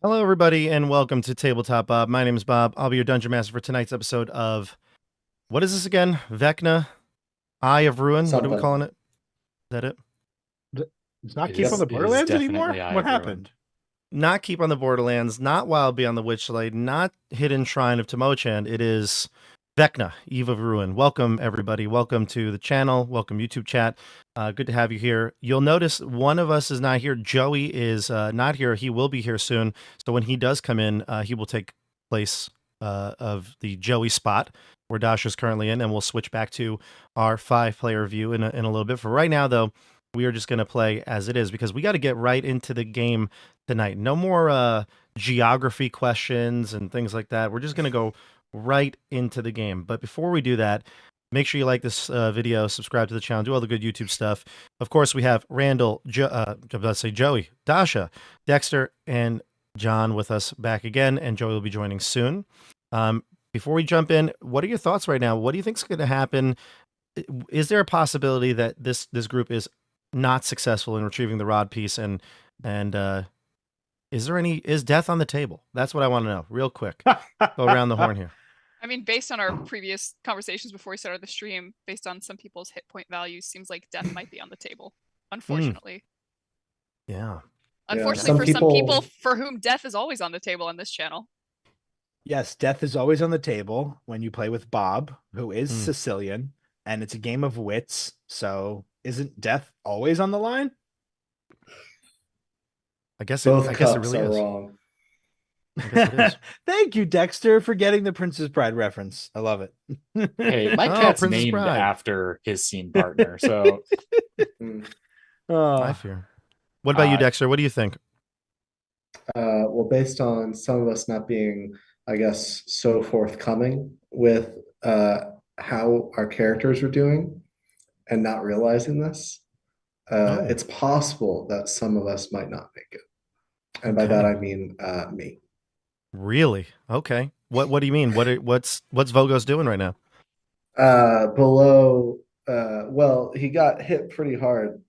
Hello, everybody, and welcome to Tabletop Bob. My name is Bob. I'll be your dungeon master for tonight's episode of what is this again? Vecna, Eye of Ruin. What are we Something. calling it? Is that it? It's not It Keep is- on the it is Borderlands definitely anymore? Eye What of Ruin. happened? Not Keep on the Borderlands, not Wild Beyond the Witchlight, not Hidden Shrine of Tamochan. It is Vecna, Eve of Ruin. Welcome, everybody. Welcome to the channel. Welcome, YouTube chat. Good to have you here. You'll notice one of us is not here. Joey is not here. He will be here soon. So when he does come in, he will take place of the Joey spot where Dasha's currently in, and we'll switch back to our 5-player view in a little bit. For right now, though, we are just going to play as it is because we got to get right into the game tonight. No more geography questions and things like that. We're just going to go right into the game. But before we do that, make sure you like this video, subscribe to the channel, do all the good YouTube stuff. Of course, we have Randall, let's say Joey, Dasha, Dexter, and John with us back again, and Joey will be joining soon. Before we jump in, what are your thoughts right now? What do you think is going to happen? Is there a possibility that this group is not successful in retrieving the rod piece, and is death on the table? That's what I want to know real quick. Go around the horn here. I mean, based on our previous conversations before we started the stream, based on some people's hit point values, seems like death might be on the table, unfortunately. Yeah. Unfortunately, for some people for whom death is always on the table on this channel. Yes, death is always on the table when you play with Bob, who is Sicilian, and it's a game of wits. So isn't death always on the line? I guess Both it cups really are is. wrong. I guess it is. Thank you, Dexter, for getting the Princess Bride reference. I love it. Hey, my Oh, cat's Princess named Bride. after his scene partner, so Mm. I fear. What about you, Dexter? What do you think? Well, based on some of us not being, I guess, so forthcoming with how our characters are doing and not realizing this, Oh. it's possible that some of us might not make it. And by that, I mean me. Really? Okay. What do you mean? What's Vogos doing right now? Well, he got hit pretty hard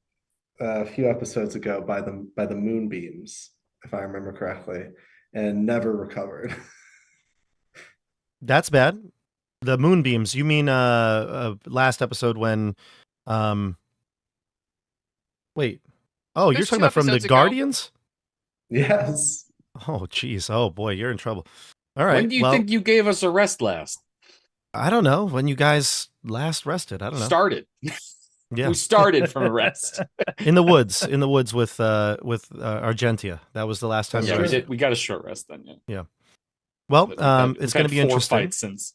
a few episodes ago by the moonbeams, if I remember correctly, and never recovered. That's bad. The moonbeams. You mean last episode when wait. Oh, you're There's talking two about from the episodes ago. Guardians? Yes. Oh, geez. Oh boy, you're in trouble. All right. when do you well, think you gave us a rest last? I don't know when you guys last rested. I don't know. Started. Yeah. We started from a rest. In the woods with Argentia. That was the last time. Yeah, you we rested. did. We got a short rest then. Yeah. Well, But we've had- it's we've going to had be 4 interesting. fights since.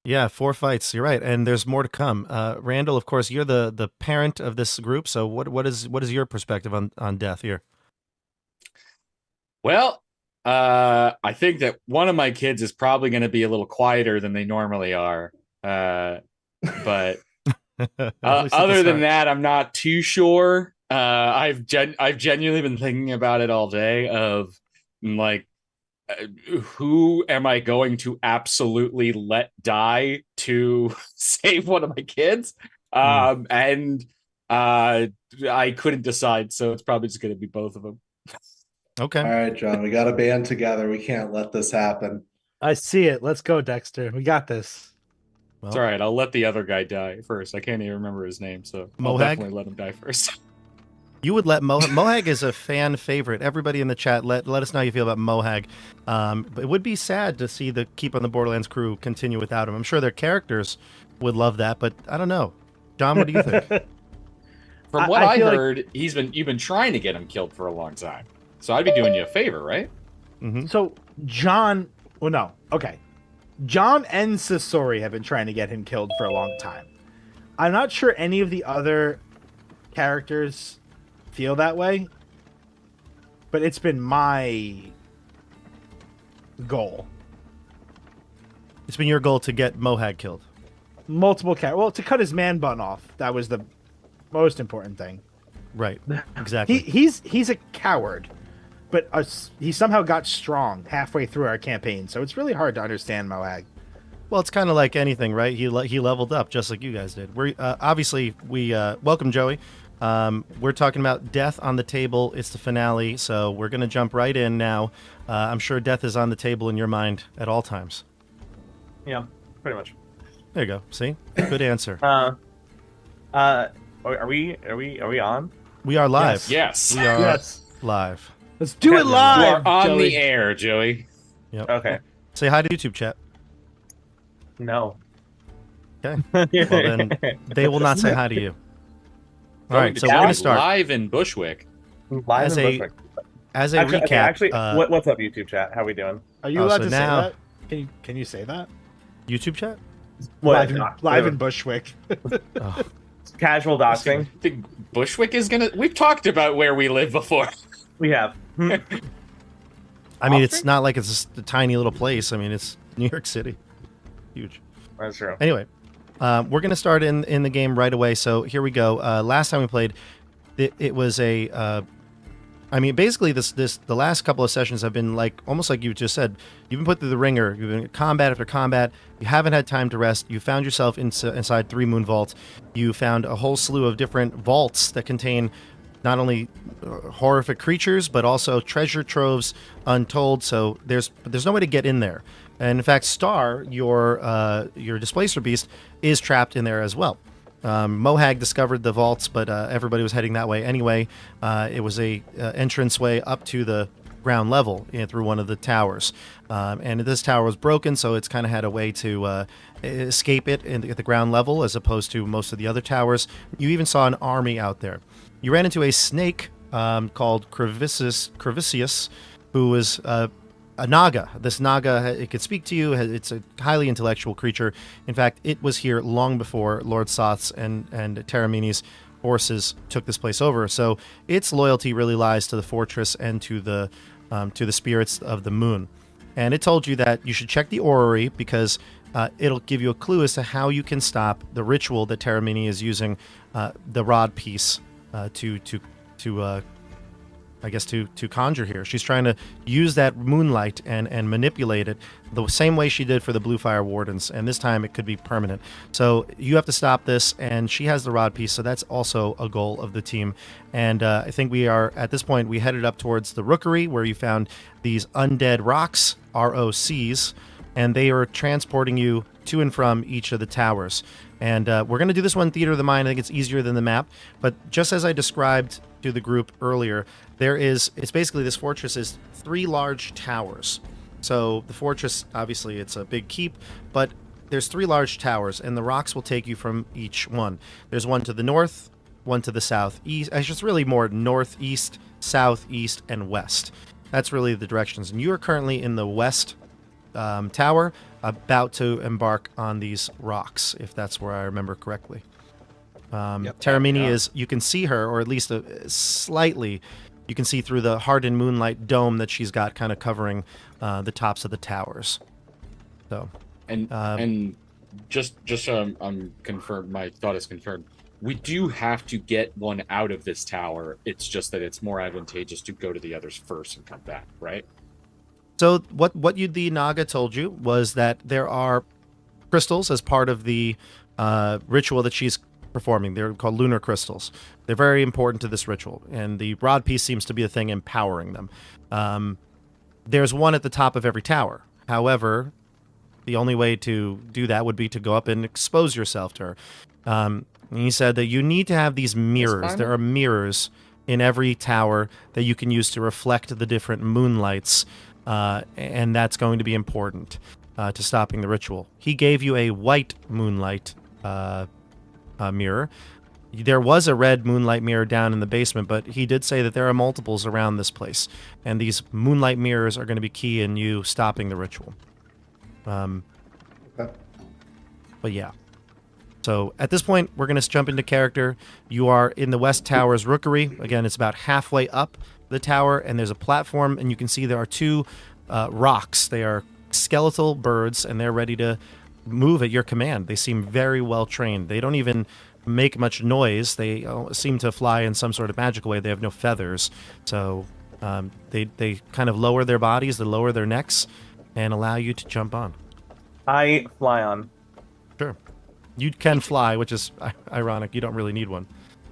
Yeah, 4 fights. You're right, and there's more to come. Randall, of course, you're the parent of this group. So what is your perspective on death here? Well, I think that one of my kids is probably going to be a little quieter than they normally are. But other than that, I'm not too sure. I've genuinely been thinking about it all day. Of like, who am I going to absolutely let die to save one of my kids? And I couldn't decide, so it's probably just going to be both of them. Okay. All right, John, we got to band together. We can't let this happen. I see it. Let's go, Dexter. We got this. Well, It's all right. I'll let the other guy die first. I can't even remember his name, so I'll Mohag? definitely let him die first. you would let Mohag is a fan favorite. Everybody in the chat, let us know how you feel about Mohag. But it would be sad to see the Keep on the Borderlands crew continue without him. I'm sure their characters would love that, but I don't know. John, what do you think? From what I feel like- heard, you've been trying to get him killed for a long time. So I'd be doing you a favor, right? Mhm. So John, well, no, okay. John and Sasori have been trying to get him killed for a long time. I'm not sure any of the other characters feel that way, but it's been my goal. It's been your goal to get Mohag killed. Multiple well, to cut his man bun off. That was the most important thing. Right. Exactly. He's a coward, but he somehow got strong halfway through our campaign. So it's really hard to understand Mohag. Well, it's kind of like anything, right? He leveled up just like you guys did. We're obviously we welcome Joey. We're talking about death on the table. It's the finale, so we're going to jump right in now. I'm sure death is on the table in your mind at all times. Yeah, pretty much. There you go. See? Good answer. Are we on? We are live. Yes. We are Yes. live. Let's do it You You live. are on Joey. the air, Joey. Yep. Okay. Say hi to YouTube chat. No. Okay. Well, then they will not say hi to you. All right, so we're going to start. Live in Bushwick. Live As in a Bushwick. As a Actually, recap. okay, actually, what's up, YouTube chat? How we doing? Are you Oh, allowed so to now- say that? Can you say that? YouTube chat? What? Live in Bushwick. Oh, Casual doxing. Think Bushwick is gonna. We've talked about where we live before. We have. I mean, it's not like it's just a tiny little place. I mean, it's New York City. Huge. That's true. Anyway, we're going to start in the game right away. So here we go. Last time we played, it was a. I mean, basically, the last couple of sessions have been like almost like you just said. You've been put through the ringer. You've been combat after combat. You haven't had time to rest. You found yourself inside Three Moon Vault. You found a whole slew of different vaults that contain not only horrific creatures but also treasure troves untold. So there's no way to get in there. And in fact, Star, your displacer beast, is trapped in there as well. Mohag discovered the vaults, but everybody was heading that way anyway. It was a entranceway up to the ground level through one of the towers. And this tower was broken, so it's kind of had a way to escape it at the ground level as opposed to most of the other towers. You even saw an army out there. You ran into a snake called Crevicius, who was a Naga. This Naga, it could speak to you. It's a highly intellectual creature. In fact, it was here long before Lord Soth's and Teramini's forces took this place over. So its loyalty really lies to the fortress and to the spirits of the moon. And it told you that you should check the orrery because it'll give you a clue as to how you can stop the ritual that Teramini is using the rod piece to conjure here. She's trying to use that moonlight and manipulate it the same way she did for the Blue Fire Wardens, and this time it could be permanent. So you have to stop this, and she has the rod piece, so that's also a goal of the team. And I think we are, at this point, we headed up towards the Rookery, where you found these undead rocks, ROCs, and they are transporting you to and from each of the towers. And we're going to do this one Theater of the Mind. I think it's easier than the map, but just as I described to the group earlier, it's basically this fortress is 3 large towers. So the fortress, obviously it's a big keep, but there's 3 large towers, and the rocks will take you from each one. There's one to the north, one to the southeast. It's just really more northeast, southeast, and west. That's really the directions. And you are currently in the west tower, about to embark on these rocks, if that's where I remember correctly. Teramini is, you can see her, or at least slightly, you can see through the hardened moonlight dome that she's got kind of covering the tops of the towers. So, And just so I'm confirmed, my thought is confirmed. We do have to get one out of this tower. It's just that it's more advantageous to go to the others first and come back, right? So the Naga told you was that there are crystals as part of the ritual that she's performing. They're called lunar crystals. They're very important to this ritual, and the rod piece seems to be the thing empowering them. There's one at the top of every tower. However, the only way to do that would be to go up and expose yourself to her. And he said that you need to have these mirrors. There are mirrors in every tower that you can use to reflect the different moonlights, and that's going to be important to stopping the ritual. He gave you a white moonlight mirror. There was a red moonlight mirror down in the basement, but he did say that there are multiples around this place, and these moonlight mirrors are going to be key in you stopping the ritual. Okay. But yeah. So at this point, we're going to jump into character. You are in the West Tower's Rookery. Again, it's about halfway up the tower, and there's a platform, and you can see there are 2 rocks. They are skeletal birds, and they're ready to move at your command. They seem very well trained. They don't even make much noise. They seem to fly in some sort of magical way. They have no feathers, so they kind of lower their bodies, they lower their necks, and allow you to jump on. I fly on. Sure. You can fly, which is ironic. You don't really need one.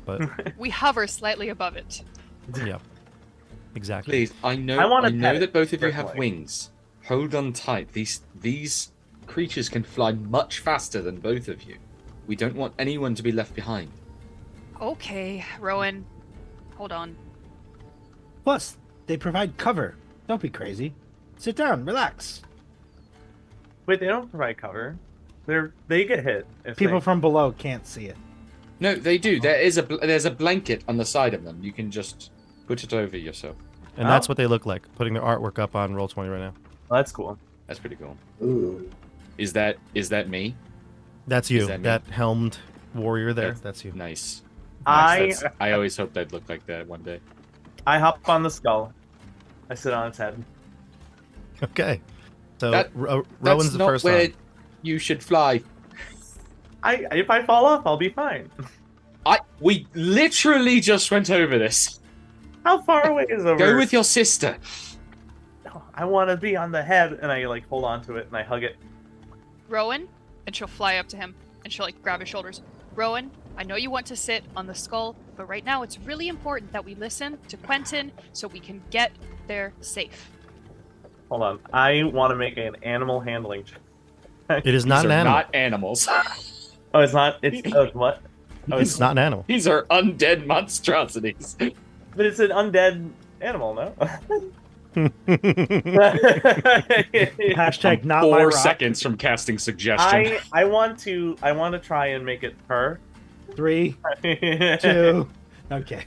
but We hover slightly above it. yeah, exactly. Please, I know wanna pet that it, both of you have personally. wings. Hold on tight. These creatures can fly much faster than both of you. We don't want anyone to be left behind. Okay, Rowan. Hold on. Plus, they provide cover. Don't be crazy. Sit down, relax. Wait, they don't provide cover. They get hit. If People they... from below can't see it. No, they do. There's a blanket on the side of them. You can just put it over yourself. And that's what they look like. Putting their artwork up on Roll20 right now. Oh, that's cool. That's pretty cool. Ooh. Is that me? That's you. that me? That helmed warrior there. That's- That's you. Nice. I I always hoped I'd look like that one day. hop on the skull. I sit on its head. Okay. So That- Rowan's That's the not first where one. you should fly. If I fall off, I'll be fine. We literally just went over this. How far away is over? Go with your sister. No, I want to be on the head, and I like hold on to it and I hug it. Rowan, and she'll fly up to him, and she'll like grab his shoulders. Rowan, I know you want to sit on the skull, but right now it's really important that we listen to Quentin so we can get there safe. Hold on. I want to make an animal handling check. It is not These an are animal. not animals. Oh, it's not. It's what? Oh, It's not an animal. These are undead monstrosities. But it's an undead animal, no? Hashtag not my 4 rock. seconds from casting suggestion. I want to try and make it purr. 3, 2. Okay.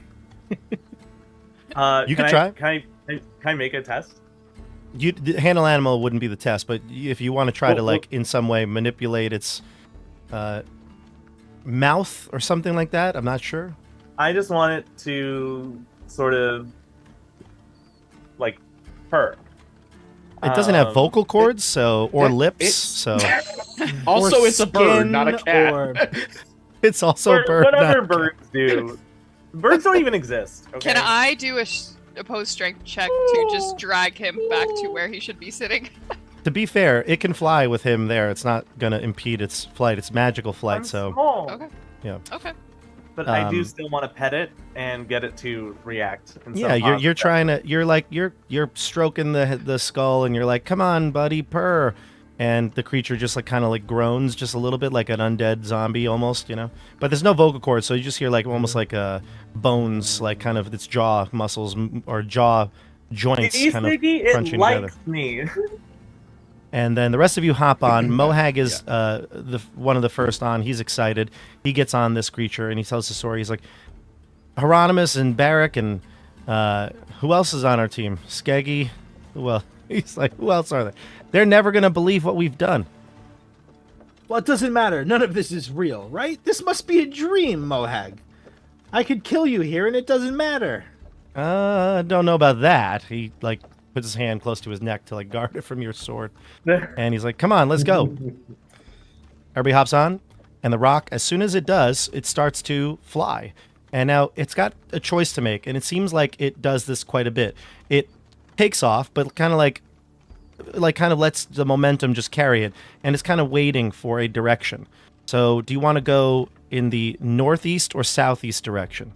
You could try. Can I make a test? The handle animal wouldn't be the test, but if you want to try to like in some way manipulate its mouth or something like that, I'm not sure. I just want it to sort of like purr. It doesn't have vocal cords, so or lips, it's- so Also, Or it's a bird, skin, not a cat. or- it's also a bird. Whatever not- birds do. Birds don't even exist. Okay? Can I do a opposed strength check to just drag him back to where he should be sitting? To be fair, it can fly with him there. It's not gonna impede its flight. It's magical flight, I'm so small, Okay. Yeah. Okay. but I do Um, still want to pet it and get it to react. In yeah, some you're positive trying to you're stroking the skull and you're like, come on, buddy, purr, and the creature just like kind of like groans just a little bit like an undead zombie almost, you know. But there's no vocal cords, so you just hear like almost like bones, like kind of its jaw muscles or jaw joints See, kind of Ziggy, it crunching likes together. me. And then the rest of you hop on. Mohag is the one of the first on. He's excited. He gets on this creature and he tells the story. He's like, Hieronymus and Barrack and who else is on our team? Skeggy. Well, he's like, who else are there? They're never gonna believe what we've done. Well, it doesn't matter. None of this is real, right? This must be a dream, Mohag. I could kill you here and it doesn't matter. Don't know about that. He like puts his hand close to his neck to like guard it from your sword. And he's like, come on, let's go. Everybody hops on, and the rock, as soon as it does, it starts to fly. And now it's got a choice to make, and it seems like it does this quite a bit. It takes off, but kind of like kind of lets the momentum just carry it, and it's kind of waiting for a direction. So do you want to go in the northeast or southeast direction?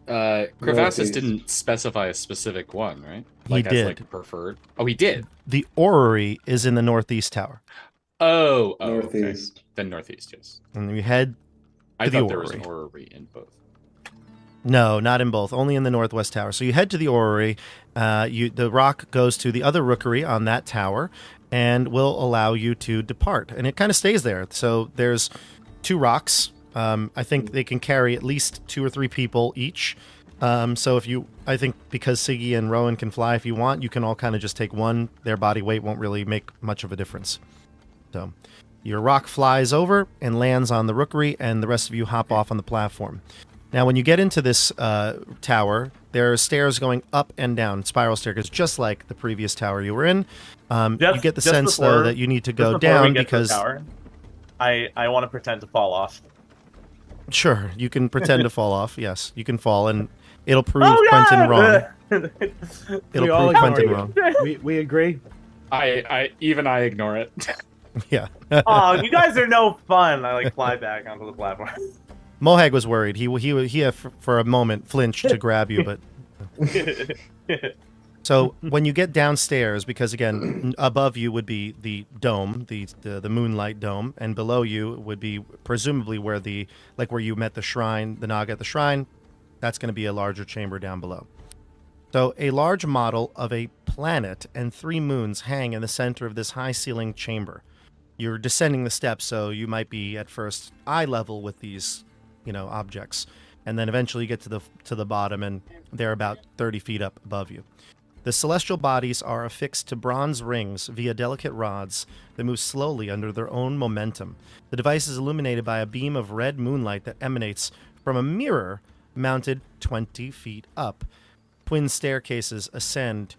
Crevassus Northeast. didn't specify a specific one, right? He Like as did. like preferred. Oh, he did. The orrery is in the northeast tower. Oh, okay. Northeast. Then northeast, yes. And then you head I To the thought there was an orrery. orrery in both. No, not in both. Only in the northwest tower. So you head to the orrery. The rock goes to the other rookery on that tower, and will allow you to depart. And it kind of stays there. So there's 2 rocks. I think they can carry at least 2 or 3 people each. So I think because Siggy and Rowan can fly, if you want, you can all kind of just take one. Their body weight won't really make much of a difference. So your rock flies over and lands on the rookery, and the rest of you hop off on the platform. Now, when you get into this tower, there are stairs going up and down, spiral staircase, just like the previous tower you were in. You get the just sense, though, before- that you need to Just go before we down get to the because... tower, I want to pretend to fall off. Sure, you can pretend to fall off. Yes, you can fall, and it'll prove Oh, Quentin wrong. God! It'll We all prove ignore Quentin you. wrong. We agree. I ignore it. Yeah. Oh, you guys are no fun. I like fly back onto the platform. Mohag was worried. He had for a moment flinched to grab you, but so when you get downstairs, because again, above you would be the dome, the moonlight dome, and below you would be presumably where where you met the shrine, the Naga at the shrine. That's going to be a larger chamber down below. So a large model of a planet and 3 moons hang in the center of this high-ceiling chamber. You're descending the steps, so you might be at first eye level with these, objects, and then eventually you get to the bottom, and they're about 30 feet up above you. The celestial bodies are affixed to bronze rings via delicate rods that move slowly under their own momentum. The device is illuminated by a beam of red moonlight that emanates from a mirror mounted 20 feet up. Twin staircases ascend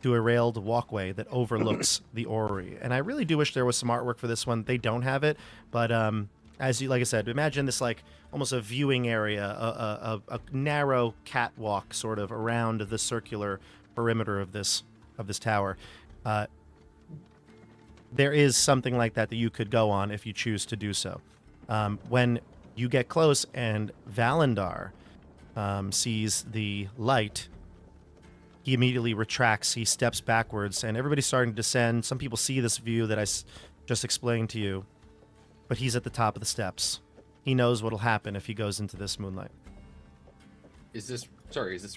to a railed walkway that overlooks the orrery. And I really do wish there was some artwork for this one. They don't have it, but like I said, imagine this like almost a viewing area, a narrow catwalk sort of around the circular perimeter of this tower. There is something like that you could go on if you choose to do so. When you get close and Valandar sees the light, he immediately retracts. He steps backwards, and everybody's starting to descend. Some people see this view that I just explained to you, but he's at the top of the steps. He knows what'll happen if he goes into this moonlight. Is this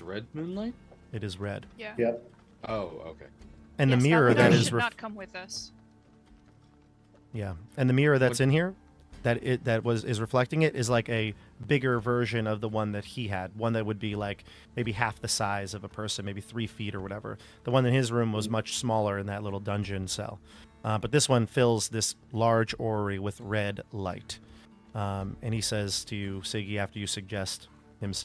red moonlight? It is red. Yeah. Yep. Oh, okay. And Yes, the mirror that is should not come with us. yeah, and the mirror that's in here, is reflecting it, is like a bigger version of the one that he had. One that would be like maybe half the size of a person, maybe 3 feet or whatever. The one in his room was much smaller in that little dungeon cell. But this one fills this large orrery with red light. And he says to you, Siggy, after you suggest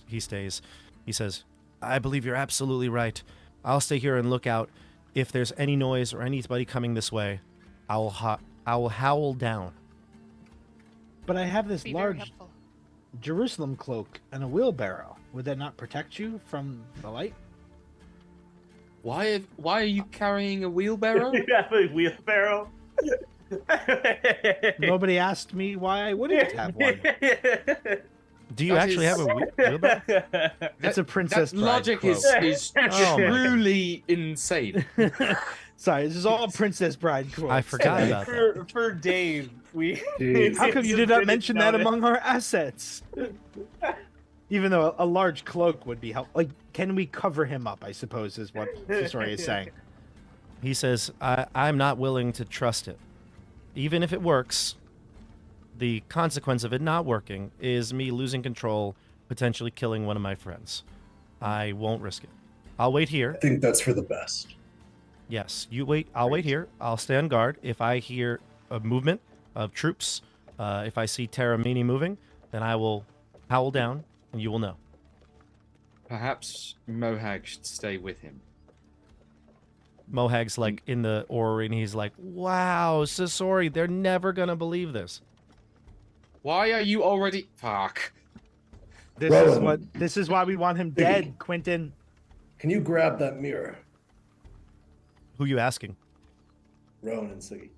he stays, he says, I believe you're absolutely right. I'll stay here and look out. If there's any noise or anybody coming this way, I will howl down. But I have this Be very large helpful. Jerusalem cloak and a wheelbarrow. Would that not protect you from the light? Why are you carrying a wheelbarrow? You have a wheelbarrow. Nobody asked me why I wouldn't have one. Do you That actually is- have a wheelbarrow? It's a Princess That Bride logic cloak. is Oh my truly insane. Sorry, this is all Princess Bride quotes. I forgot about that. For days, we. Jeez. How come you did not mention that among our assets? Even though a large cloak would be helpful. Like, can we cover him up, I suppose, is what Sasori is saying. He says, I'm not willing to trust it. Even if it works, the consequence of it not working is me losing control, potentially killing one of my friends. I won't risk it. I'll wait here. I think that's for the best. Yes, you wait. I'll wait here. I'll stay on guard. If I hear a movement of troops, if I see Teramini moving, then I will howl down, and you will know. Perhaps Mohag should stay with him. Mohag's like in the orrery, and he's like, wow, Sasori, they're never going to believe this. Why are you already... Fuck. This is why we want him dead, Quentin. Can you grab that mirror, Who you asking? Rowan and Siggy?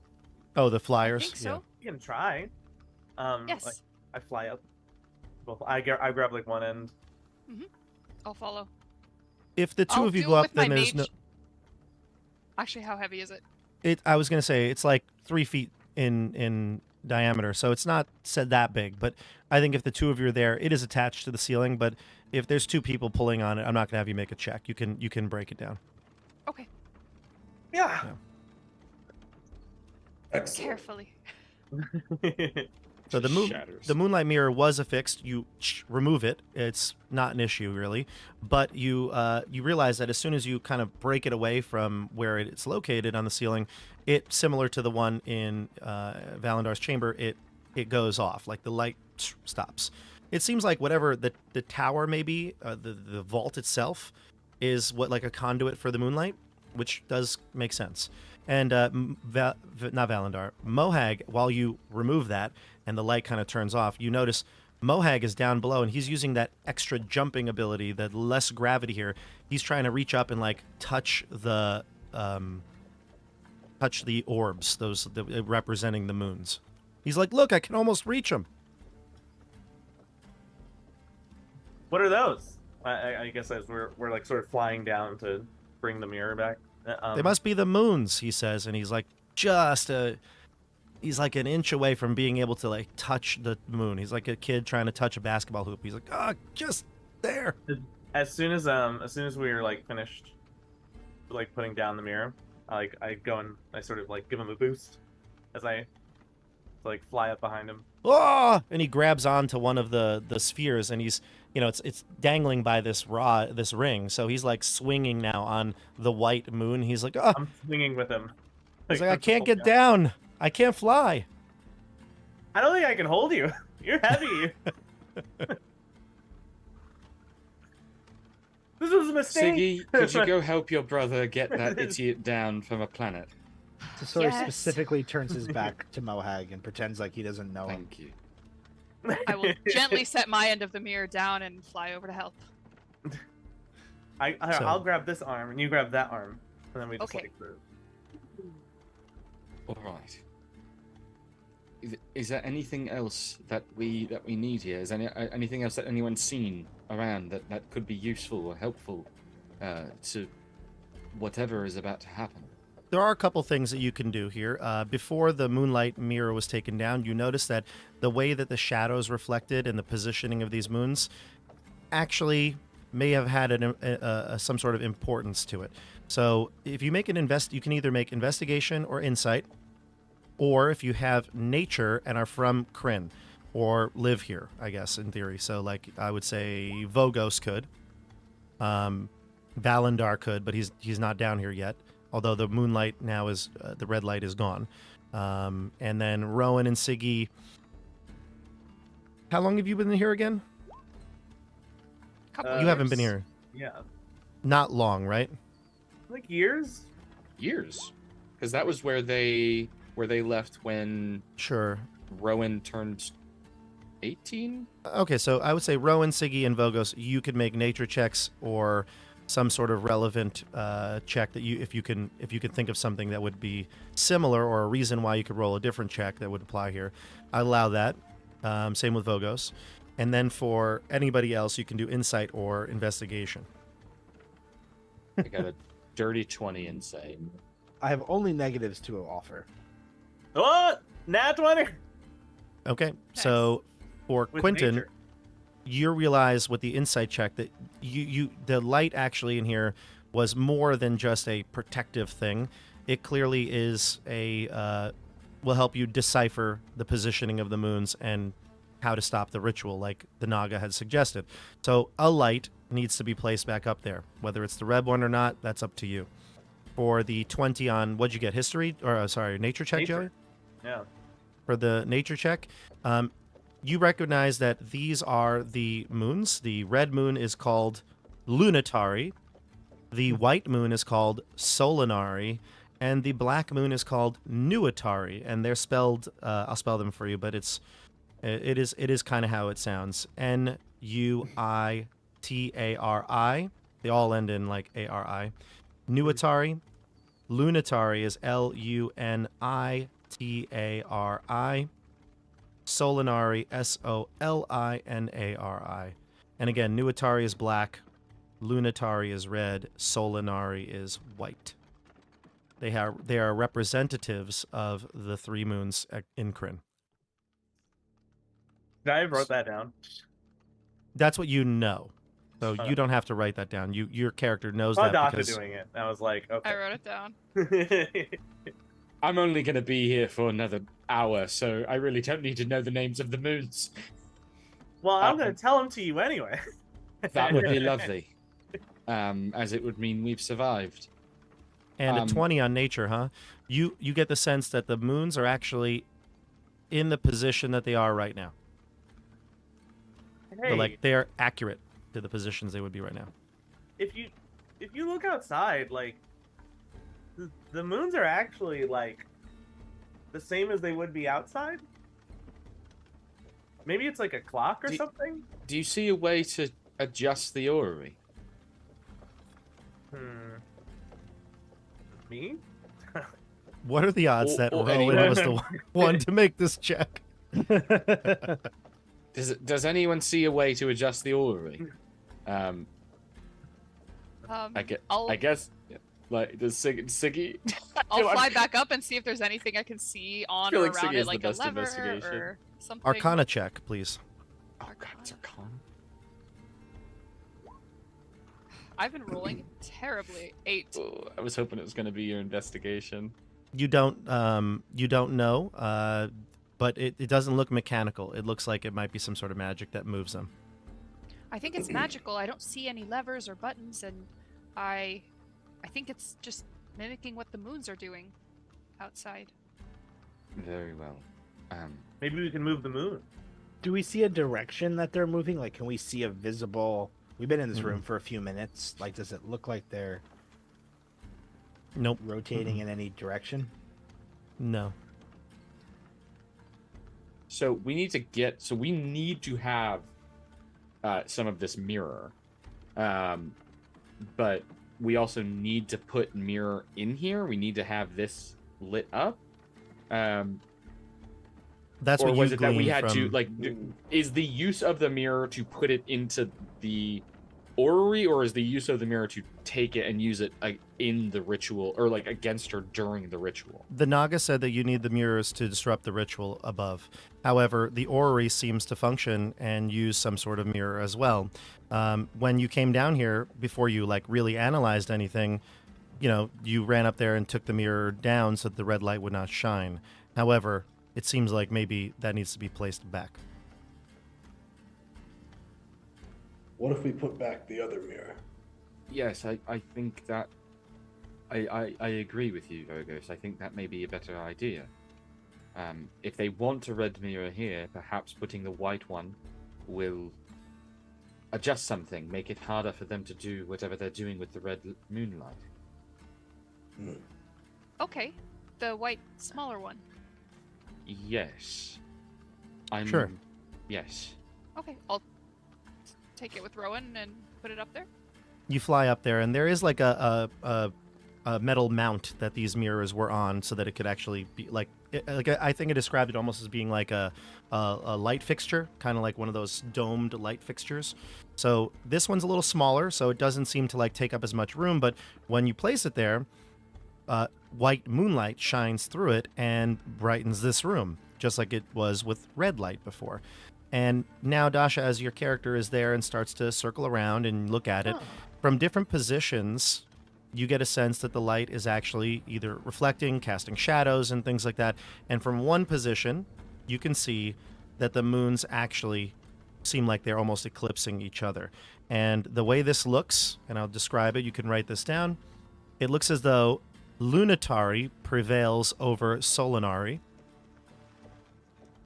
Oh, the I flyers? think so. You can try. Yes. Like, I fly up. Well, I grab like one end. I'll follow. If the 2 I'll of you do go it up, with my then there's mage. no... Actually, how heavy is it? I was going to say, it's like 3 feet in diameter, so it's not said that big, but I think if the 2 of you are there, it is attached to the ceiling, but if there's 2 people pulling on it, I'm not going to have you make a check. You can break it down. Okay. Yeah. Excellent. Carefully. So Shatters. the moonlight mirror was affixed. You remove it. It's not an issue really, but you realize that as soon as you kind of break it away from where it's located on the ceiling, it similar to the one in Valandar's chamber. It goes off, like the light stops. It seems like whatever the tower may be, the vault itself, is what like a conduit for the moonlight, which does make sense. And not Valandar, Mohag, while you remove that and the light kind of turns off, you notice Mohag is down below and he's using that extra jumping ability, that less gravity here. He's trying to reach up and like touch the orbs, those representing the moons. He's like, look, I can almost reach them. What are those? I guess as we're like sort of flying down to bring the mirror back. They must be the moons, he says, and he's like he's like an inch away from being able to like touch the moon. He's like a kid trying to touch a basketball hoop. He's like, just there. As soon as we were like finished, like putting down the mirror, I go and I sort of like give him a boost as I like fly up behind him. Oh! And he grabs onto one of the spheres, and he's, it's dangling by this ring. So he's like swinging now on the white moon. He's like, I'm swinging with him. He's like, I can't get down. I can't fly. I don't think I can hold you. You're heavy. This was a mistake. Siggy, could you go help your brother get that idiot down from a planet? Sasori Yes. specifically turns his back to Mohag and pretends like he doesn't know him. Thank you. I will gently set my end of the mirror down and fly over to help. I'll grab this arm and you grab that arm, and then we just Okay. like move. All right. Is there anything else that we need here? Is there anything else that anyone's seen around that could be useful or helpful to whatever is about to happen? There are a couple things that you can do here. Before the moonlight mirror was taken down, you notice that the way that the shadows reflected and the positioning of these moons actually may have had some sort of importance to it. So if you make you can either make investigation or insight, or if you have nature and are from Kryn, or live here, I guess, in theory. So like I would say Vogos could. Valandar could, but he's not down here yet. Although the moonlight now is, the red light is gone. And then Rowan and Siggy. How long have you been here again? Couple You haven't years. been here. Yeah, Not long, right? like years. Years, because that was where they left when Sure. Rowan turned 18. Okay, so I would say Rowan, Siggy, and Vogos, you could make nature checks or some sort of relevant check that if you can think of something that would be similar or a reason why you could roll a different check that would apply here. I allow that. Same with Vogos. And then for anybody else, you can do insight or investigation. I got a dirty 20 insight. I have only negatives to offer. What? Nat 20 Okay, so for with Quentin, nature. you realize with the insight check that the light actually in here was more than just a protective thing. It clearly is will help you decipher the positioning of the moons and how to stop the ritual, like the Naga had suggested. So a light needs to be placed back up there. Whether it's the red one or not, that's up to you. For the 20 on, what'd you get, history? Or, sorry, nature check, Nature. Joey? Yeah. For the nature check, you recognize that these are the moons. The red moon is called Lunatari. The white moon is called Solinari. And the black moon is called Nuatari. And they're spelled, I'll spell them for you, but it is kind of how it sounds. Nuitari. They all end in like ARI. Nuatari. Lunatari is Lunitari. Solinari, Solinari. And again, Nuatari is black, Lunatari is red, Solinari is white. They are representatives of the three moons in Kryn. I wrote that down. That's what you know. So you don't have to write that down. Your character knows My that doctor because doing it. I was like, okay. I wrote it down. I'm only going to be here for another hour, so I really don't need to know the names of the moons. Well, I'm going to tell them to you anyway. That would be lovely, as it would mean we've survived. and a 20 on nature, huh? You get the sense that the moons are actually in the position that they are right now. Hey, They're accurate to the positions they would be right now. if you look outside, like the moons are actually like the same as they would be outside. Maybe it's like a clock or something. Do you see a way to adjust the orrery? Me? What are the odds that or Rowan anyone. was the one to make this check? Does anyone see a way to adjust the orrery? I guess. Like, does Siggy? I'll fly back up and see if there's anything I can see on or like around Siggy it, is the like a best lever investigation. or something. Arcana check, please. Oh God, it's Arcana. I've been rolling terribly. 8. Oh, I was hoping it was going to be your investigation. You don't know, but it doesn't look mechanical. It looks like it might be some sort of magic that moves them. I think it's magical. I don't see any levers or buttons, and I think it's just mimicking what the moons are doing outside. Very well. Maybe we can move the moon. Do we see a direction that they're moving? Like, can we see a visible... We've been in this Mm-mm. room for a few minutes. Like, does it look like they're Nope. rotating in any direction? No. So we need to have some of this mirror, but we also need to put mirror in here. We need to have this lit up. That's or what was you it that we gleaned had from... to is the use of the mirror to put it into the orrery, or is the use of the mirror to take it and use it in the ritual, or like against her during the ritual? The Naga said that you need the mirrors to disrupt the ritual above. However, the orrery seems to function and use some sort of mirror as well. When you came down here, before you like really analyzed anything, you ran up there and took the mirror down so that the red light would not shine. However, it seems like maybe that needs to be placed back. What if we put back the other mirror? Yes, I think that I agree with you, Vogos. I think that may be a better idea. If they want a red mirror here, perhaps putting the white one will adjust something, make it harder for them to do whatever they're doing with the red moonlight. Okay, the white, smaller one. Yes. Sure. Yes. Okay, I'll take it with Rowan and put it up there. You fly up there, and there is like a metal mount that these mirrors were on, so that it could actually be like I think I described it almost as being like a light fixture, kind of like one of those domed light fixtures. So this one's a little smaller, so it doesn't seem to like take up as much room. But when you place it there, white moonlight shines through it and brightens this room, just like it was with red light before. And now, Dasha, as your character is there and starts to circle around and look at it, from different positions, you get a sense that the light is actually either reflecting, casting shadows, and things like that. And from one position, you can see that the moons actually seem like they're almost eclipsing each other. And the way this looks, and I'll describe it, you can write this down, it looks as though Lunatari prevails over Solinari.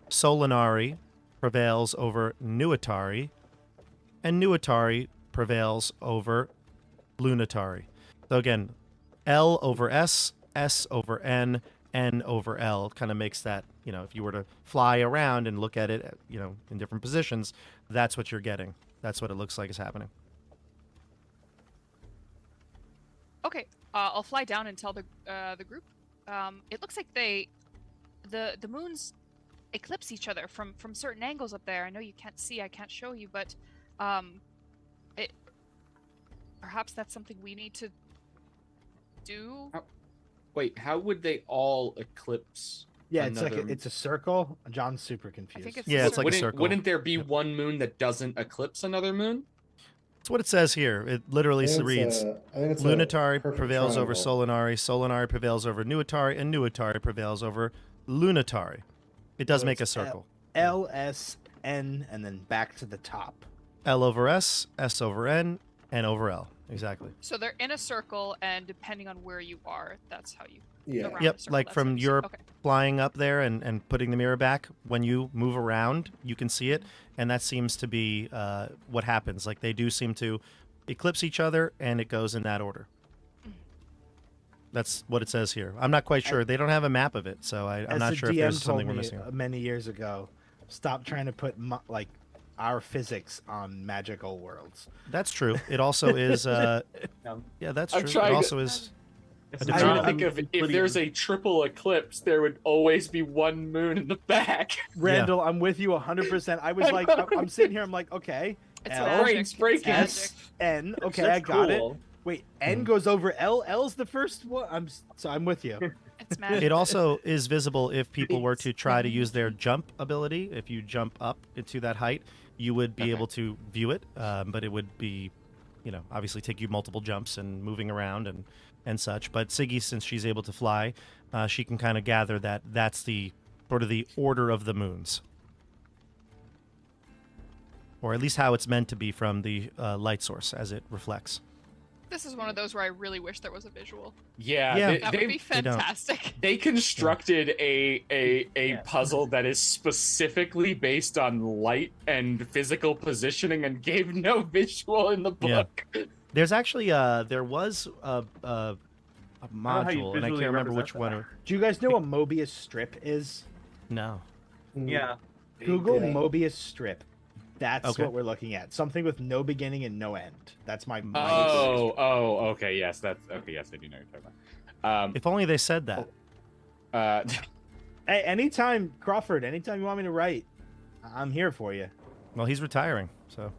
Solinari prevails over Nuatari, and Nuatari prevails over Lunatari. So again, L over S, S over N, N over L kind of makes that, if you were to fly around and look at it, in different positions, that's what you're getting. That's what it looks like is happening. Okay, I'll fly down and tell the group. It looks like the moons eclipse each other from certain angles up there. I know you can't see, I can't show you, but perhaps that's something we need to do. Wait, how would they all eclipse? Yeah, it's a circle. John's super I confused. think it's Yeah, it's like a circle. Wouldn't there be one moon that doesn't eclipse another moon? That's what it says here. It literally reads, Lunatari prevails over Solinari, Solinari prevails over Nuatari, and Nuatari prevails over Lunatari. It does make a circle. L, S, N, and then back to the top. L over S, S over N, N over L. Exactly. So they're in a circle, and depending on where you are, that's how you. Yeah. around Yep, the circle, like that's from how you see- Europe Okay. flying up there and putting the mirror back, when you move around, you can see it, and that seems to be what happens. Like, they do seem to eclipse each other, and it goes in that order. That's what it says here. I'm not quite sure. They don't have a map of it, so I'm not sure if there's something we're missing. Many years ago, stop trying to put our physics on magical worlds. That's true. It also is. Yeah, that's true. It also is. It's I'm I'm trying to not- think of if there's a triple eclipse, there would always be one moon in the back. Randall, I'm with you 100%. I was like, I'm sitting here. I'm like, okay, It's L, magic. Brain's breaking. It's S, N. Okay, That's I got it. cool. Wait, N Mhm. goes over L. L's the first one. I'm with you. magic. It's magic. It also is visible if people were to try to use their jump ability. If you jump up into that height, you would be Okay. able to view it, but it would be, obviously take you multiple jumps and moving around and such. But Siggy, since she's able to fly, she can kind of gather that that's the sort of the order of the moons. Or at least how it's meant to be from the light source as it reflects. This is one of those where I really wish there was a visual. Yeah, Yeah. That would be they don't. fantastic. they constructed a Yeah. puzzle that is specifically based on light and physical positioning and gave no visual in the Yeah. book. There's actually there was a how you module, and I visually can't remember which represent one. Do you guys know what Mobius strip is? No. Yeah. Google Yeah. Mobius strip. That's Okay. what we're looking at. Something with no beginning and no end. That's my. Okay, yes, that's okay. Yes, I do know what you're talking about. If only they said that. Hey, anytime, Crawford. Anytime you want me to write, I'm here for you. Well, he's retiring, so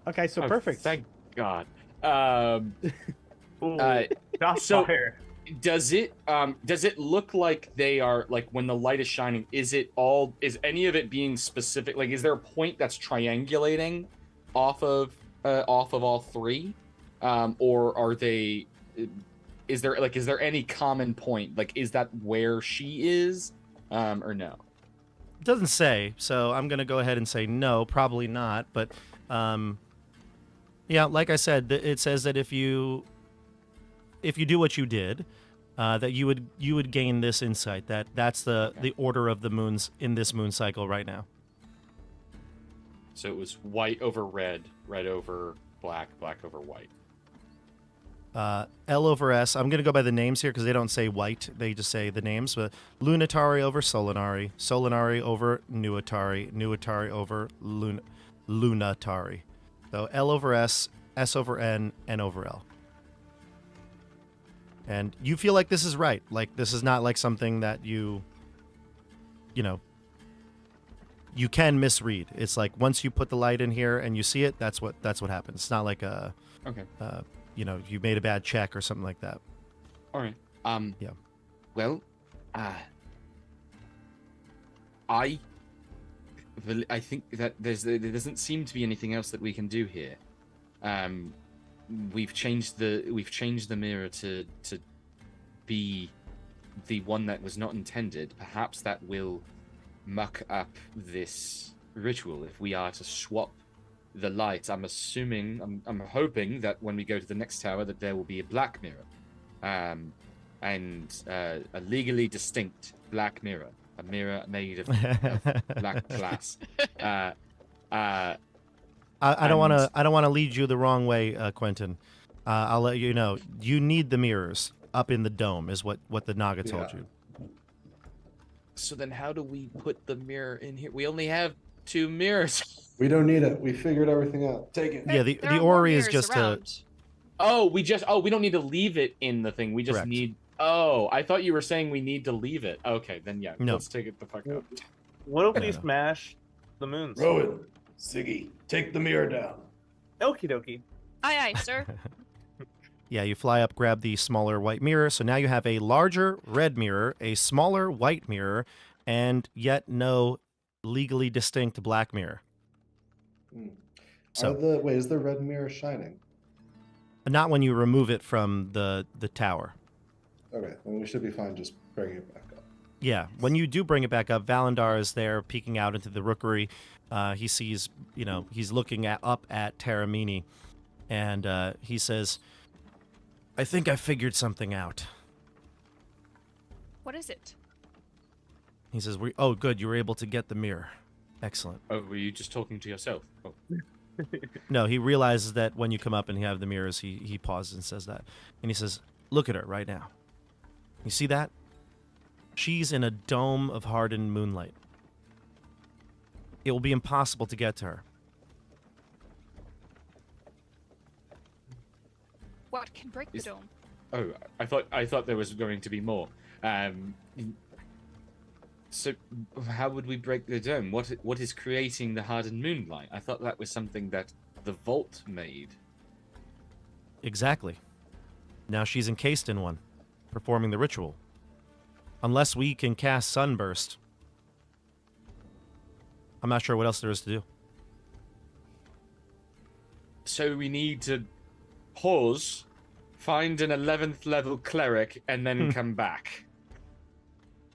Okay, so oh, perfect. Thank God. Ooh, Uh, shots so- fired. Does it look like they are like when the light is shining? Is any of it being specific? Like, is there a point that's triangulating off of all three, or are they? Is there any common point? Like, is that where she is, or no? it doesn't say. So I'm gonna go ahead and say no, probably not. But yeah, like I said, it says that if you do what you did, that you would gain this insight. That's the order of the moons in this moon cycle right now. So it was white over red, red over black, black over white. L over S. I'm gonna go by the names here because they don't say white; they just say the names. But Lunatari over Solinari, Solinari over Nuatari, Nuatari over Lunatari. So L over S, S over N, N over L. And you feel like this is right. Like this is not like something that you can misread. It's like once you put the light in here and you see it, that's what happens. It's not like Okay. you made a bad check or something like that. All right. Yeah. Well, I think that there doesn't seem to be anything else that we can do here. We've changed the mirror to be the one that was not intended. Perhaps that will muck up this ritual if we are to swap the light. I'm hoping that when we go to the next tower that there will be a black mirror, and a legally distinct black mirror, a mirror made of black glass. I don't want to lead you the wrong way, Quentin. I'll let you know. You need the mirrors up in the dome, is what the Naga told Yeah. you. So then how do we put the mirror in here? We only have 2 mirrors. We don't need it. We figured everything out. Take it. Yeah, There the are more Ori is mirrors just around. We don't need to leave it in the thing. We just Correct. need. Oh, I thought you were saying we need to leave it. Okay, then yeah, No. let's take it the fuck out. What if we Yeah. smash the moons? Rowan, Siggy, take the mirror down. Okie dokie. Aye, aye, sir. Yeah, you fly up, grab the smaller white mirror. So now you have a larger red mirror, a smaller white mirror, and yet no legally distinct black mirror. So Is the red mirror shining? not when you remove it from the tower. Okay, then we should be fine just bringing it back up. Yeah, when you do bring it back up, Valandar is there peeking out into the rookery. He sees, he's looking up at Teramini, and he says, I think I figured something out. What is it? He says, oh, good, you were able to get the mirror. Excellent. Oh, were you just talking to yourself? Oh. No, he realizes that when you come up and you have the mirrors, he pauses and says that. And he says, look at her right now. You see that? She's in a dome of hardened moonlight. It will be impossible to get to her. What can break the Is- dome? Oh, I thought there was going to be more. So, how would we break the dome? What is creating the hardened moonlight? I thought that was something that the vault made. Exactly. Now she's encased in one, performing the ritual. Unless we can cast Sunburst, I'm not sure what else there is to do. So we need to pause, find an 11th level cleric, and then come back.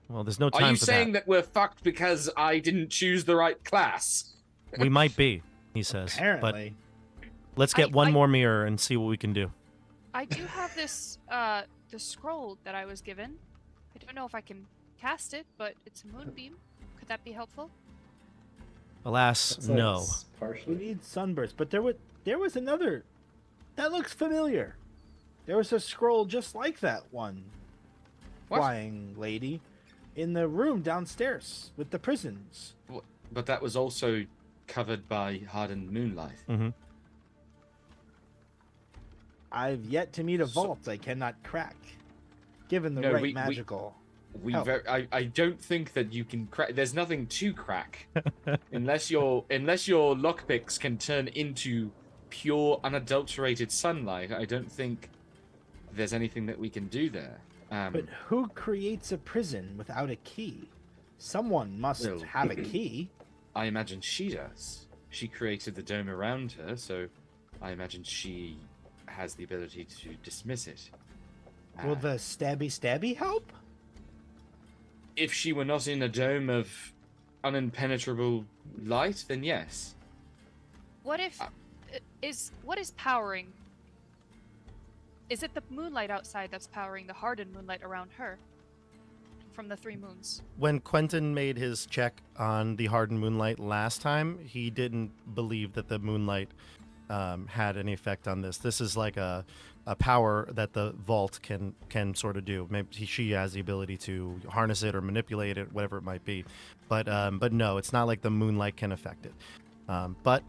Well, there's no time Are you for saying that we're fucked because I didn't choose the right class? We might be, he says. Apparently. But let's get one I- more mirror and see what we can do. I do have this the scroll that I was given. I don't know if I can cast it, but it's a moonbeam. Could that be helpful? Alas, That's like no. We partially. need Sunburst, but there was another that looks familiar. There was a scroll just like that one. What? Flying lady in the room downstairs with the prisons. But that was also covered by hardened moonlight. Hmm. I've yet to meet a So- vault I cannot crack, given the No, right we- magical. Help. I don't think that you can crack. There's nothing to crack unless your lockpicks can turn into pure, unadulterated sunlight. I don't think there's anything that we can do there. But who creates a prison without a key? Someone must Well- have a key. I imagine she does. She created the dome around her, so I imagine she has the ability to dismiss it. Will the stabby help? If she were not in a dome of unimpenetrable light, then yes. What if what is powering? Is it the moonlight outside that's powering the hardened moonlight around her? From the 3 moons. When Quentin made his check on the hardened moonlight last time, he didn't believe that the moonlight had any effect on this. This is like a power that the vault can sort of do. Maybe she has the ability to harness it or manipulate it, whatever it might be. But no, it's not like the moonlight can affect it. But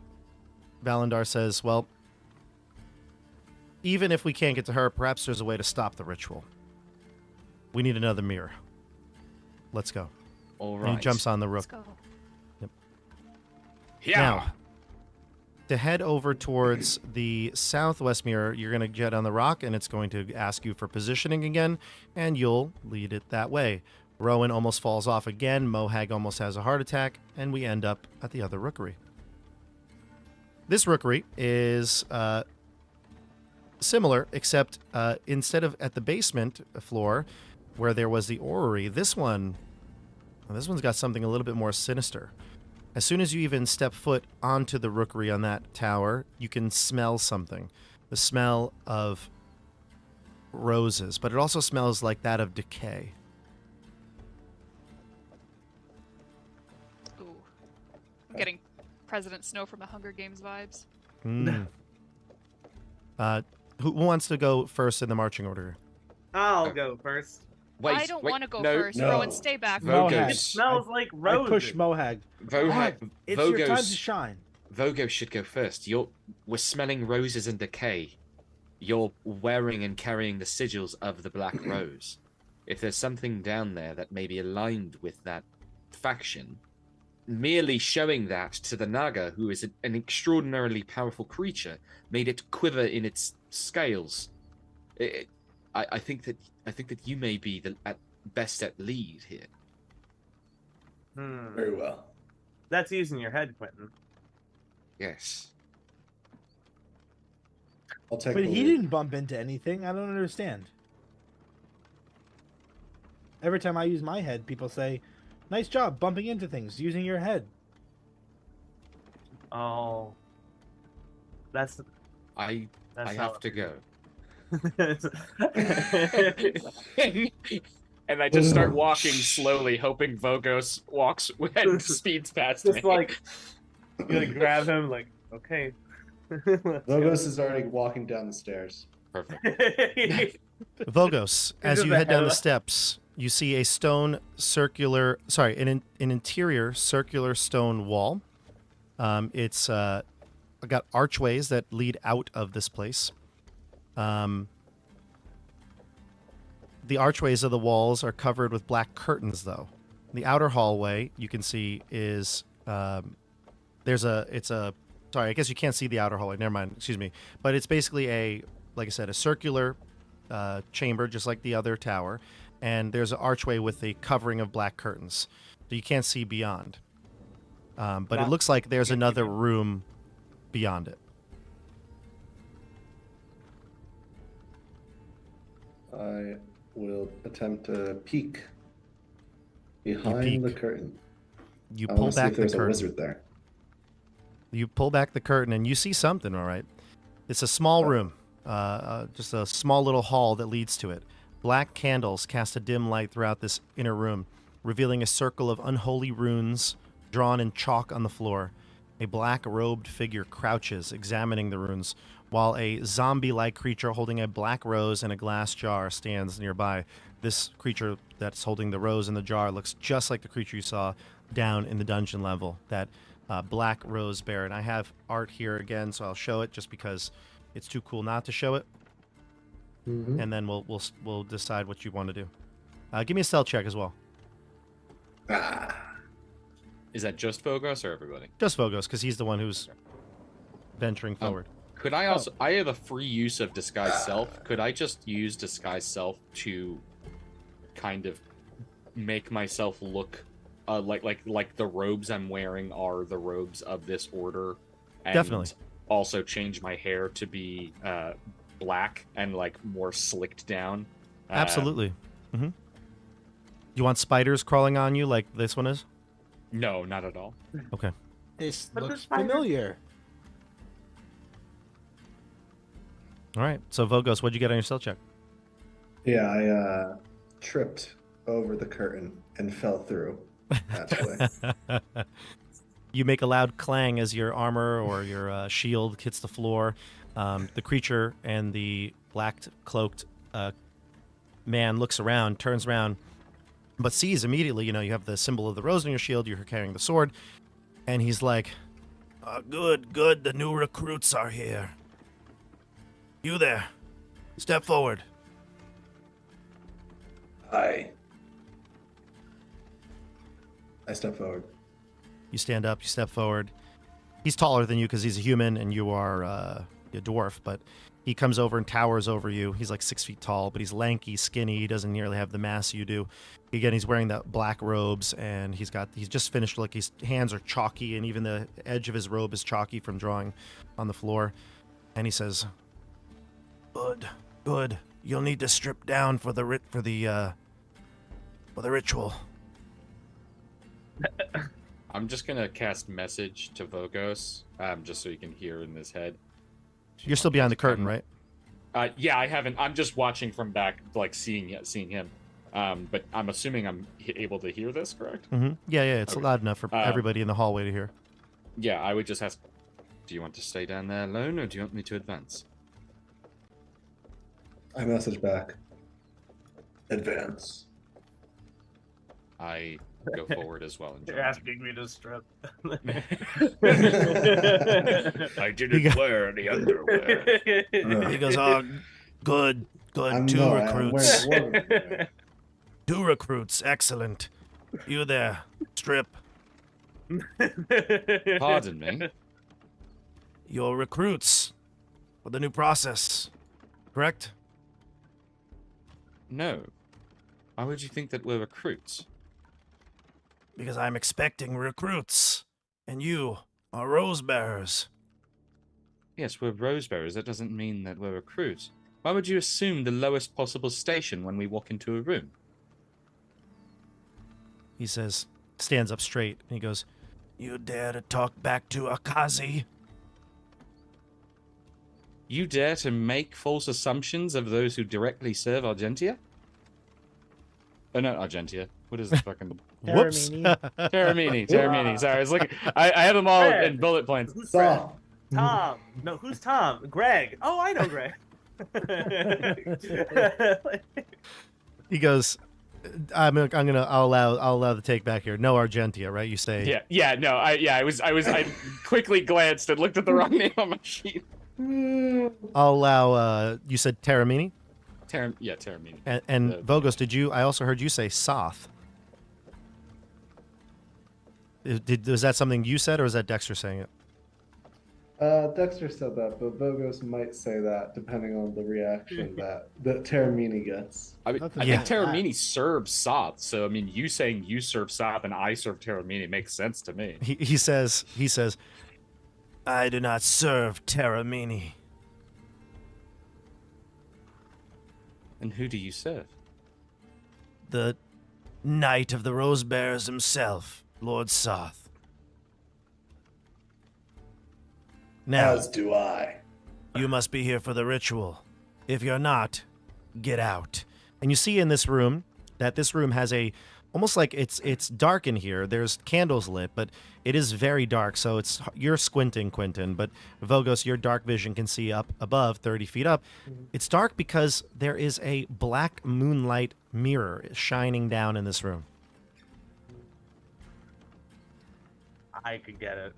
Valandar says, well, even if we can't get to her, perhaps there's a way to stop the ritual. We need another mirror. Let's go. All And right. he jumps on the Let's roof. go. Yeah. Now, to head over towards the southwest mirror, you're going to get on the rock, and it's going to ask you for positioning again, and you'll lead it that way. Rowan almost falls off again. Mohag almost has a heart attack, and we end up at the other rookery. This rookery is similar, except instead of at the basement floor where there was the orrery, this one's got something a little bit more sinister. As soon as you even step foot onto the rookery on that tower, you can smell something. The smell of roses, but it also smells like that of decay. Ooh. I'm getting President Snow from the Hunger Games vibes. Mm. Who wants to go first in the marching order? I'll go first. Wait, I don't want to go no, first. no. Rowan, stay back. Vogo's- Mohag. It smells like I roses. push Mohag. Mohag, It's your time to Vogo's, shine. Vogo should go first. We're smelling roses and decay. You're wearing and carrying the sigils of the Black Rose. If there's something down there that may be aligned with that faction, merely showing that to the Naga, who is an extraordinarily powerful creature, made it quiver in its scales. I think that you may be at best at lead here. Very well. That's using your head, Quentin. Yes. I'll take But the he lead. didn't bump into anything. I don't understand. Every time I use my head, people say, "Nice job bumping into things using your head." Oh, that's I that's have to go. to. And I just start walking slowly, hoping Vogos walks and speeds past me. Just like you gonna grab him, like okay. Let's go. Logos is already walking down the stairs. Perfect. Vogos, as just you head ahead down of the us. steps, you see a stone circular, sorry, an interior circular stone wall. It's got archways that lead out of this place. The archways of the walls are covered with black curtains, though. The outer hallway you can see is sorry, I guess you can't see the outer hallway. Never mind, excuse me. But it's basically like I said, a circular chamber, just like the other tower. And there's an archway with a covering of black curtains, so you can't see beyond. But it looks like there's another room beyond it. I will attempt to peek behind the curtain. You I pull want to see back if the there's a curtain. wizard there. You pull back the curtain and you see something, all right. It's a small room, just a small little hall that leads to it. Black candles cast a dim light throughout this inner room, revealing a circle of unholy runes drawn in chalk on the floor. A black-robed figure crouches, examining the runes, while a zombie-like creature holding a black rose and a glass jar stands nearby. This creature that's holding the rose and the jar looks just like the creature you saw down in the dungeon level, that black rose bear. And I have art here again, so I'll show it just because it's too cool not to show it. Mm-hmm. And then we'll decide what you want to do. Give me a stealth check as well. Is that just Vogos or everybody? Just Vogos, because he's the one who's venturing forward. Could I also? I have a free use of disguise self. Could I just use disguise self to kind of make myself look like the robes I'm wearing are the robes of this order? And Definitely. Also change my hair to be black and like more slicked down. Absolutely. Mm-hmm. You want spiders crawling on you like this one is? No, not at all. Okay. This But the looks spider- familiar. All right. So Vogos, what'd you get on your stealth check? Yeah, I tripped over the curtain and fell through halfway. You make a loud clang as your armor or your shield hits the floor. The creature and the black-cloaked man looks around, turns around, but sees immediately, you have the symbol of the rose on your shield, you're carrying the sword, and he's like, good, the new recruits are here. You there, step forward. I step forward. You stand up, you step forward. He's taller than you because he's a human and you are a dwarf, but he comes over and towers over you. He's like 6 feet tall, but he's lanky, skinny. He doesn't nearly have the mass you do. Again, he's wearing the black robes and he's just finished, like his hands are chalky and even the edge of his robe is chalky from drawing on the floor. And he says, Good. You'll need to strip down for the ritual. I'm just gonna cast message to Vogos, just so he can hear in his head. You're still behind the curtain, right? Yeah, I haven't. I'm just watching from back, like seeing him. But I'm assuming I'm able to hear this, correct? Mm-hmm. Yeah. It's Okay. loud enough for everybody in the hallway to hear. Yeah, I would just ask, do you want to stay down there alone, or do you want me to advance? I message back. Advance. I go forward as well. And You're join. asking me to strip. I didn't wear any underwear. He goes, good. I'm Two not- I'm recruits. wearing one. 2 recruits. Excellent. You there. Strip. Pardon me. Your recruits for the new process. Correct? No. Why would you think that we're recruits? Because I'm expecting recruits. And you are rose bearers. Yes, we're rose bearers. That doesn't mean that we're recruits. Why would you assume the lowest possible station when we walk into a room? He stands up straight, and he goes, You dare to talk back to Akazi? You dare to make false assumptions of those who directly serve Argentia? Oh, not Argentia. What is this fucking... Whoops. Teramini. Sorry, I was looking... I have them all Fred. in bullet points. Who's Fred? Stop. Tom. No, who's Tom? Greg. Oh, I know Greg. He goes, I'll allow the take back here. No Argentia, right? You say. I quickly glanced and looked at the wrong name on my sheet. I'll allow, you said Teramini? Teramini. And Vogos, did you? I also heard you say Soth. Was that something you said, or is that Dexter saying it? Dexter said that, but Vogos might say that depending on the reaction that Teramini gets. I mean, Nothing I Yeah. think Teramini serves Soth, so I mean, you saying you serve Soth and I serve Teramini makes sense to me. He says, I do not serve Teramini. And who do you serve? The Knight of the Rose Bearers himself, Lord Soth. Now, As do I. you must be here for the ritual. If you're not, get out. And you see in this room that this room has almost like it's dark in here. There's candles lit, but it is very dark. So you're squinting, Quentin, but Vogos, your dark vision can see up above 30 feet up. It's dark because there is a black moonlight mirror shining down in this room. I could get it.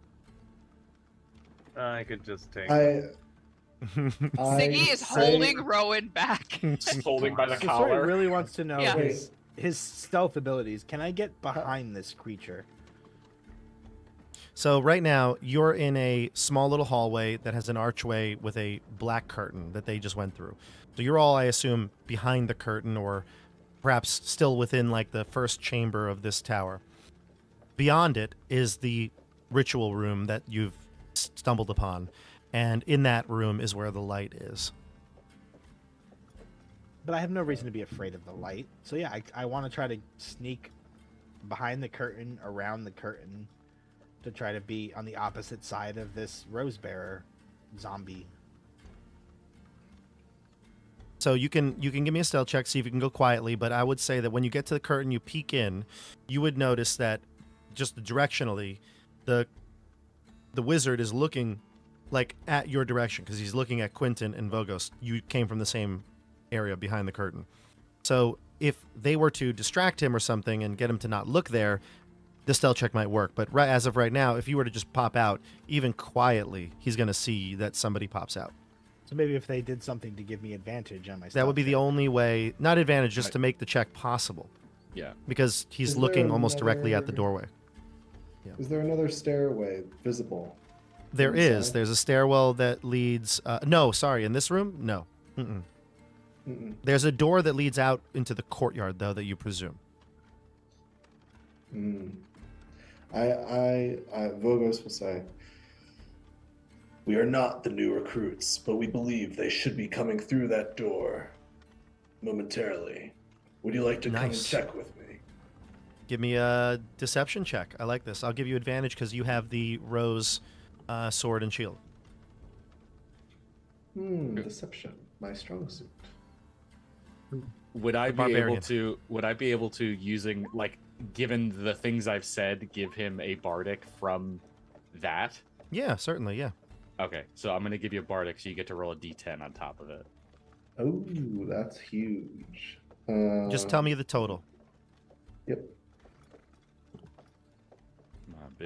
I could just take. Siggy is holding Rowan back. Just holding by the So Sori collar. really wants to know Yeah. his stealth abilities. Can I get behind this creature? So right now you're in a small little hallway that has an archway with a black curtain that they just went through. So you're all, I assume, behind the curtain, or perhaps still within like the first chamber of this tower. Beyond it is the ritual room that you've stumbled upon, and in that room is where the light is. But I have no reason to be afraid of the light. So yeah, I want to try to sneak behind the curtain, around the curtain, to try to be on the opposite side of this rose bearer zombie. So you can give me a stealth check, see if you can go quietly, but I would say that when you get to the curtain, you peek in, you would notice that just directionally, the wizard is looking like at your direction because he's looking at Quentin and Vogos. You came from the same area behind the curtain. So if they were to distract him or something and get him to not look there, the stealth check might work. But as of right now, if you were to just pop out, even quietly, he's going to see that somebody pops out. So maybe if they did something to give me advantage on my That would be the stealth only way, not advantage, just Right. to make the check possible. Yeah. Because he's Is there looking almost directly at the another- doorway. Is there another stairway visible? There Inside? is. There's a stairwell that leads... no, sorry. In this room? No. Mm-mm. Mm-mm. There's a door that leads out into the courtyard, though, that you presume. Mm. Vogos will say, "We are not the new recruits, but we believe they should be coming through that door momentarily. Would you like to come and Nice. check with me?" Give me a deception check. I like this. I'll give you advantage because you have the rose sword and shield. Deception, my strong suit. Would I The be able barbarian. to? Would I be able to, using like, given the things I've said, give him a bardic from that? Yeah, certainly, yeah. Okay, so I'm gonna give you a bardic, so you get to roll a d10 on top of it. Oh, that's huge. Just tell me the total. Yep.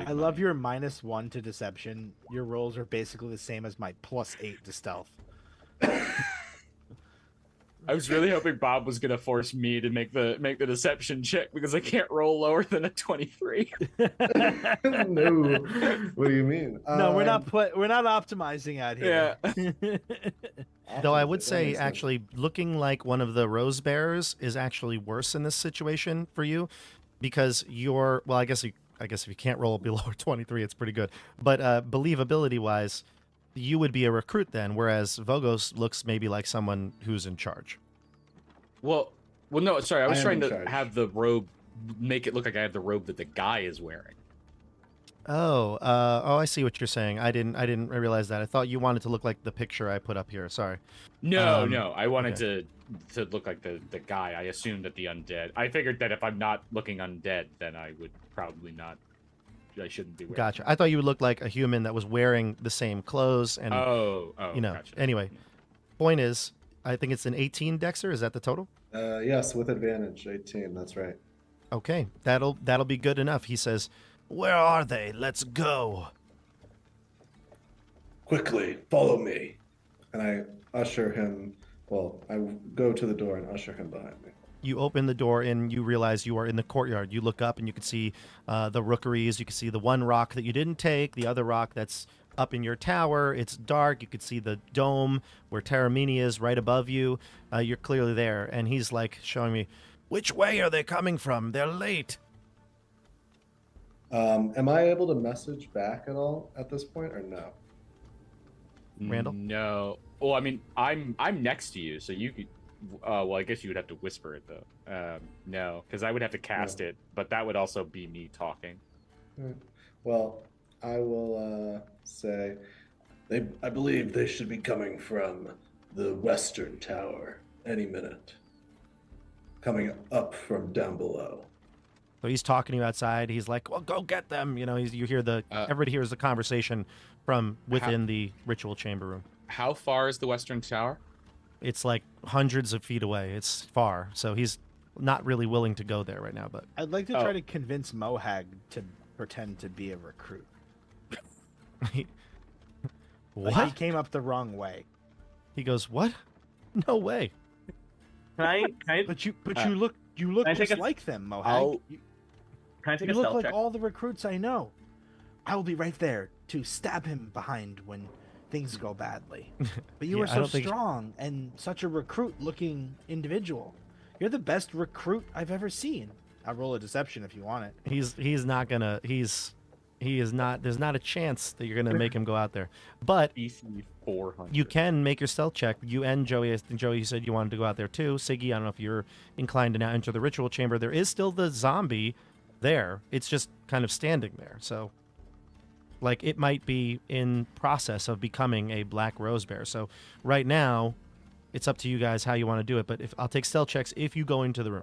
I love your -1 to deception. Your rolls are basically the same as my +8 to stealth. I was really hoping Bob was gonna force me to make the deception check because I can't roll lower than a 23. No. What do you mean? No, we're not optimizing out here. Though I would That say, makes sense. actually, looking like one of the rose bearers is actually worse in this situation for you, because you're, well, I guess if you can't roll below 23, it's pretty good. But believability wise, you would be a recruit then, whereas Vogos looks maybe like someone who's in charge. Well, no, sorry. I was I am trying in to charge. have the robe, make it look like I have the robe that the guy is wearing. Oh, I see what you're saying. I didn't realize that. I thought you wanted to look like the picture I put up here. Sorry. No, Um, no. I wanted to look like the guy. I assumed that the undead. I figured that if I'm not looking undead, then I would probably not. I shouldn't be wearing. Gotcha. I thought you would look like a human that was wearing the same clothes and Oh, Gotcha. Anyway, point is, I think it's an 18 Dexter. Is that the total? Yes, with advantage, 18. That's right. Okay, that'll be good enough. He says, "Where are they? Let's go." Quickly, follow me. And I usher him Well, I go to the door and usher him behind me. You open the door and you realize you are in the courtyard. You look up and you can see the rookeries. You can see the one rock that you didn't take, the other rock that's up in your tower. It's dark. You can see the dome where Teramini is right above you. You're clearly there. And he's like showing me, which way are they coming from? They're late. Am I able to message back at all at this point or no? Randall? No. Well, I mean, I'm next to you, so you could. Well, I guess you would have to whisper it though. No, because I would have to cast it, but that would also be me talking. Well, I will say, I believe they should be coming from the western tower any minute. Coming up from down below. So he's talking to you outside. He's like, well, go get them. You know, you hear everybody hears the conversation from within the ritual chamber room. How far is the western tower? It's like hundreds of feet away. It's far. So he's not really willing to go there right now. But I'd like to try to convince Mohag to pretend to be a recruit. What? Like he came up the wrong way. He goes, what? No way. Can I But you look just like them, Mohag. can I take You a look stealth like check? all the recruits I know. I will be right there to stab him behind when things go badly. But you Yeah, are I so don't think- strong and such a recruit-looking individual. You're the best recruit I've ever seen. I'll roll a deception if you want it. He's not gonna. He is not. There's not a chance that you're gonna make him go out there. But DC 400. you can make your stealth check. You and Joey. I think Joey, you said you wanted to go out there too. Siggy, I don't know if you're inclined to now enter the ritual chamber. There is still the zombie there. It's just kind of standing there. So, like, it might be in process of becoming a black rose bear. So right now, it's up to you guys how you want to do it. But if I'll take stealth checks if you go into the room.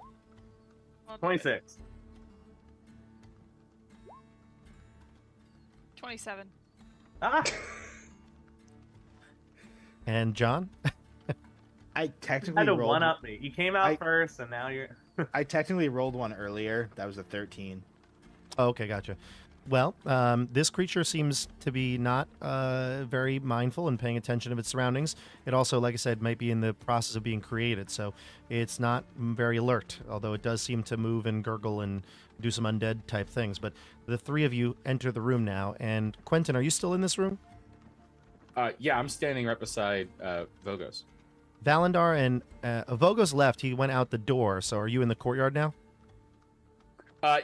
26. 27. Ah! And John, I Had technically to rolled one up me. You came out I- first, and now you're. I technically rolled one earlier. That was a 13. oh, okay, gotcha. Well, this creature seems to be not very mindful and paying attention of its surroundings. It also, like I said, might be in the process of being created, so it's not very alert, although it does seem to move and gurgle and do some undead type things. But the three of you enter the room now, and Quentin, are you still in this room? Yeah, I'm standing right beside Vogos. Valandar and Vogos left. He went out the door, so are you in the courtyard now?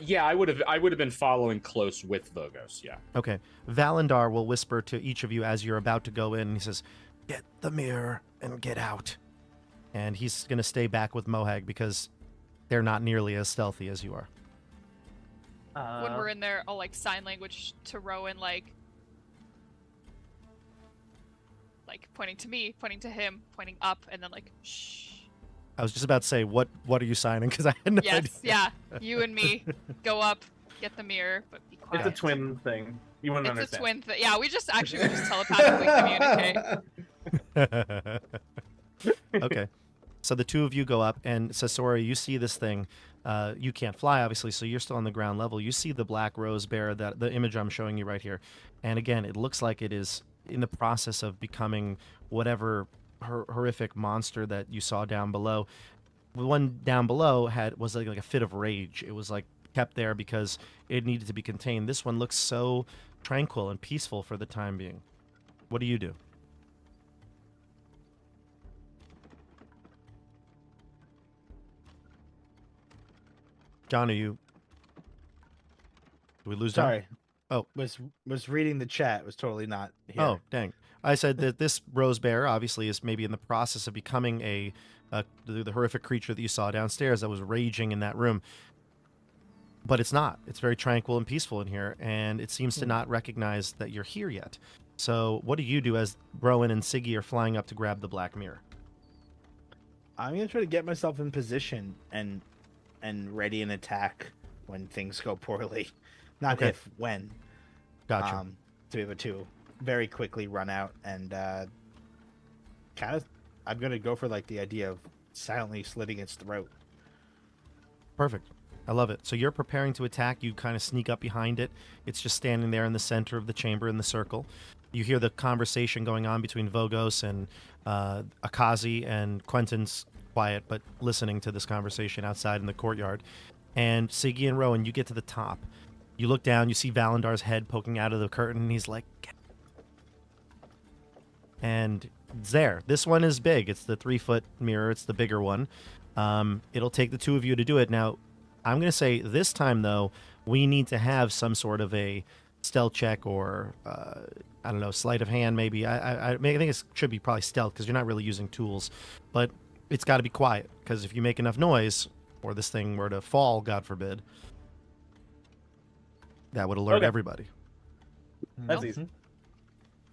Yeah, I would have been following close with Vogos. Yeah. Okay. Valandar will whisper to each of you as you're about to go in. He says, get the mirror and get out. And he's going to stay back with Mohag because they're not nearly as stealthy as you are. When we're in there, I'll like sign language to Rowan, like pointing to me, pointing to him, pointing up, and then like shh. I was just about to say, what are you signing? Because I had no idea. Yes, yeah. You and me go up, get the mirror, but be quiet. It's a twin thing. You wouldn't It's understand. a twin thing. Yeah, we just telepathically communicate. Okay. So the two of you go up, and Sasori, you see this thing. You can't fly, obviously, so you're still on the ground level. You see the black rose bear, the image I'm showing you right here. And again, it looks like it is in the process of becoming whatever horrific monster that you saw down below. The one down below was like a fit of rage. It was like kept there because it needed to be contained. This one looks so tranquil and peaceful for the time being. What do you do? John, are you? Do we lose John? Sorry. Oh. Was reading the chat. Was totally not here. Oh, dang. I said that this rose bear obviously is maybe in the process of becoming the horrific creature that you saw downstairs that was raging in that room. But it's not. It's very tranquil and peaceful in here, and it seems to not recognize that you're here yet. So what do you do as Rowan and Siggy are flying up to grab the black mirror? I'm gonna try to get myself in position and ready an attack when things go poorly. Not Okay. if, when. Gotcha. To be able to very quickly run out and kind of, I'm gonna go for like the idea of silently slitting its throat. Perfect. I love it. So you're preparing to attack. You kind of sneak up behind it. It's just standing there in the center of the chamber in the circle. You hear the conversation going on between Vogos and Akazi and Quentin's quiet, but listening to this conversation outside in the courtyard. And Siggy and Rowan, you get to the top. You look down, you see Valendar's head poking out of the curtain, and he's like... And it's there. This one is big. It's the 3-foot mirror. It's the bigger one. It'll take the two of you to do it. Now, I'm going to say this time, though, we need to have some sort of a stealth check or, I don't know, sleight of hand maybe. I think it should be probably stealth because you're not really using tools. But it's got to be quiet because if you make enough noise or this thing were to fall, God forbid, that would alert everybody. That's easy.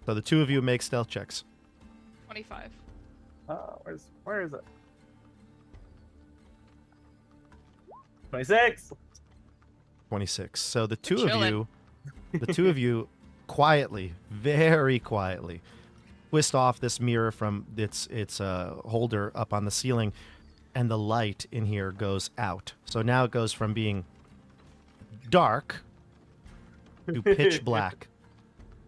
So the two of you make stealth checks. 25. Where is it? 26. 26. So the two chilling. of you quietly, very quietly twist off this mirror from its holder up on the ceiling, and the light in here goes out. So now it goes from being dark to pitch black.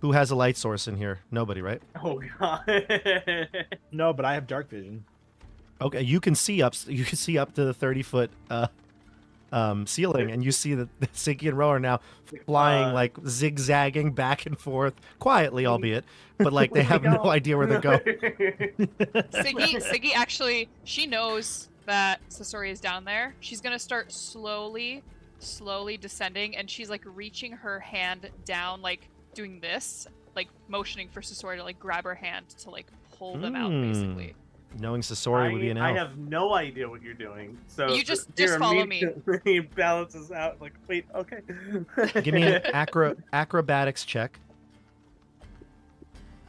Who has a light source in here? Nobody, right? Oh god. No, but I have dark vision. Okay, you can see up. You can see up to the 30-foot ceiling, and you see that Siggy and Ro are now flying, like zigzagging back and forth quietly, albeit, but like they have no idea where they're going. Siggy actually, she knows that Sasori is down there. She's gonna start slowly descending, and she's like reaching her hand down, like doing this, like motioning for Sasori to like grab her hand to like pull them out, basically. Knowing Sasori would be an elf. I have no idea what you're doing. So You just follow me. He balances out like, wait, okay. Give me an acrobatics check.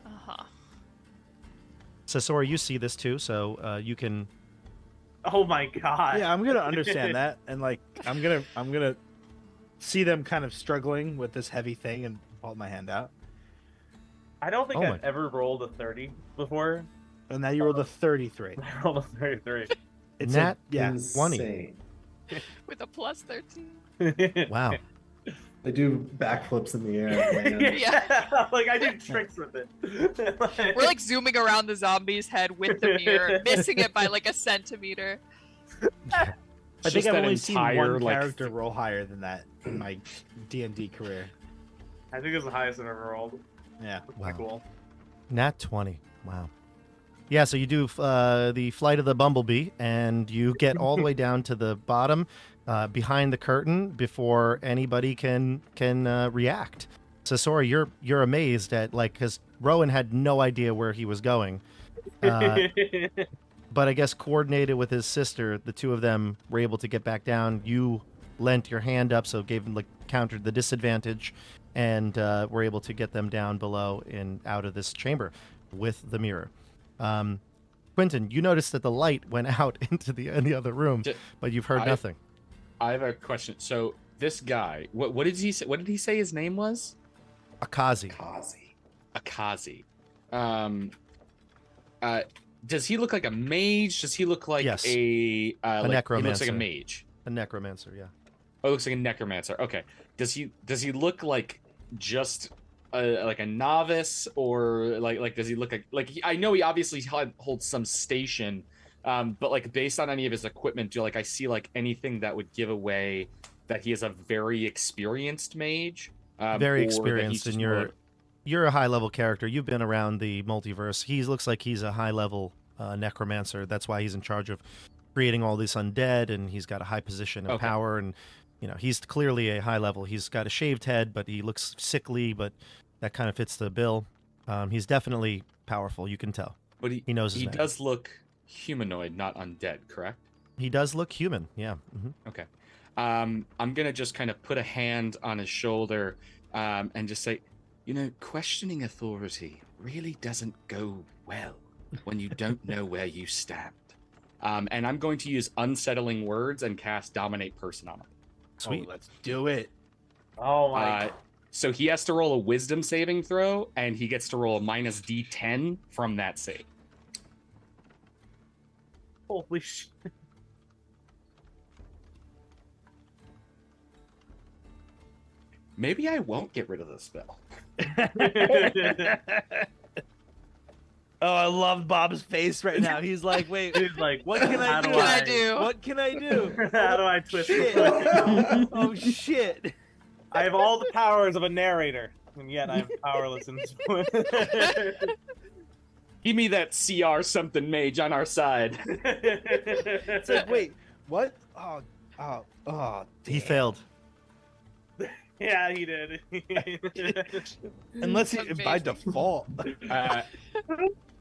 Uh-huh. Sasori, you see this too, so you can. Oh my god. Yeah, I'm gonna understand that, and like I'm gonna see them kind of struggling with this heavy thing and hold my hand out. I don't think I've ever rolled a 30 before. And now you rolled a 33. I rolled a 33. It's Nat yeah. 20. With a plus 13. Wow. They do backflips in the air. Man. Yeah. Like I do tricks with it. We're like zooming around the zombie's head with the mirror, missing it by like a centimeter. I think Just I've that only seen entire, one like, character roll higher than that in my D&D career. I think it's the highest I've ever rolled. Yeah. That's pretty cool. Nat 20. Wow. Yeah, so you do the flight of the bumblebee, and you get all the way down to the bottom, behind the curtain, before anybody can react. So, sorry, you're amazed at, like, because Rowan had no idea where he was going, but I guess coordinated with his sister, the two of them were able to get back down. You lent your hand up, so gave them, like, countered the disadvantage, and were able to get them down below and out of this chamber with the mirror. Quentin, you noticed that the light went out into the other room, but you've heard nothing. I have a question. So this guy, what did he say? What did he say his name was? Akazi. Akazi. Does he look like a mage? Does he look like Yes. a necromancer. He looks like a mage. A necromancer, yeah. Oh, it looks like a necromancer. Okay. Does he look like just like a novice, or like does he look like I know he obviously holds some station, but like based on any of his equipment, do I see like anything that would give away that he is a very experienced mage? Very or that experienced, he's and just you're a high level character. You've been around the multiverse. He looks like he's a high level necromancer. That's why he's in charge of creating all this undead, and he's got a high position of power, and he's clearly a high level. He's got a shaved head, but he looks sickly, but that kind of fits the bill. He's definitely powerful, you can tell. But he knows his he name. Does look humanoid, not undead, correct? He does look human, yeah. Mm-hmm. Okay. I'm gonna just kind of put a hand on his shoulder, and just say, questioning authority really doesn't go well when you don't know where you stand. And I'm going to use unsettling words and cast dominate person on him. Sweet. Oh, let's do it. Oh my. So he has to roll a wisdom saving throw, and he gets to roll a minus D10 from that save. Holy shit. Maybe I won't get rid of the spell. Oh, I love Bob's face right now. He's like, wait, Dude, like, what can I how do? do I do? What can I do? How do I twist Shit. the Oh shit. I have all the powers of a narrator, and yet I'm powerless in this point. Give me that CR something mage on our side. It's like, wait, what? Oh. He damn. failed. Yeah, he did. Unless he Amazing. by default.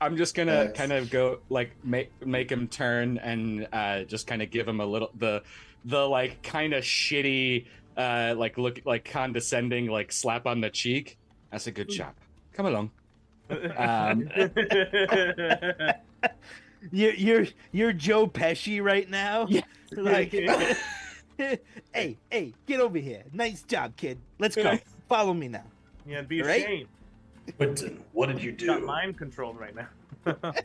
I'm just gonna Yes. kind of go like make him turn and just kind of give him a little the like kind of shitty like look like condescending like slap on the cheek. That's a good chap. Come along. You're Joe Pesci right now. Yeah. Like, hey, get over here. Nice job, kid. Let's go. Follow me now. Yeah, be Right? ashamed. Quentin, what did you Got do? mind controlled right now.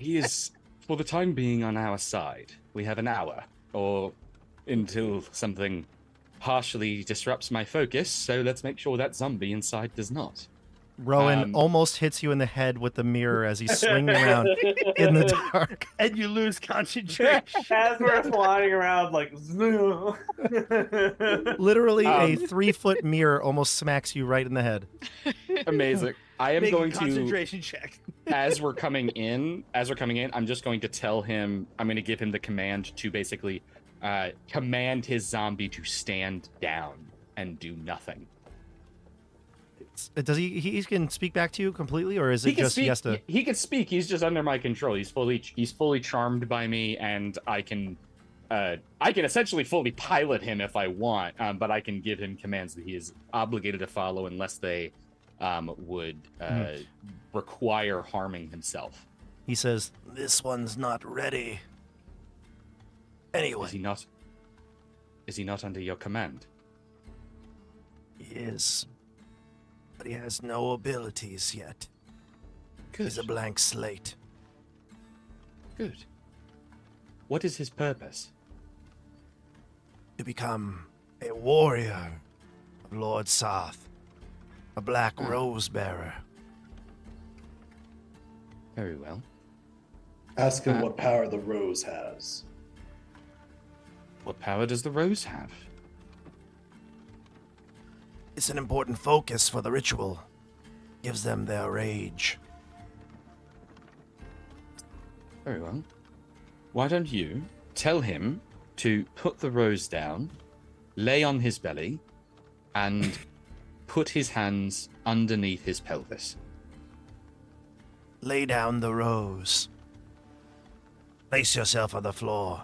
He is, for the time being, on our side. We have an hour, or until something partially disrupts my focus. So let's make sure that zombie inside does not. Rowan almost hits you in the head with the mirror as he's swinging around in the dark. And you lose concentration. As we're flying around, like, Literally, a 3-foot mirror almost smacks you right in the head. Amazing. I am Make a going to, concentration check. as we're coming in, I'm just going to tell him, I'm going to give him the command to basically command his zombie to stand down and do nothing. Does he can speak back to you completely, or is it just speak, he has to? He can speak. He's just under my control. He's fully charmed by me, and I can essentially fully pilot him if I want. But I can give him commands that he is obligated to follow unless they would require harming himself. He says, "This one's not ready." Anyway, Is he not under your command? he is, but he has no abilities yet. He's a blank slate. Good. What is his purpose? To become a warrior of Lord Sarth, a black rose bearer. Very well. Ask him what power the rose has. What power does the rose have? It's an important focus for the ritual. Gives them their rage. Very well. Why don't you tell him to put the rose down, lay on his belly, and put his hands underneath his pelvis. Lay down the rose. Place yourself on the floor.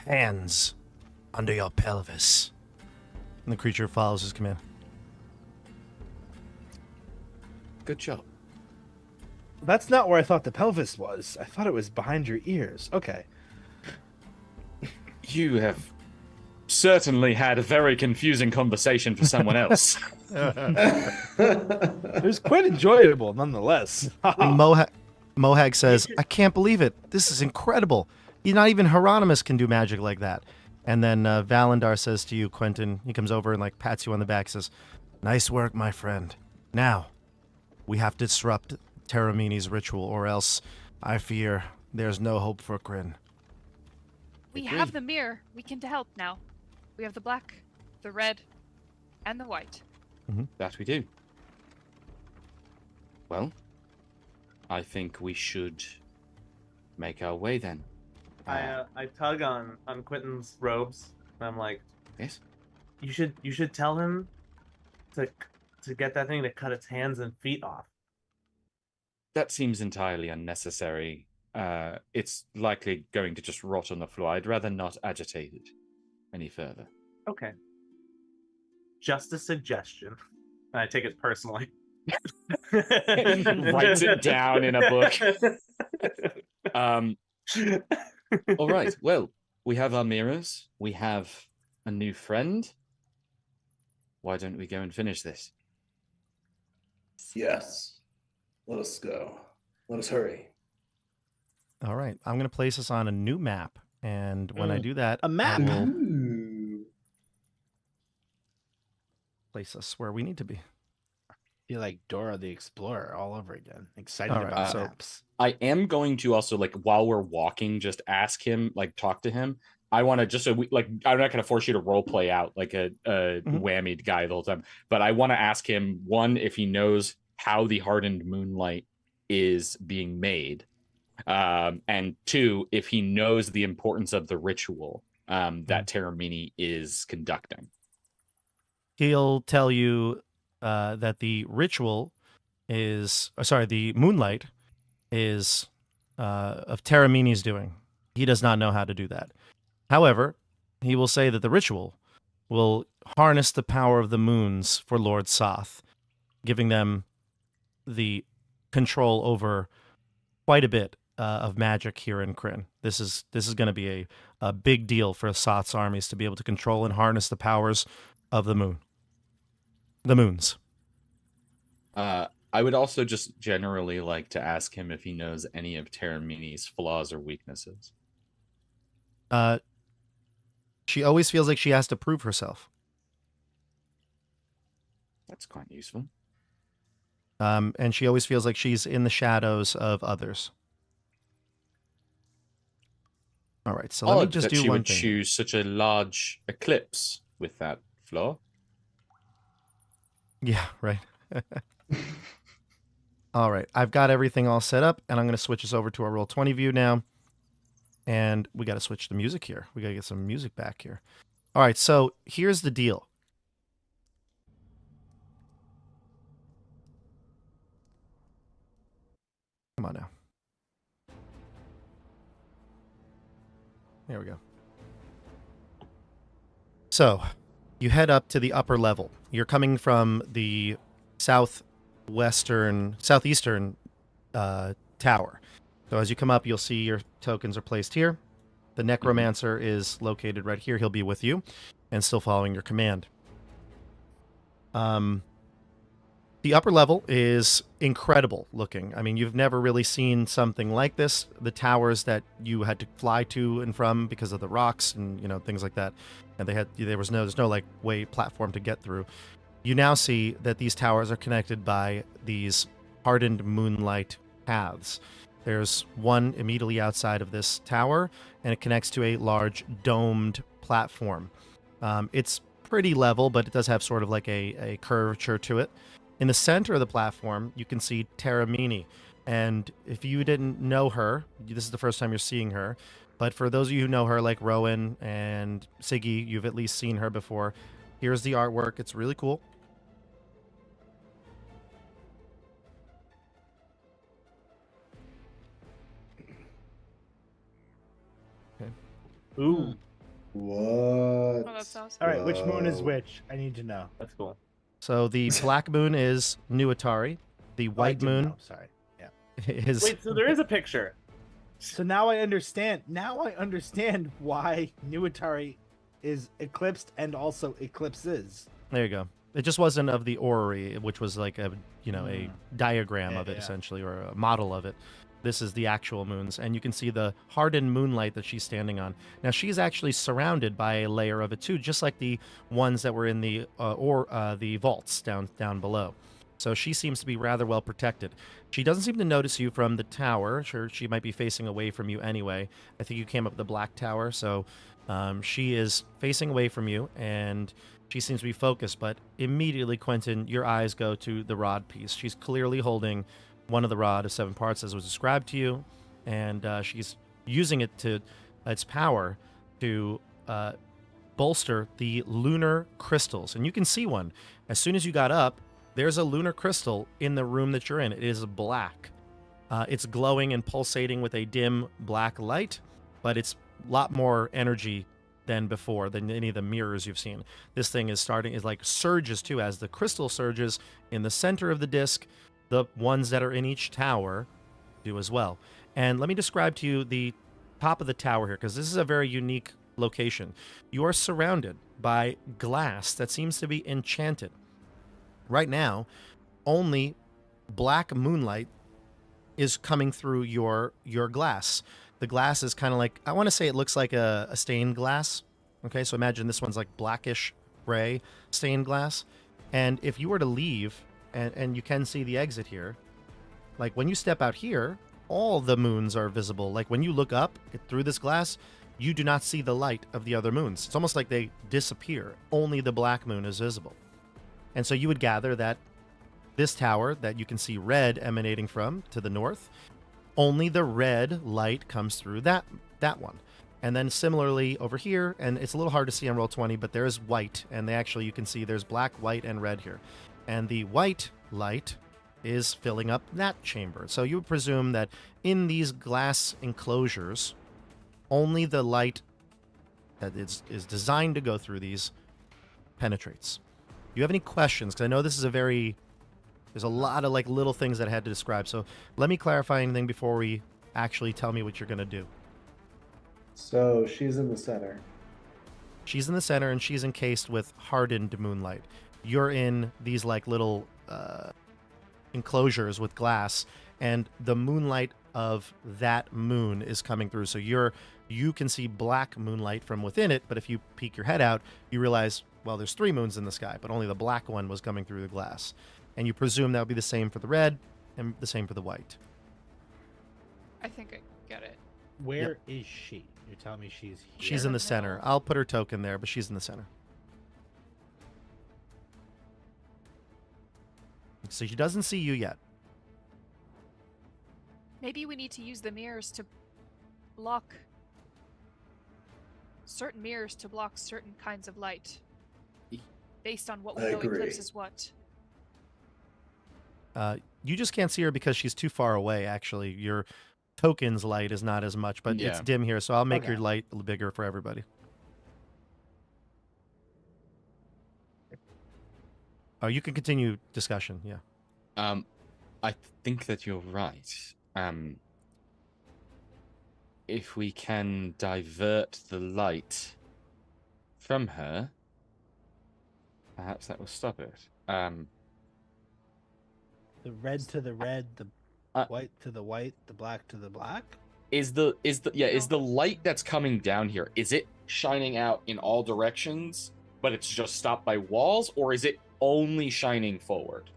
Hands under your pelvis. And the creature follows his command. Good job. That's not where I thought the pelvis was. I thought it was behind your ears. Okay. You have certainly had a very confusing conversation for someone else. It was quite enjoyable, nonetheless. Mohag says, "I can't believe it. This is incredible. Not even Hieronymus can do magic like that." And then Valendar says to you, Quentin, he comes over and like pats you on the back, says, "Nice work, my friend. Now, we have to disrupt Teramini's ritual, or else I fear there's no hope for Kryn." We have the mirror. We can help now. We have the black, the red, and the white. That we do. Well, I think we should make our way then. I tug on Quentin's robes, and I'm like, Yes? you should tell him to get that thing to cut its hands and feet off. That seems entirely unnecessary. It's likely going to just rot on the floor. I'd rather not agitate it any further. Okay. Just a suggestion. And I take it personally. Writes it down in a book. All right. Well, we have our mirrors. We have a new friend. Why don't we go and finish this? Yes. Let us go. Let us hurry. All right, I'm going to place us on a new map. And when I do that, A map? I will Ooh. place us where we need to be. Feel like Dora the Explorer all over again. Excited All right, about so- maps. I am going to also, like, while we're walking, just ask him, like, talk to him. I want to just so we, like, I'm not going to force you to role play out like a whammied guy the whole time, but I want to ask him, one, if he knows how the hardened moonlight is being made, and two, if he knows the importance of the ritual that Teramini is conducting. He'll tell you that the ritual is, the moonlight is of Teramini's doing. He does not know how to do that. However, he will say that the ritual will harness the power of the moons for Lord Soth, giving them the control over quite a bit of magic here in Kryn. This is going to be a big deal for Soth's armies to be able to control and harness the powers of the moon. The moons. I would also just generally like to ask him if he knows any of Teramini's flaws or weaknesses. She always feels like she has to prove herself. That's quite useful. And she always feels like she's in the shadows of others. All right, so let me Odd just that do she one would thing. choose such a large eclipse with that flaw. Yeah, right. All right, I've got everything all set up, and I'm going to switch us over to our Roll20 view now. And we got to switch the music here. We got to get some music back here. All right, so here's the deal. Come on now. There we go. So, you head up to the upper level. You're coming from the southeastern tower. So as you come up, you'll see your tokens are placed here. The necromancer is located right here. He'll be with you and still following your command. The upper level is incredible looking. I mean, you've never really seen something like this. The towers that you had to fly to and from because of the rocks and, you know, things like that. And there's no like way platform to get through. You now see that these towers are connected by these hardened moonlight paths. There's one immediately outside of this tower, and it connects to a large domed platform. It's pretty level, but it does have sort of like a curvature to it. In the center of the platform, you can see Teramini. And if you didn't know her, this is the first time you're seeing her. But for those of you who know her, like Rowan and Siggy, you've at least seen her before. Here's the artwork. It's really cool. Ooh. What? Oh, that's awesome. All right, which moon is Whoa. which? I need to know. That's cool. So the black moon is New Atari. The Oh, I white do moon know, sorry. Yeah. is... Wait, so there is a picture. So now I understand. Now I understand why New Atari is eclipsed and also eclipses. There you go. It just wasn't of the orrery, which was like a diagram Yeah, of it, yeah. essentially, or a model of it. This is the actual moons, and you can see the hardened moonlight that she's standing on. Now, she's actually surrounded by a layer of it too, just like the ones that were in the the vaults down below. So she seems to be rather well protected. She doesn't seem to notice you from the tower. Sure, she might be facing away from you anyway. I think you came up the black tower, so she is facing away from you, and she seems to be focused. But immediately, Quentin, your eyes go to the rod piece. She's clearly holding one of the rod of 7 parts as was described to you, and she's using it to its power to bolster the lunar crystals. And you can see one. As soon as you got up, there's a lunar crystal in the room that you're in. It is black. It's glowing and pulsating with a dim black light, but it's a lot more energy than before, than any of the mirrors you've seen. This thing is like surges too. As the crystal surges in the center of the disc, the ones that are in each tower do as well. And let me describe to you the top of the tower here, because this is a very unique location. You are surrounded by glass that seems to be enchanted. Right now, only black moonlight is coming through your glass. The glass is kind of like, I want to say it looks like a stained glass. Okay, so imagine this one's like blackish gray stained glass. And if you were to leave and you can see the exit here. Like when you step out here, all the moons are visible. Like when you look up through this glass, you do not see the light of the other moons. It's almost like they disappear. Only the black moon is visible. And so you would gather that this tower that you can see red emanating from to the north, only the red light comes through that one. And then similarly over here, and it's a little hard to see on Roll20, but there is white, and you can see there's black, white, and red here. And the white light is filling up that chamber. So you would presume that in these glass enclosures, only the light that is designed to go through these penetrates. Do you have any questions? Because I know this is there's a lot of like little things that I had to describe. So let me clarify anything before we actually tell me what you're going to do. So she's in the center. She's in the center, and she's encased with hardened moonlight. You're in these like little enclosures with glass, and the moonlight of that moon is coming through. So you can see black moonlight from within it, but if you peek your head out, you realize, well, there's 3 moons in the sky, but only the black one was coming through the glass. And you presume that would be the same for the red and the same for the white. I think I get it. Where is she? You're telling me she's here? She's in the center. I'll put her token there, but she's in the center. So she doesn't see you yet. Maybe we need to use the mirrors to block certain mirrors to block certain kinds of light based on what we know eclipses what. You just can't see her because she's too far away, actually. Your token's light is not as much, but it's dim here, so I'll make your light a little bigger for everybody. Oh, you can continue discussion, yeah. I think that you're right. If we can divert the light from her, perhaps that will stop it. The red to the red, the white to the white, the black to the black? Is the light that's coming down here, is it shining out in all directions, but it's just stopped by walls, or is it only shining forward?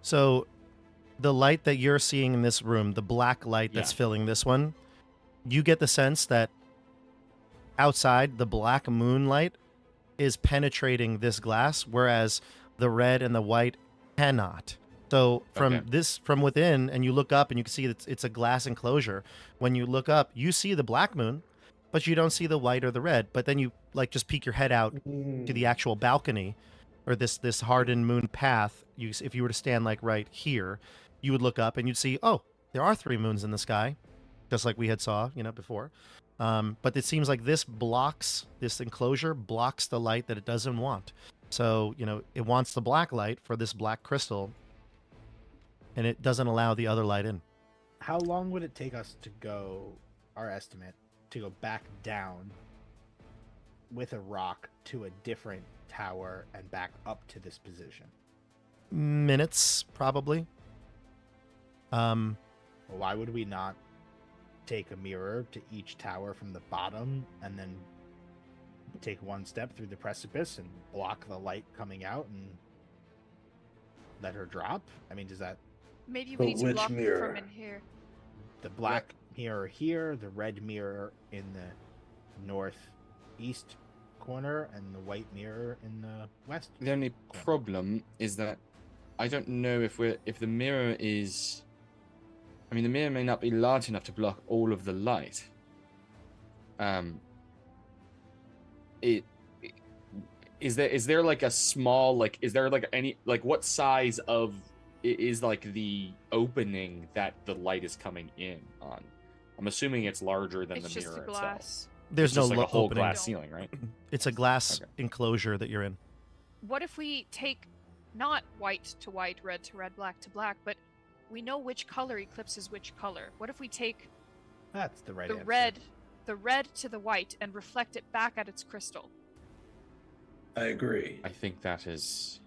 So the light that you're seeing in this room, the black light that's filling this one, you get the sense that outside the black moonlight is penetrating this glass, whereas the red and the white cannot. So from within, and you look up and you can see that it's a glass enclosure. When you look up, you see the black moon, but you don't see the white or the red. But then you like just peek your head out to the actual balcony, or this hardened moon path. If you were to stand like right here, you would look up and you'd see, oh, there are 3 moons in the sky, just like we had saw, before. But it seems like this enclosure blocks the light that it doesn't want. So, it wants the black light for this black crystal, and it doesn't allow the other light in. How long would it take us to go, our estimate, to go back down with a rock to a different tower and back up to this position? Minutes, probably. Why would we not take a mirror to each tower from the bottom and then take one step through the precipice and block the light coming out and let her drop? I mean, does that... Maybe we need to block from in here. The black mirror here, the red mirror in the northeast corner, and the white mirror in the west. The only problem is that I don't know if the mirror is... I mean, the mirror may not be large enough to block all of the light. Is there like a small, like, is there like any, like, what size of is like the opening that the light is coming in on? I'm assuming it's larger than the mirror itself. There's no like a whole opening. glass ceiling, right? It's a glass enclosure that you're in. What if we take not white to white, red to red, black to black, but we know which color eclipses which color? What if we take that's the right the answer. the red to the white and reflect it back at its crystal? I agree. I think that is...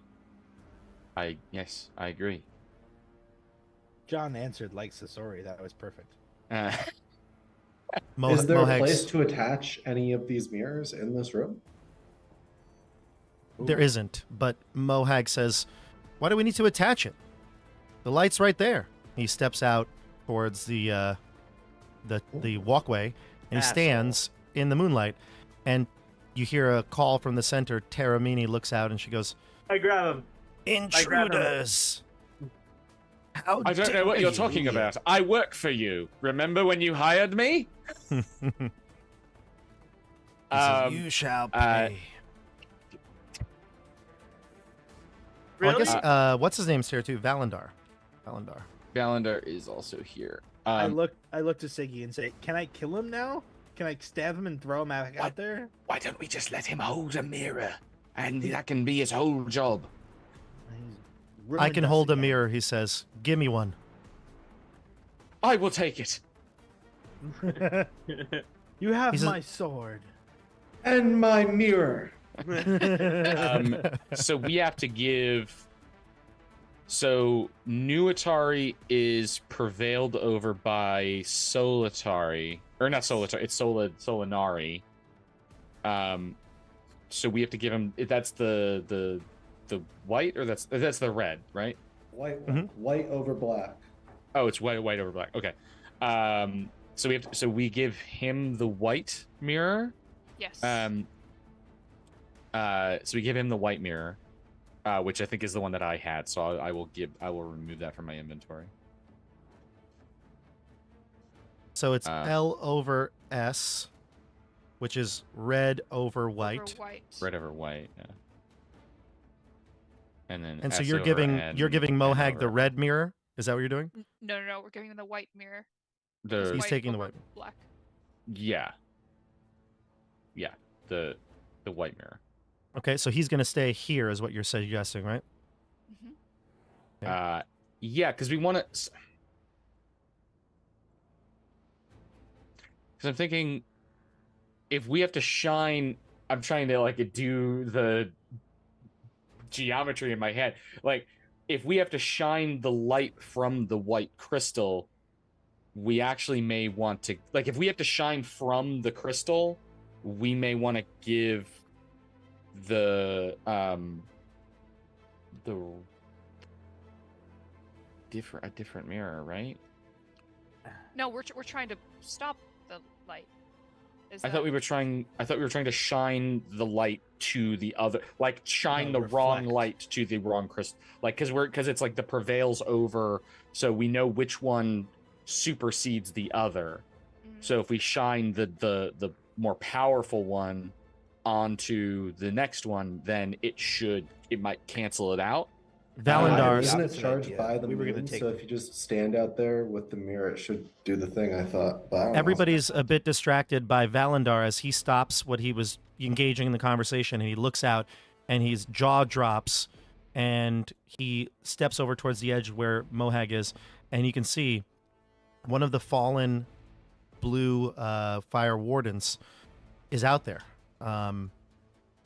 Yes, I agree. John answered like Sasori. That was perfect. Is there a place to attach any of these mirrors in this room? There isn't, but Mohag says Why do we need to attach it? The light's right there. He steps out towards the walkway, and he stands in the moonlight, and you hear a call from the center. Teramini looks out, and she goes, I grab him. "Intruders! How I don't know what you're talking about. I work for you. Remember when you hired me? You shall pay." Well, I Really? guess, what's his name's here too? Valandar. Valandar is also here. I look to Siggy and say, "Can I kill him now? Can I stab him and throw him out there?" Why don't we just let him hold a mirror, and that can be his whole job? I can hold a mirror, he says. Give me one. I will take it. You have He's a- my sword. And my mirror. So we have to give. So New Atari is prevailed over by Solitari, or not Solitari. It's Solinari. So we have to give him. That's the white, or that's the red, right? White over black. Oh, it's white over black. Okay. So we give him the white mirror. Yes. So we give him the white mirror, which I think is the one that I had. So I will remove that from my inventory. So it's L over S, which is red over white. Over white. Red over white. Yeah. And then. And so S you're over giving N, Mohag N the over- red mirror. Is that what you're doing? No. We're giving him the white mirror. The He's taking the over white. Black. yeah. Yeah. The white mirror. Okay, so he's going to stay here, is what you're suggesting, right? Mm-hmm. Yeah, because we want to. Because I'm thinking, if we have to shine, I'm trying to like do the geometry in my head. Like, if we have to shine the light from the white crystal, we actually may want to, like, if we have to shine from the crystal, we may want to give the different mirror, right? No, we're trying to stop the light. I thought we were trying to shine the light to the other, like shine No, the wrong reflect. light to the wrong crystal, like because it's like the prevails over, so we know which one supersedes the other. So if we shine the more powerful one onto the next one, then it might cancel it out. Valandar. Isn't it opposite charged idea. by the We were gonna moon? take- So if you just stand out there with the mirror, it should do the thing, I thought. But I don't know. Everybody's a bit distracted by Valandar as he stops what he was engaging in the conversation, and he looks out, and his jaw drops, and he steps over towards the edge where Mohag is, and you can see one of the fallen blue fire wardens is out there.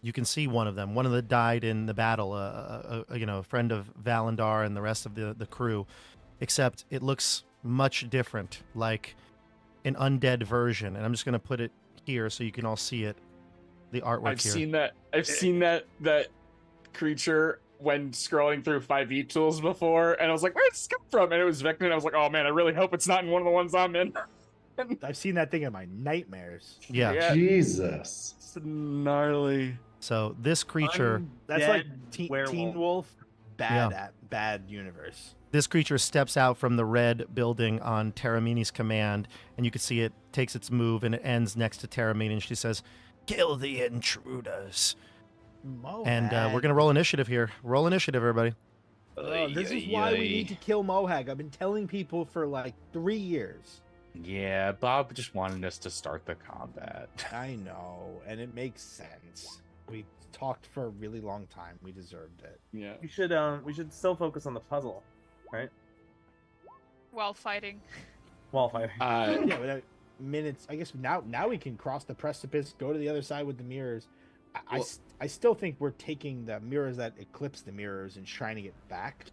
You can see one of them. One of them died in the battle, a friend of Valandar and the rest of the crew, except it looks much different, like an undead version. And I'm just going to put it here so you can all see it, the artwork I've here. seen that creature when scrolling through 5e tools before, and I was like, where did this come from? And it was Vecna, and I was like, oh man, I really hope it's not in one of the ones I'm in. I've seen that thing in my nightmares. Yeah. Jesus. It's gnarly. So this creature, That's like Dead Teen werewolf. Wolf, bad universe. this creature steps out from the red building on Teramini's command, and you can see it takes its move, and it ends next to Teramini, and she says, "Kill the intruders." And we're gonna roll initiative here. Roll initiative, everybody. This is why we need to kill Mohag. I've been telling people for like 3 years. Yeah, Bob just wanted us to start the combat. I know, and it makes sense. We talked for a really long time. We deserved it. Yeah. We should still focus on the puzzle, right? While fighting. While fighting. Yeah, but minutes. I guess now we can cross the precipice, go to the other side with the mirrors. I still think we're taking the mirrors that eclipse the mirrors and shining it back.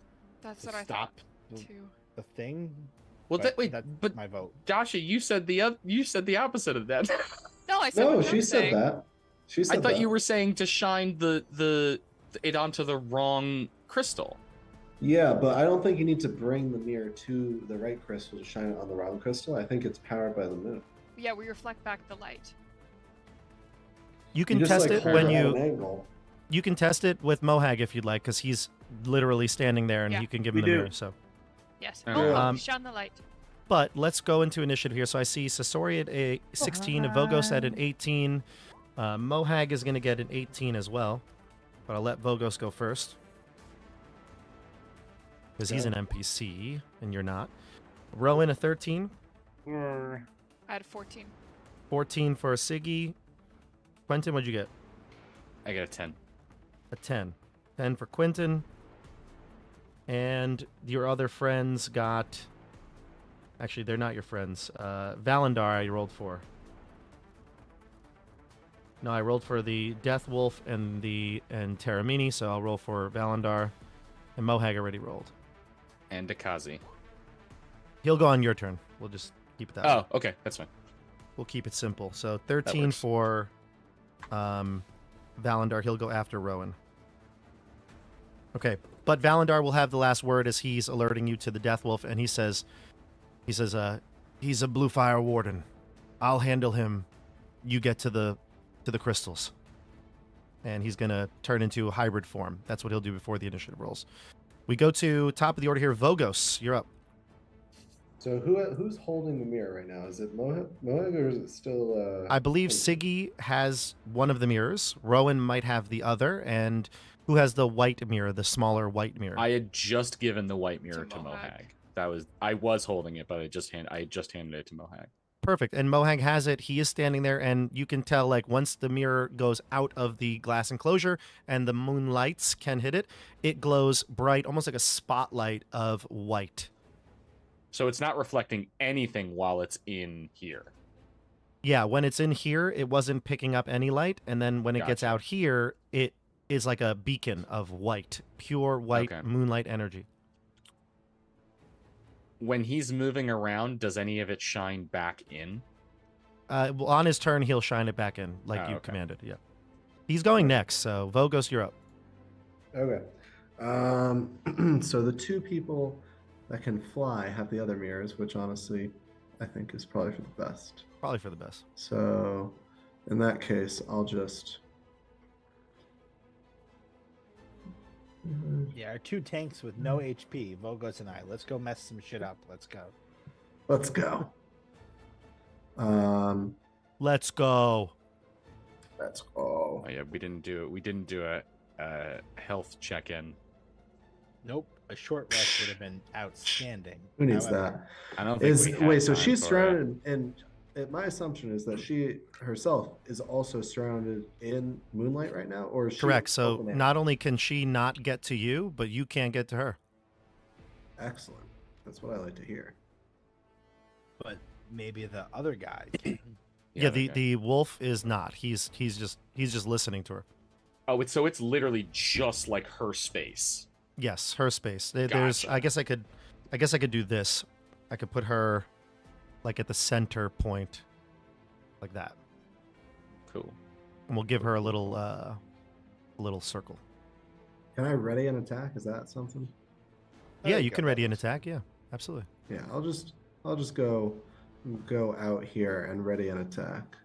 That's to what I stop thought too. the thing. Well, That's but my vote. Dasha, you said the opposite of that. No, I said No, what she you're said saying. that. She I said thought that. you were saying to shine it onto the wrong crystal. Yeah, but I don't think you need to bring the mirror to the right crystal to shine it on the wrong crystal. I think it's powered by the moon. Yeah, we reflect back the light. You can just, test like, it hold when it at you an angle. you can test it with Mohag if you'd like, because he's literally standing there and Yeah. you can give him We the do. mirror. So, Yes. Yeah. Oh, shine the light. but let's go into initiative here. So I see Sasori at a 16, Vogos at an 18. Mohag is going to get an 18 as well, but I'll let Vogos go first because he's an NPC and you're not. Rowan a 13, I had a 14. 14 for Siggy. Quentin, what'd you get? I got a 10. A 10. 10 for Quentin. And your other friends got... Actually, they're not your friends. Valandar, I rolled for. No, I rolled for the Death Wolf and Teramini, so I'll roll for Valandar. And Mohag already rolled. And Akazi. He'll go on your turn. We'll just keep it that way. Oh, okay. That's fine. We'll keep it simple. So 13 works. for Valandar. He'll go after Rowan. Okay, but Valandar will have the last word as he's alerting you to the Death Wolf, and he says, he's a Blue Fire Warden. I'll handle him. You get to the crystals. And he's gonna turn into a hybrid form. That's what he'll do before the initiative rolls. We go to top of the order here. Vogos, you're up. So who's holding the mirror right now? Is it Mohag or is it still? I believe Siggy has one of the mirrors. Rowan might have the other, and who has the white mirror, the smaller white mirror? I had just given the white mirror to Mohag. Mohag. I was holding it, but I just handed it to Mohag. Perfect. And Mohag has it. He is standing there, and you can tell, like, once the mirror goes out of the glass enclosure and the moonlights can hit it, it glows bright, almost like a spotlight of white. So it's not reflecting anything while it's in here. Yeah, when it's in here, it wasn't picking up any light, and then when it gets Gotcha. out here, it is like a beacon of white, pure white Okay. moonlight energy. When he's moving around, does any of it shine back in? Well, on his turn, he'll shine it back in, like you Okay. commanded. Yeah, he's going next. So Vogos, you're up. Okay. So the two people that can fly have the other mirrors, which honestly I think is probably for the best. Probably for the best. So in that case, I'll just. Yeah, our two tanks with no HP, Vogos and I. Let's go mess some shit up. Let's go. Let's go. Let's go. Let's go. Oh yeah, we didn't do a health check-in. Nope. A short rest would have been outstanding. Who needs However, that? I don't think we have Wait, so time she's for it. surrounded, and my assumption is that she herself is also surrounded in moonlight right now, or is she Correct. So open air? not only can she not get to you, but you can't get to her. Excellent. That's what I like to hear. But maybe the other guy can. Yeah, okay. the wolf is not. He's just listening to her. Oh, it's literally just like her space. Yes, her space. There's. Gotcha. I guess I could do this. I could put her like at the center point, like that, Cool. and we'll give her a little circle. Can I ready an attack? Is that something? Yeah, There you go, can ready an Vogos. attack. Yeah, absolutely. Yeah, I'll just go out here and ready an attack.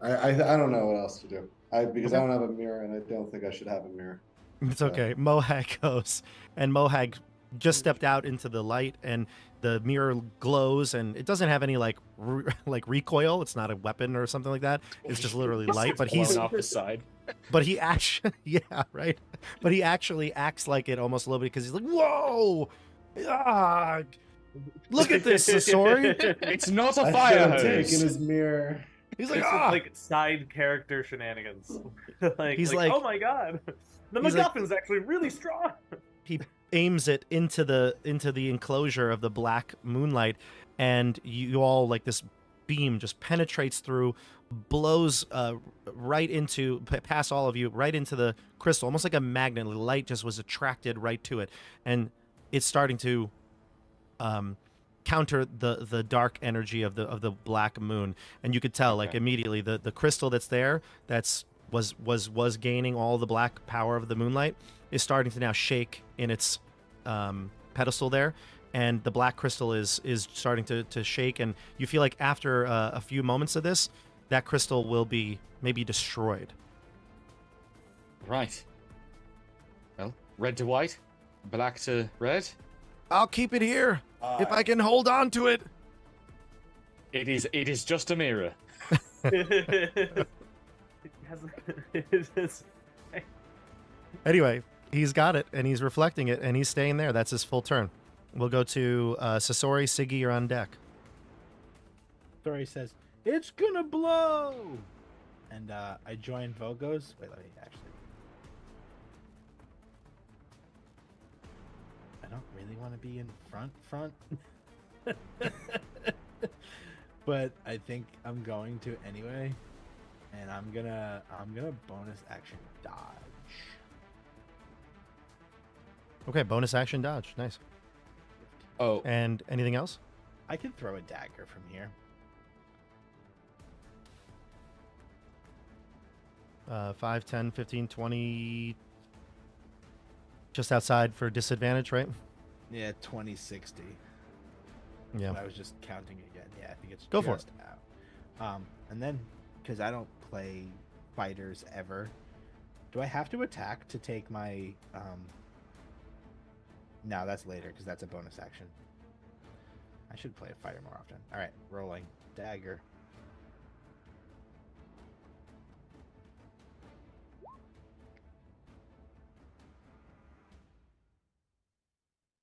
I don't know what else to do. Because I Okay. don't have a mirror, and I don't think I should have a mirror. It's okay. Mohag goes, and Mohag just stepped out into the light, and the mirror glows, and it doesn't have any like recoil. It's not a weapon or something like that. It's just literally light. But Blown he's off the side. But he actually, yeah, right. But he actually acts like it almost a little bit because he's like, "Whoa, ah, look at this, Sasori." It's not a I fire should have taken hose. his mirror. He's like, This is "Ah." like side character shenanigans. He's like- oh my god, the he's like- MacGuffin's actually really strong. He aims it into the enclosure of the black moonlight, and you all like this beam just penetrates through, blows right into past all of you, right into the crystal, almost like a magnet. The light just was attracted right to it, and it's starting to counter the dark energy of the black moon. And you could tell like Okay. immediately the crystal that's there, that's was gaining all the black power of the moonlight is starting to now shake in its pedestal there, and the black crystal is starting to shake, and you feel like after a few moments of this, that crystal will be maybe destroyed. Right. Well, red to white, black to red. I'll keep it here if I can hold on to it. It is just a mirror. Anyway, he's got it, and he's reflecting it, and he's staying there. That's his full turn. We'll go to Sasori. Siggy, you're on deck. Sasori says, "It's gonna blow!" And I join Vogos. Wait, let me actually... I don't really want to be in front. But I think I'm going to anyway. And I'm gonna bonus action dodge. Okay, bonus action dodge. Nice. Oh, And anything else? I can throw a dagger from here. 5, 10, 15, 20. Just outside for disadvantage, right? Yeah, 2060. Yeah. But I was just counting again. Yeah, I think it's Go for just out. And then, because I don't play fighters ever, do I have to attack to take my... No, that's later, because that's a bonus action. I should play a fighter more often. All right, rolling. Dagger.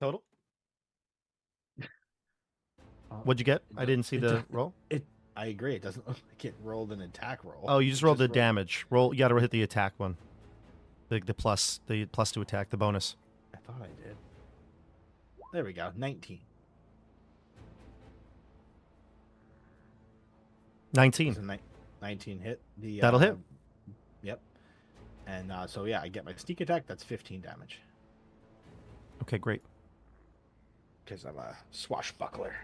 Total? What'd you get? I didn't see the roll. I agree. It doesn't look like it rolled an attack roll. Oh, you just rolled the damage. Roll. You got to hit the attack one. The plus to attack, the bonus. I thought I did. There we go. 19. 19. It's a 19 hit. That'll hit. Yep. And so yeah, I get my sneak attack. That's 15 damage Okay, great. because I'm a swashbuckler.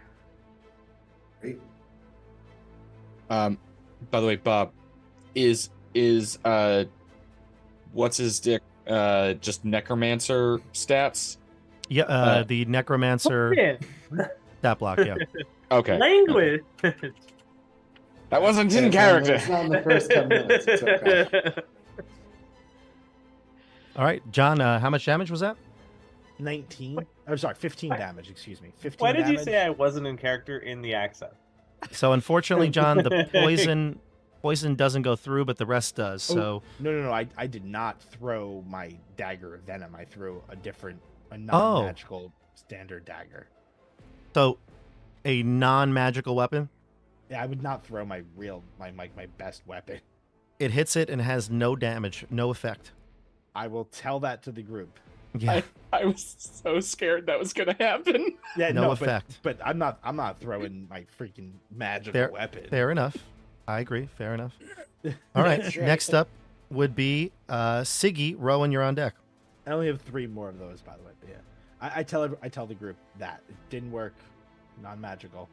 Great. by the way, Bob, is what's his dick? Just necromancer stats. Yeah, the necromancer stat block. Yeah. Okay. Language. That wasn't in It's character. not in the first 10 minutes. It's okay. All right, John. How much damage was that? 19. I'm sorry, 15 damage. Excuse me. 15. Why did you damage. say I wasn't in character in the accent? So unfortunately, John, the poison doesn't go through, but the rest does. So No. I did not throw my dagger of venom. I threw a non-magical standard dagger. so a non-magical weapon. Yeah, I would not throw my best weapon. It hits it and has no damage, no effect. I will tell that to the group. Yeah, I was so scared that was gonna happen. Yeah, no no, effect. But I'm not throwing my freaking magical weapon. Fair enough. I agree. Fair enough. All right. That's Next up would be Siggy. Rowan, you're on deck. I only have 3 more of those, by the way. But yeah, I tell the group that it didn't work. Non-magical.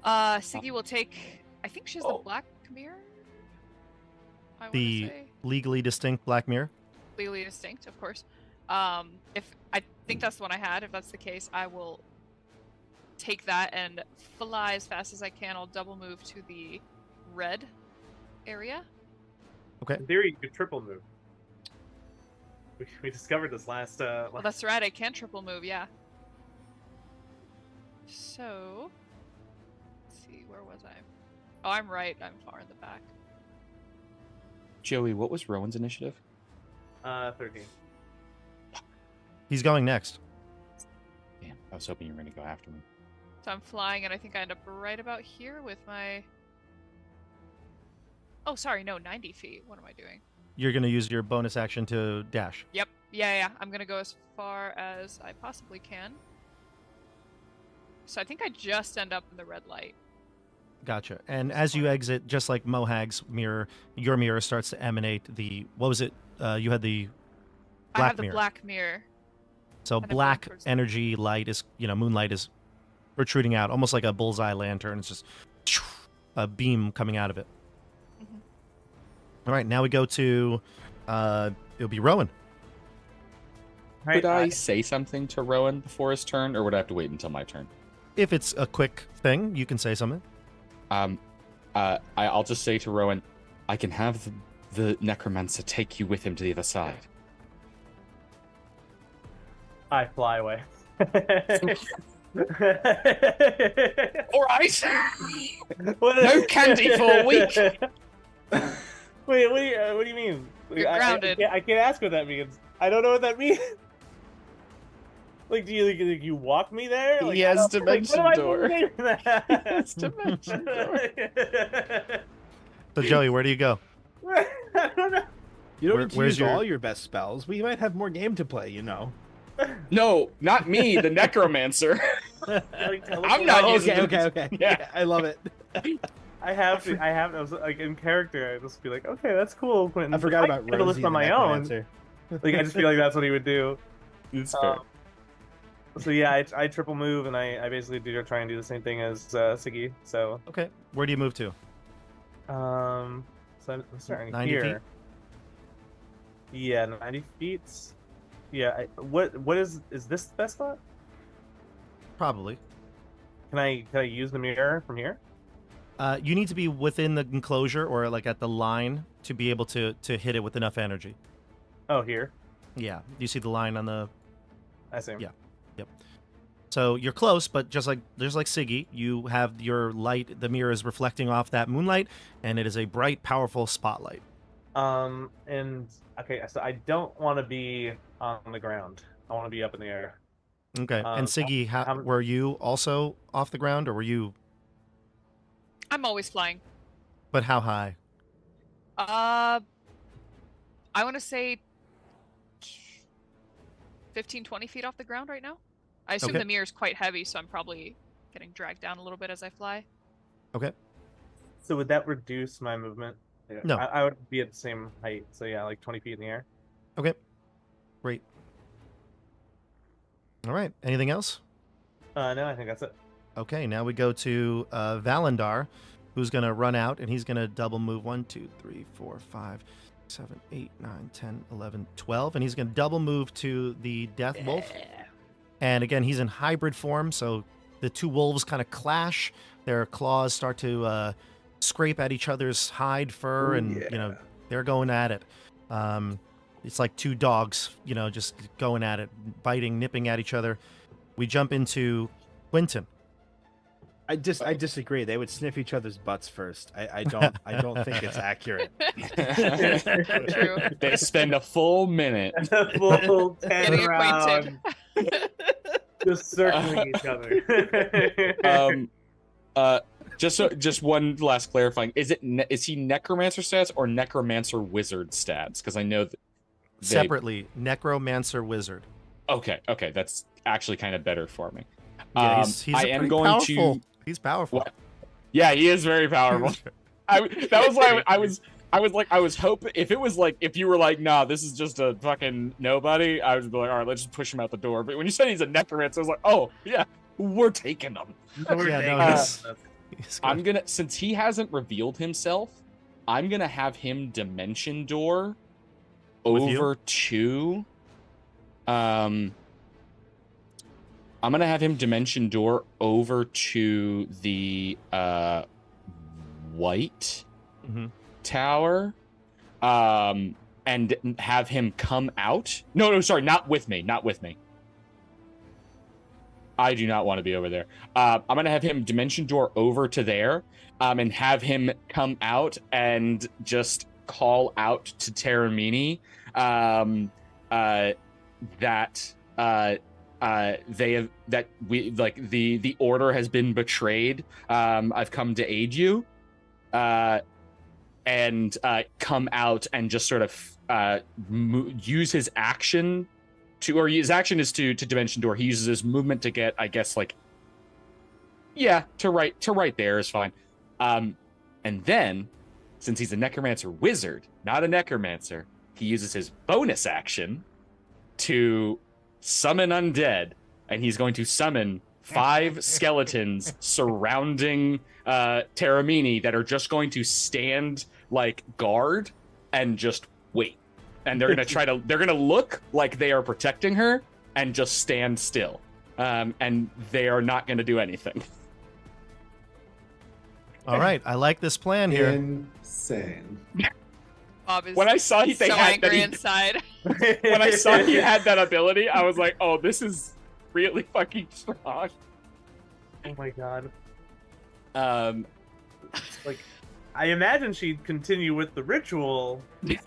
Siggy will take. I think she's the black mirror. I wanna The say. legally distinct black mirror. Legally distinct, of course. If I think that's the one I had. If that's the case, I will take that and fly as fast as I can. I'll double move to the red area. In theory, you could triple move. We discovered this last. Well, that's right. I can triple move. Yeah. So, let's see. Where was I? Oh, I'm right. I'm far in the back. Joey, what was Rowan's initiative? 13. He's going next. Damn, I was hoping you were gonna go after me. So I'm flying, and I think I end up right about here with my. Oh, sorry. No, 90 feet. What am I doing? You're going to use your bonus action to dash. Yep. Yeah. I'm gonna go as far as I possibly can. So I think I just end up in the red light. Gotcha. And as you exit, just like Mohag's mirror, your mirror starts to emanate the. What was it? You had the I black have the mirror. black mirror. So and I'm going black towards the- energy light is, moonlight is protruding out, almost like a bullseye lantern. It's just a beam coming out of it. Mhm. All right, now we go to it'll be Rowan. Right, Would I say something to Rowan before his turn, or would I have to wait until my turn? If it's a quick thing, you can say something. I'll just say to Rowan, I can have the necromancer take you with him to the other side. I fly away. All right. No candy for a week. Wait, what do you mean? You're grounded. I can't ask what that means. I don't know what that means. Like, do you walk me there? Like, He has dimension what do door. I do for that? He has dimension door. So Joey, where do you go? I don't know. You don't need to where's use your- all your best spells. We might have more game to play, you know. No, not me, the necromancer. Like, I'm not using Okay. Yeah. I love it. I have, I was like in character. I just be like, okay, that's cool, Quentin. I forgot about can handle Rosie this on the my own. necromancer. Like, I just feel like that's what he would do. It's fair. So yeah, I triple move and I basically try and do the same thing as Siggy. So Okay, where do you move to? so I'm starting 90 here. Yeah, 90 feet. Yeah, what is this the best spot? Probably. Can I use the mirror from here? You need to be within the enclosure or like at the line to be able to hit it with enough energy. Oh, here. Yeah, you see the line on the. I see. Yeah. So you're close, but just like Siggy, you have your light. The mirror is reflecting off that moonlight, and it is a bright, powerful spotlight. And okay, so I don't want to be on the ground. I want to be up in the air. Okay, and Siggy, were you also off the ground, or were you? I'm always flying. But how high? I want to say 15, 20 feet off the ground right now. I assume Okay. the mirror is quite heavy, so I'm probably getting dragged down a little bit as I fly. Okay. So would that reduce my movement? Yeah, No. I would be at the same height. So yeah, like 20 feet in the air. Okay. Great. All right. Anything else? No, I think that's it. Okay. Now we go to Valandar, who's going to run out, and he's going to double move 1, 2, 3, 4, 5, 7, 8, 9, 10, 11, 12, and he's going to double move to the Death Wolf. And again, he's in hybrid form, so the two wolves kind of clash. Their claws start to scrape at each other's hide, fur, Ooh, and yeah. they're going at it. It's like two dogs, just going at it, biting, nipping at each other. We jump into Quentin. I disagree. They would sniff each other's butts first. I don't think it's accurate. True. They spend a full minute. Full 10 Getting round, acquainted. just circling each other. Just one last clarifying: is he necromancer stats or necromancer wizard stats? Because I know that Separately, Necromancer Wizard. Okay, that's actually kind of better for me. Yeah, he's I am pretty going powerful. to. He's powerful. What? Yeah, he is very powerful. That was why I was hoping if you were like, nah, this is just a fucking nobody, I would be like, all right, let's just push him out the door. But when you said he's a necromancer, I was like, oh yeah, we're taking him. He's I'm good. gonna, since he hasn't revealed himself, I'm gonna have him dimension door With you? over to I'm gonna have him dimension door over to the white Mhm. tower, and have him come out. No, sorry, not with me. I do not want to be over there. I'm gonna have him dimension door over to there, and have him come out and just call out to Teramini, the order has been betrayed. I've come to aid you, and come out and just sort of use his action his action is to dimension door. He uses his movement to get, I guess, to right there is fine. And then, since he's a necromancer wizard, not a necromancer, he uses his bonus action to summon undead, and he's going to summon 5 skeletons surrounding Teramini that are just going to stand like guard and just wait. And they're gonna look like they are protecting her and just stand still. And they are not gonna do anything. All right, I like this plan here. Insane. Bob is When I saw they so had that angry he- inside. When I saw he had that ability, I was like, oh, this is really fucking strong. Oh my god. Um, Like, I imagine she'd continue with the ritual. Yeah.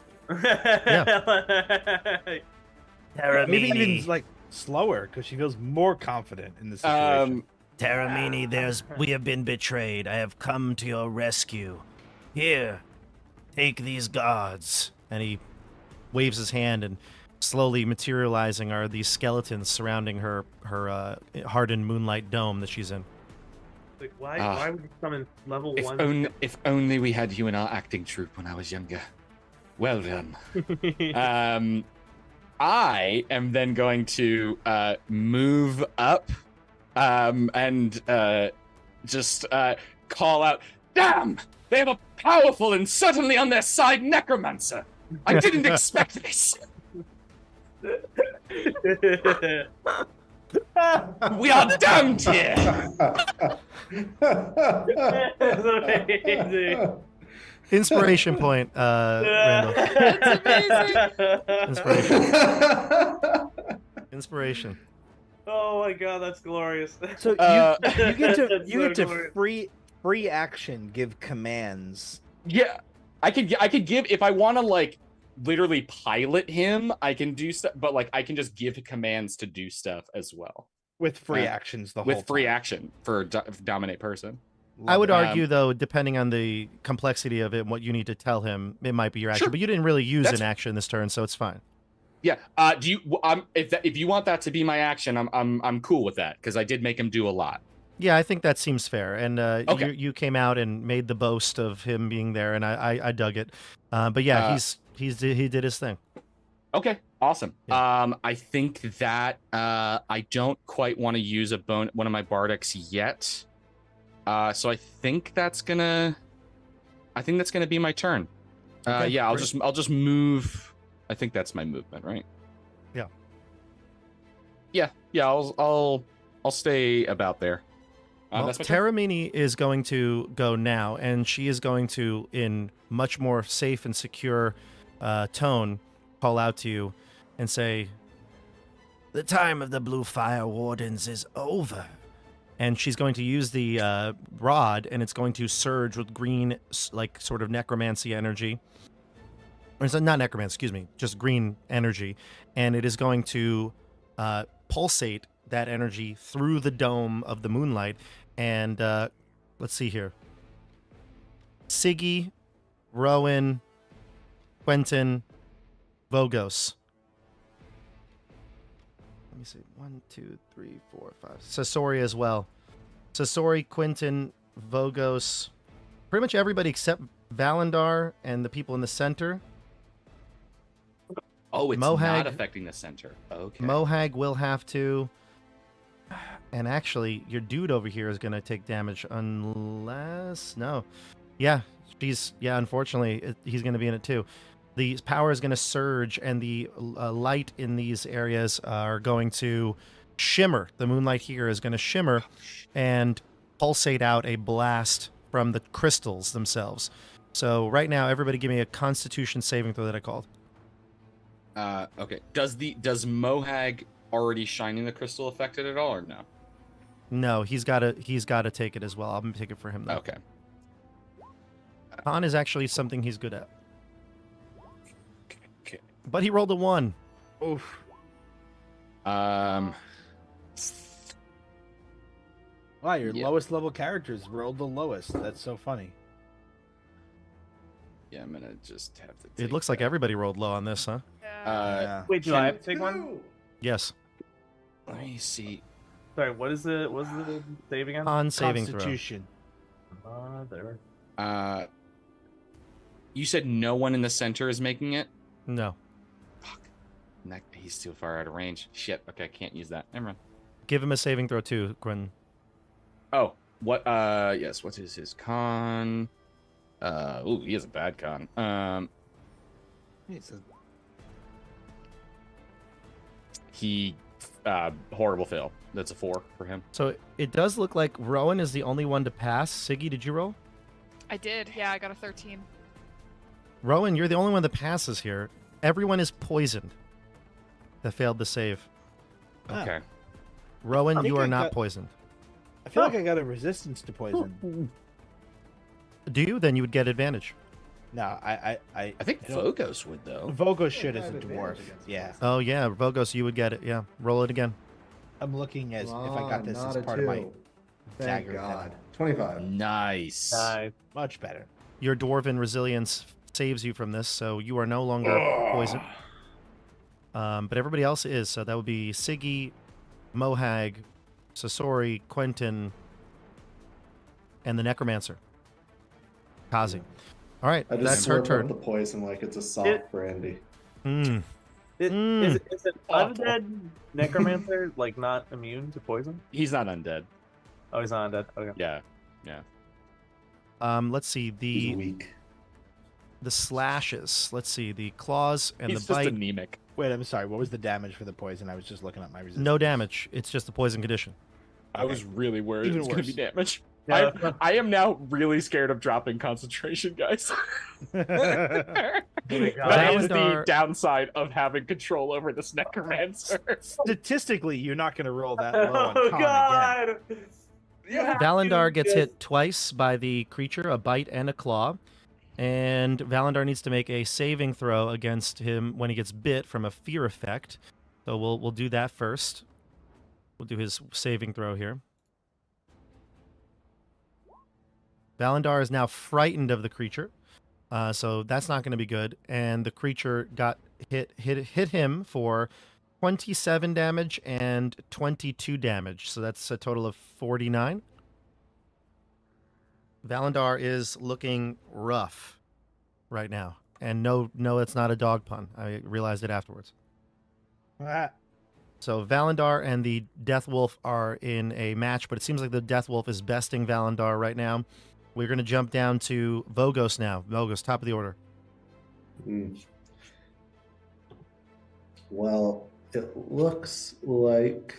Maybe even like slower because she feels more confident in the situation. Teramini, we have been betrayed. I have come to your rescue. Here, take these guards. And he waves his hand, and slowly materializing are these skeletons surrounding her hardened moonlight dome that she's in. Like, why would you summon level if 1? if only we had you in our acting troupe when I was younger. Well done. I am then going to move up and just call out, damn! They have a powerful and certainly on their side necromancer! I didn't expect this! We are damned here! That's amazing. Inspiration point, Randall. That's amazing. Inspiration. Oh my god, that's glorious. So you get to That's you so get to glorious. free action give commands. Yeah, I could give, if I want to like literally pilot him, I can do stuff, but like I can just give commands to do stuff as well. With free actions the whole With free time. action for dominate person. I would it. argue, though, depending on the complexity of it and what you need to tell him, it might be your action. Sure. But you didn't really use That's- an action this turn, so it's fine. Yeah. Do you? If you want that to be my action, I'm cool with that because I did make him do a lot. Yeah, I think that seems fair. And Okay. you came out and made the boast of him being there, and I dug it. But yeah, he did his thing. Okay. Awesome. Yeah. I think that I don't quite want to use one of my bardics yet. So I think that's gonna be my turn. Okay, Yeah, great. I'll just move. I think that's my movement, right? Yeah. Yeah. I'll stay about there. Well, That's my turn. Teramini is going to go now, and she is going to, in much more safe and secure tone, call out to you and say, "The time of the Blue Fire Wardens is over." And she's going to use the rod, and it's going to surge with green, like, sort of necromancy energy. Or it's not necromancy, excuse me, just green energy. And it is going to pulsate that energy through the dome of the moonlight. And let's see here. Siggy, Rowan, Quentin, Vogos. Let me see. 1, 2, 3, 4, 5. Sasori as well. Sasori, Quentin, Vogos. Pretty much everybody except Valandar and the people in the center. Oh, it's Mohag. not affecting the center. Okay. Mohag will have to. And actually, your dude over here is going to take damage unless... No. Yeah, unfortunately, he's going to be in it too. The power is going to surge, and the light in these areas are going to shimmer. The moonlight here is going to shimmer and pulsate out a blast from the crystals themselves. So right now, everybody give me a Constitution saving throw that I called. Okay. Does Mohag already shining the crystal affect it at all, or no? No, he's got to take it as well. I'm going to take it for him, though. Okay. Con is actually something he's good at. Okay. But he rolled a 1. Oof. Um. Wow, your Yeah. lowest level characters rolled the lowest. That's so funny. Yeah, I'm gonna just have to. It looks like everybody rolled low on this, huh? Yeah. Wait, do I have to take one? Yes. Let me see. Sorry, what is the save again? Con saving throw. Constitution. There. You said no one in the center is making it. No. Fuck. He's too far out of range. Shit. Okay, I can't use that. Never mind. Give him a saving throw too, Quinn. Oh, what? Yes. What is his con? Ooh, he has a bad con. He horrible fail. That's a 4 for him. So it does look like Rowan is the only one to pass. Siggy, did you roll? I did. Yeah, I got a 13. Rowan, you're the only one that passes here. Everyone is poisoned that failed the save. Okay. Rowan, I think you are I not got- poisoned. I feel like I got a resistance to poison. Do you? Then you would get advantage. No, I think don't- Vogos would though. Vogo should I as have a advantage dwarf. against Yeah, poison. Oh, yeah. Vogos, you would get it. Yeah. Roll it again. I'm looking as if I got this Not as a part of my 2. Thank dagger God. thing. 25. Nice. Much better. Your dwarven resilience saves you from this, so you are no longer poisoned. But everybody else is. So that would be Siggy, Mohag, Sasori, Quentin, and the Necromancer. Kazi. All right, I just that's her slurp turn. up the poison like it's a sock It- brandy. Mm. Is an Awful. undead necromancer like not immune to poison? He's not undead. Oh, he's not undead. Okay. Yeah. Let's see He's the weak. slashes. Let's see the claws and He's the just bite. anemic. Wait, I'm sorry. What was the damage for the poison? I was just looking at my resistance. No damage. It's just the poison condition. I was really worried Even it was going to worse. be damage. Yeah. I am now really scared of dropping concentration, guys. That is the Valandar- downside of having control over this necromancer. Statistically, you're not going to roll that low on Oh con again. God! You have Valandar to gets just- hit twice by the creature, a bite and a claw. And Valandar needs to make a saving throw against him when he gets bit from a fear effect. So we'll do that first. We'll do his saving throw here. Valandar is now frightened of the creature. So that's not going to be good. And the creature got hit him for 27 damage and 22 damage. So that's a total of 49. Valandar is looking rough right now. And no, it's not a dog pun. I realized it afterwards. Ah, So Valandar and the Death Wolf are in a match, but it seems like the Death Wolf is besting Valandar right now. We're going to jump down to Vogos now. Vogos, top of the order. Mm. Well, it looks like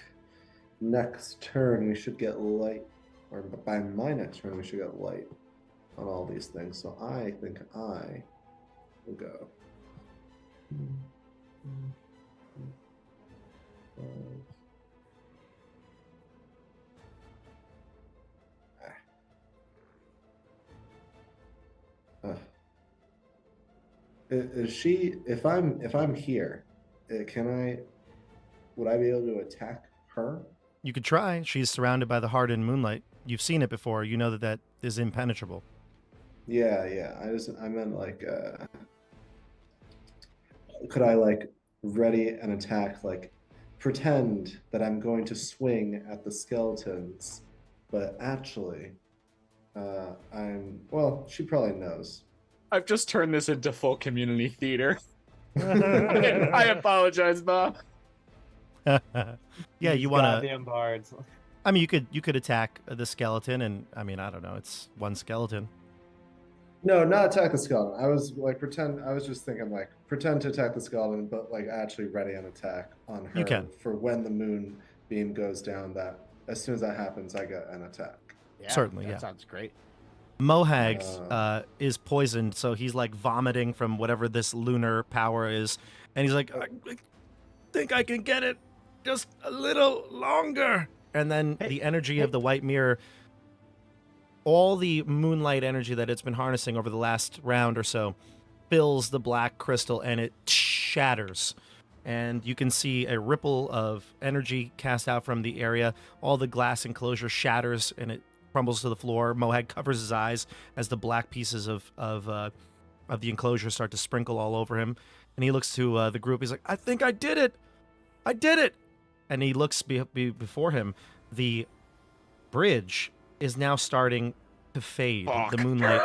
next turn we should get light, or by my next turn we should get light on all these things. So I think I will go. Is she? If I'm here, would I be able to attack her? You could try. She's surrounded by the hardened moonlight. You've seen it before. You know that is impenetrable. Yeah. I meant like, could I like ready an attack, like pretend that I'm going to swing at the skeletons, but actually, she probably knows. I've just turned this into full community theater. I apologize, Bob. Yeah, These you want to. goddamn bards. I mean, you could attack the skeleton, and I mean, I don't know. It's one skeleton. No, not attack the skeleton. I was like pretend. I was just thinking like pretend to attack the skeleton, but like actually ready an attack on her. You can. For when the moon beam goes down. That as soon as that happens, I get an attack. yeah, Certainly, that yeah. sounds great. Mohag is poisoned, so he's like vomiting from whatever this lunar power is, and he's like, I think I can get it just a little longer. And then the energy of the white mirror, all the moonlight energy that it's been harnessing over the last round or so, fills the black crystal and it shatters. And you can see a ripple of energy cast out from the area. All the glass enclosure shatters and it crumbles to the floor. Mohag covers his eyes as the black pieces of the enclosure start to sprinkle all over him. And he looks to the group. He's like, I think I did it. I did it. And he looks before him. The bridge is now starting to fade. Fuck. The moonlight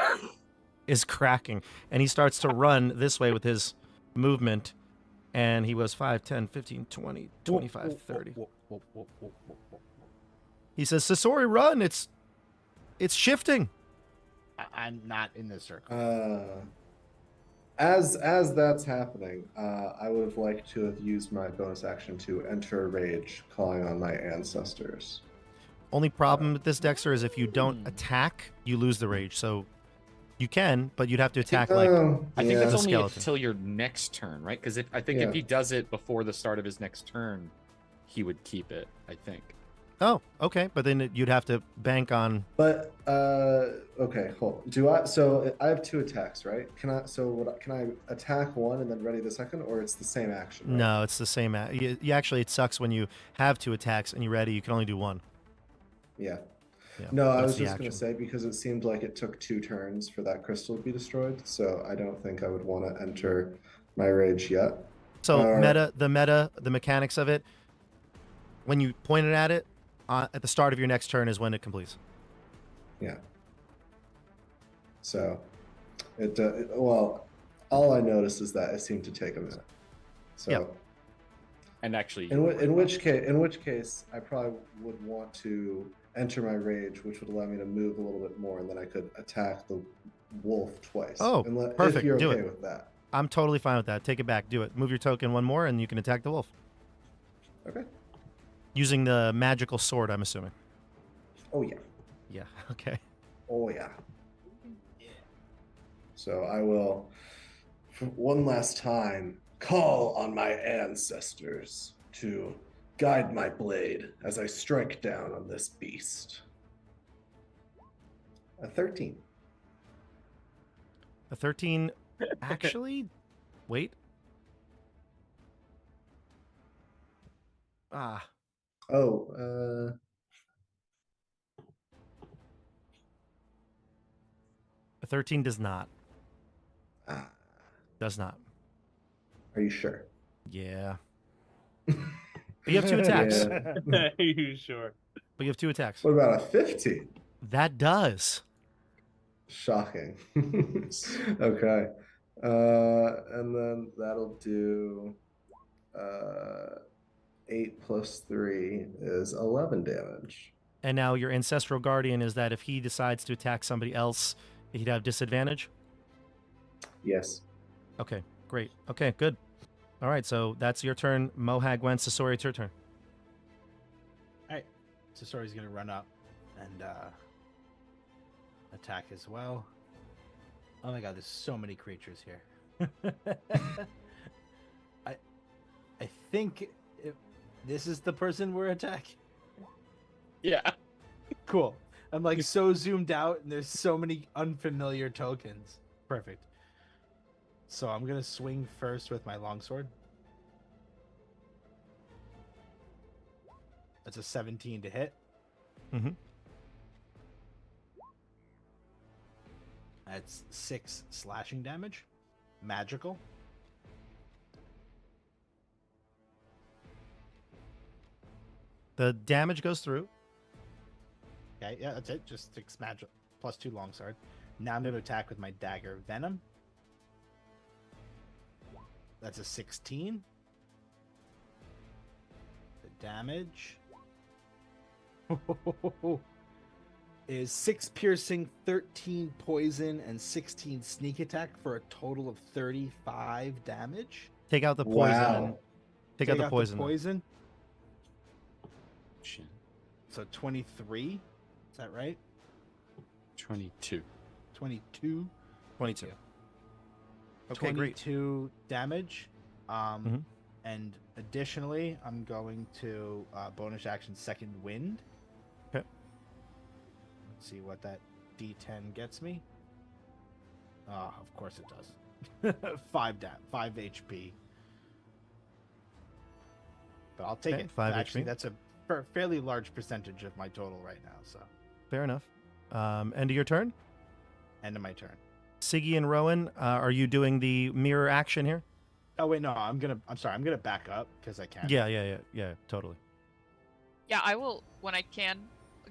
is cracking. And he starts to run this way with his movement. And he was 5, 10, 15, 20, 25, 30. He says, Sasori, run. It's shifting. I'm not in this circle. As that's happening, I would have liked to have used my bonus action to enter rage, calling on my ancestors. Only problem with this, Dexter, is if you don't attack, you lose the rage. So you can, but you'd have to attack like Oh, I think yeah. that's the only skeleton. until your next turn, right? Because I think Yeah. if he does it before the start of his next turn, he would keep it. I think. Oh, okay. But then you'd have to bank on. But okay, hold. Do I? So I have 2 attacks, right? Can I? So can I attack one and then ready the second, or it's the same action? Right? No, it's the same. You actually, it sucks when you have 2 attacks and you're ready. You can only do 1. Yeah. Yeah, No, I that's was the just going to action. say because it seemed like it took 2 turns for that crystal to be destroyed, so I don't think I would want to enter my rage yet. So Or- the mechanics of it, when you point it at it, at the start of your next turn is when it completes. Yeah. So, well, all I noticed is that it seemed to take a minute. So, Yep. And actually, in which case, I probably would want to enter my rage, which would allow me to move a little bit more, and then I could attack the wolf twice. Oh, perfect. If you're Do okay it. with that. I'm totally fine with that. Take it back. Do it. Move your token 1 more, and you can attack the wolf Okay. using the magical sword. I'm assuming. Oh yeah. Yeah. Okay. Oh yeah. So I will, for one last time, call on my ancestors to guide my blade as I strike down on this beast. A 13. A 13. Actually, wait. Ah. Oh, A 13 does not. ah, Does not. are you sure? Yeah. But you have 2 attacks. Yeah. Are you sure? But you have 2 attacks. What about a 15? That does. Shocking. Okay. And then that'll do 8 plus 3 is 11 damage. And now your ancestral guardian is that if he decides to attack somebody else, he'd have disadvantage. Yes. Okay, great. Okay, good. All right, so that's your turn. Mohag, Gwen, Sasori, it's your turn. All right, Sasori's gonna run up and attack as well. Oh my god, there's so many creatures here. I think this is the person we're attacking. yeah. Cool. I'm like so zoomed out, and there's so many unfamiliar tokens. Perfect. So I'm gonna swing first with my longsword. That's a 17 to hit. Mm-hmm. That's 6 slashing damage. Magical. The damage goes through. Okay, yeah, that's it. Just 6 magic plus 2 longsword. Now I'm going to attack with my dagger venom. That's a 16. The damage is 6 piercing, 13 poison, and 16 sneak attack for a total of 35 damage. Take out the poison. Wow. And take out the poison. poison. Shit. So 23. Is that right? 22. 22. 22. Okay, great. 22 damage. Mhm. And additionally, I'm going to bonus action second wind. Okay. Let's see what that D10 gets me. Of course it does. 5 HP. But I'll take Okay, it. 5 Actually, HP. that's a fairly large percentage of my total right now. So, Fair enough. End of your turn. end of my turn. Siggy and Rowan, are you doing the mirror action here? Oh wait, no, I'm sorry. I'm gonna back up because I can. Yeah, totally. Yeah, I will, when I can,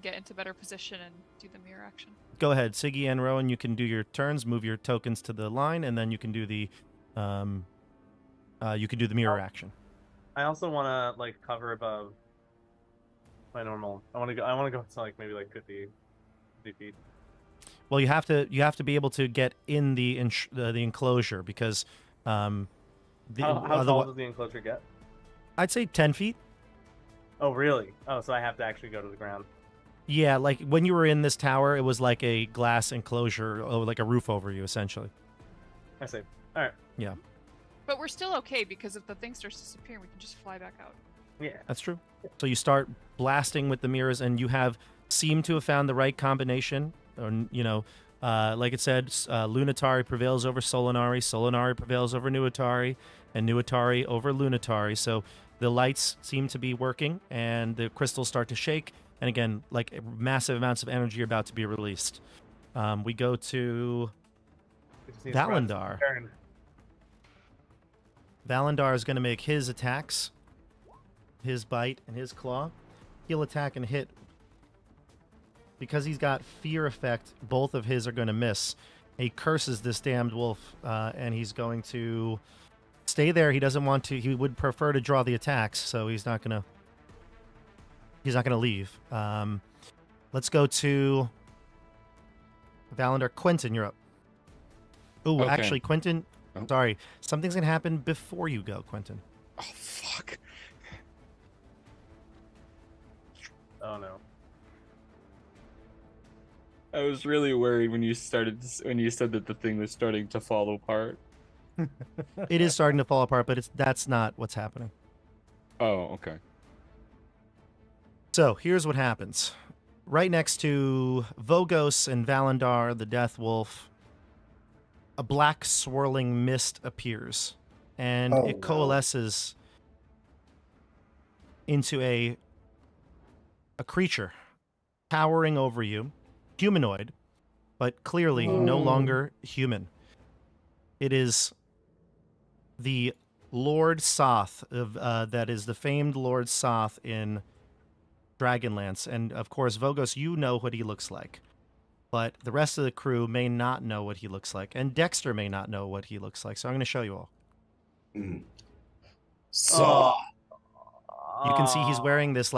get into better position and do the mirror action. Go ahead, Siggy and Rowan. You can do your turns, move your tokens to the line, and then you can do the mirror action. I also want to like cover above my normal. I want to go to like maybe like 50 feet. Well, you have to be able to get in the enclosure because How tall does the enclosure get? I'd say 10 feet. Oh, really? Oh, so I have to actually go to the ground. Yeah, like when you were in this tower, it was like a glass enclosure, like a roof over you, essentially. I see. All right. Yeah, But we're still okay because if the thing starts disappearing, we can just fly back out. Yeah. that's true. So you start blasting with the mirrors, and you seem to have found the right combination. Or like it said, Lunatari prevails over Solinari, Solinari prevails over Nuatari, and Nuatari over Lunatari. So the lights seem to be working, and the crystals start to shake. And again, like massive amounts of energy are about to be released. We go to We just need to run some Valandar. turn. Valandar is going to make his attacks, his bite and his claw. He'll attack and hit. Because he's got fear effect, both of his are going to miss. He curses this damned wolf, and he's going to stay there. He doesn't want to. He would prefer to draw the attacks, so he's not going to leave. Let's go to Valandar. Quentin, you're up. Oh, Okay. actually, Quentin. Oh. Sorry, something's going to happen before you go, Quentin. Oh fuck. Oh no. I was really worried when you said that the thing was starting to fall apart. It is starting to fall apart, but that's not what's happening. Oh, okay. So here's what happens. Right next to Vogos and Valandar, the Death Wolf, a black swirling mist appears, and Oh, it no. coalesces into a creature towering over you, humanoid, but clearly no longer human. It is the Lord Soth that is the famed Lord Soth in Dragonlance, and of course, Vogos, you know what he looks like, but the rest of the crew may not know what he looks like, and Dexter may not know what he looks like. So I'm going to show you all. So You can see he's wearing this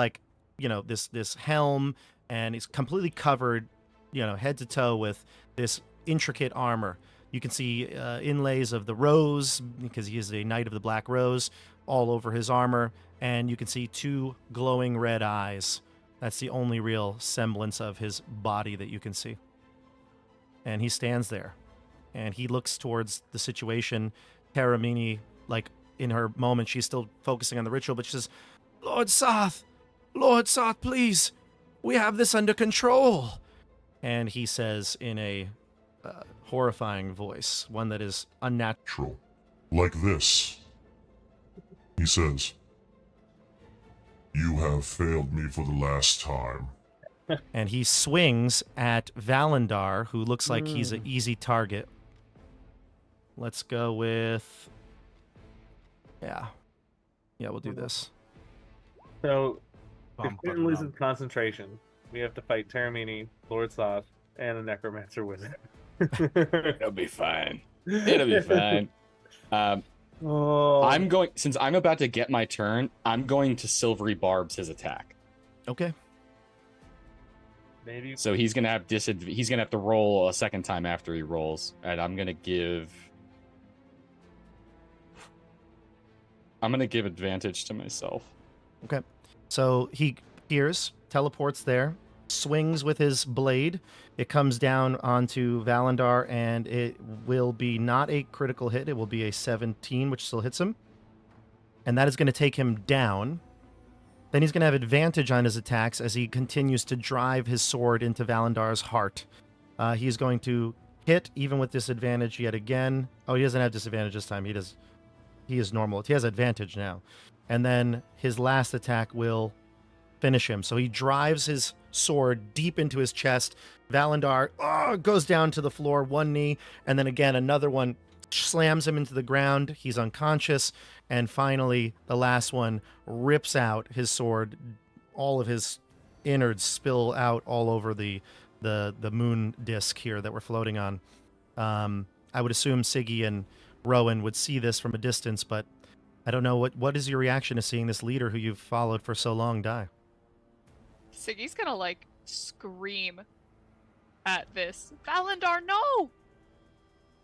this helm, and he's completely covered, head to toe with this intricate armor. You can see inlays of the rose, because he is a Knight of the Black Rose, all over his armor, and you can see two glowing red eyes. That's the only real semblance of his body that you can see. And he stands there, and he looks towards the situation. Teramini, like in her moment, she's still focusing on the ritual, but she says, Lord Soth, please, we have this under control. And he says in a horrifying voice, one that is unnatural. Like this. He says, "You have failed me for the last time." And he swings at Valandar, who looks like he's an easy target. Let's go with... Yeah, we'll do this. So, if Bum, Quentin bum, loses bum. concentration, we have to fight Teramini, Lord Soth, and a Necromancer wizard. It'll be fine. It'll be fine. Oh. Since I'm about to get my turn, I'm going to Silvery Barbs his attack. Okay. Maybe. So he's gonna have he's gonna have to roll a second time after he rolls, and I'm gonna give advantage to myself. Okay. So he appears, teleports there, swings with his blade. It comes down onto Valandar, and it will be not a critical hit. It will be a 17, which still hits him. And that is going to take him down. Then he's going to have advantage on his attacks as he continues to drive his sword into Valandar's heart. He's going to hit, even with disadvantage yet again. Oh, he doesn't have disadvantage this time. He is normal. He has advantage now. And then his last attack will finish him. So he drives his sword deep into his chest. Valandar goes down to the floor, one knee, and then again another one slams him into the ground. He's unconscious. And finally, the last one rips out his sword. All of his innards spill out all over the moon disc here that we're floating on. I would assume Siggy and Rowan would see this from a distance, but I don't know. What is your reaction to seeing this leader who you've followed for so long die? Siggy's gonna, like, scream. at this. Valendar, no!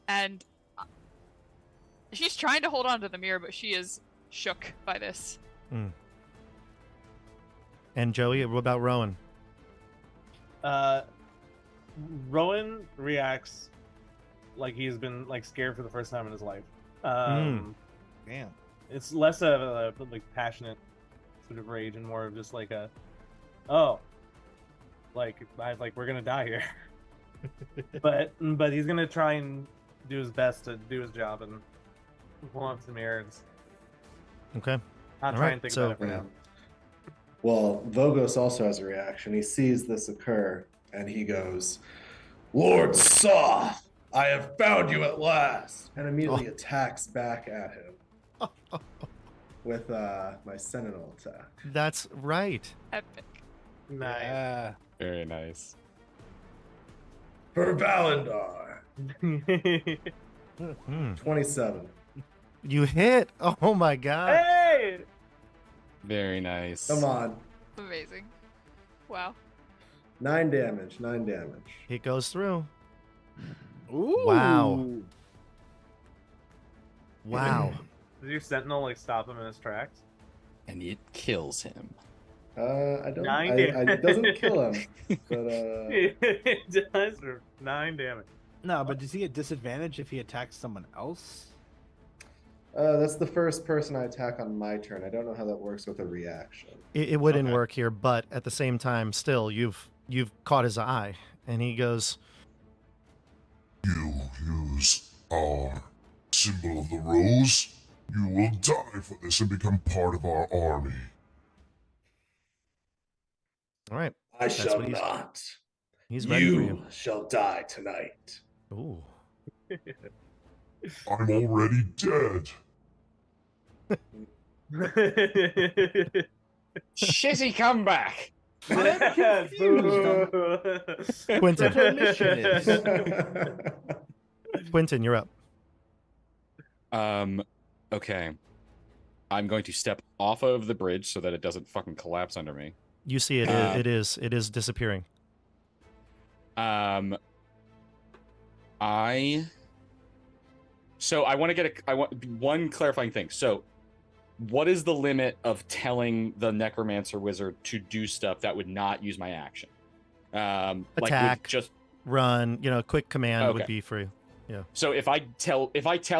And she's trying to hold on to the mirror, but she is shook by this. And Joey, what about Rowan? Rowan reacts like he's been like scared for the first time in his life. Damn. It's less of a like passionate sort of rage and more of just like a, oh, like we're gonna die here. but he's gonna try and do his best to do his job and pull on to the mirror. Okay. Not All try right, and think so- about it for now. Well, Vogos also has a reaction. He sees this occur and he goes, Lord Soth, I have found you at last, and immediately attacks back at him with my Sentinel attack. That's right. Epic. Nice. Very nice. For Valendar, Mm. 27. You hit. Oh my god. Hey! Very nice. Come on. Amazing. Wow. 9 damage, 9 damage. It goes through. Ooh. Wow. Wow. Does your sentinel like stop him in his tracks? And it kills him. I don't. 9 it doesn't kill him, but It does for 9 damage. No, but does he get disadvantage if he attacks someone else? that's the first person I attack on my turn. I don't know how that works with a reaction. It wouldn't Okay. work here, but at the same time, still, you've caught his eye, and he goes, You use our symbol of the rose. You will die for this and become part of our army. "All right, I That's shall what he's- not. he's ready for you." shall die tonight. Ooh. I'm already dead. Shitty comeback. I'm confused on Quentin. what her mission is. Quentin, you're up. Okay. I'm going to step off of the bridge so that it doesn't fucking collapse under me. You see it. It is disappearing. I want to get one clarifying thing. So, what is the limit of telling the necromancer wizard to do stuff that would not use my action? Like Attack. would just Run. Quick command would Okay. be for you. so if I tell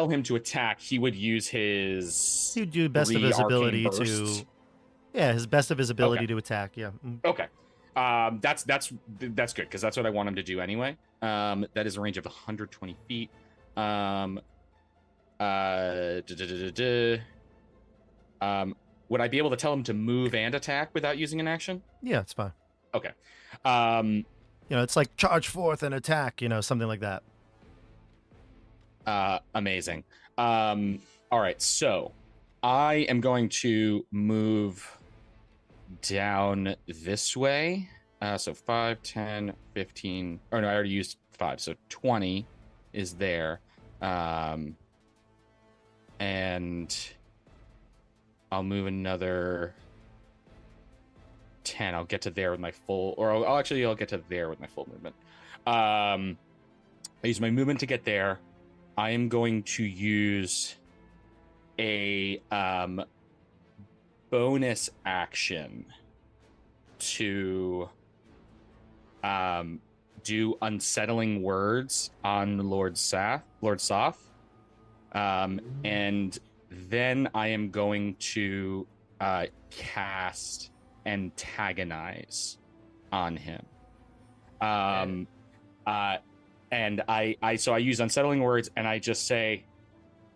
him to attack, he would use his He'd do best of three his arcane ability bursts. to. Yeah, his best of his ability Okay. to attack. Yeah. Mm. Okay. That's good because that's what I want him to do anyway. That is a range of 120 feet. Would I be able to tell him to move and attack without using an action? Yeah, it's fine. Okay. It's like charge forth and attack. Something like that. Amazing. All right, so I am going to move down this way. So 5, 10, 15. Oh, no, I already used 5. So 20 is there. And I'll move another 10. I'll get to there with my full, or I'll get to there with my full movement. I use my movement to get there. I am going to use a bonus action to do unsettling words on Lord Soth. And then I am going to cast antagonize on him. And I use unsettling words and I just say,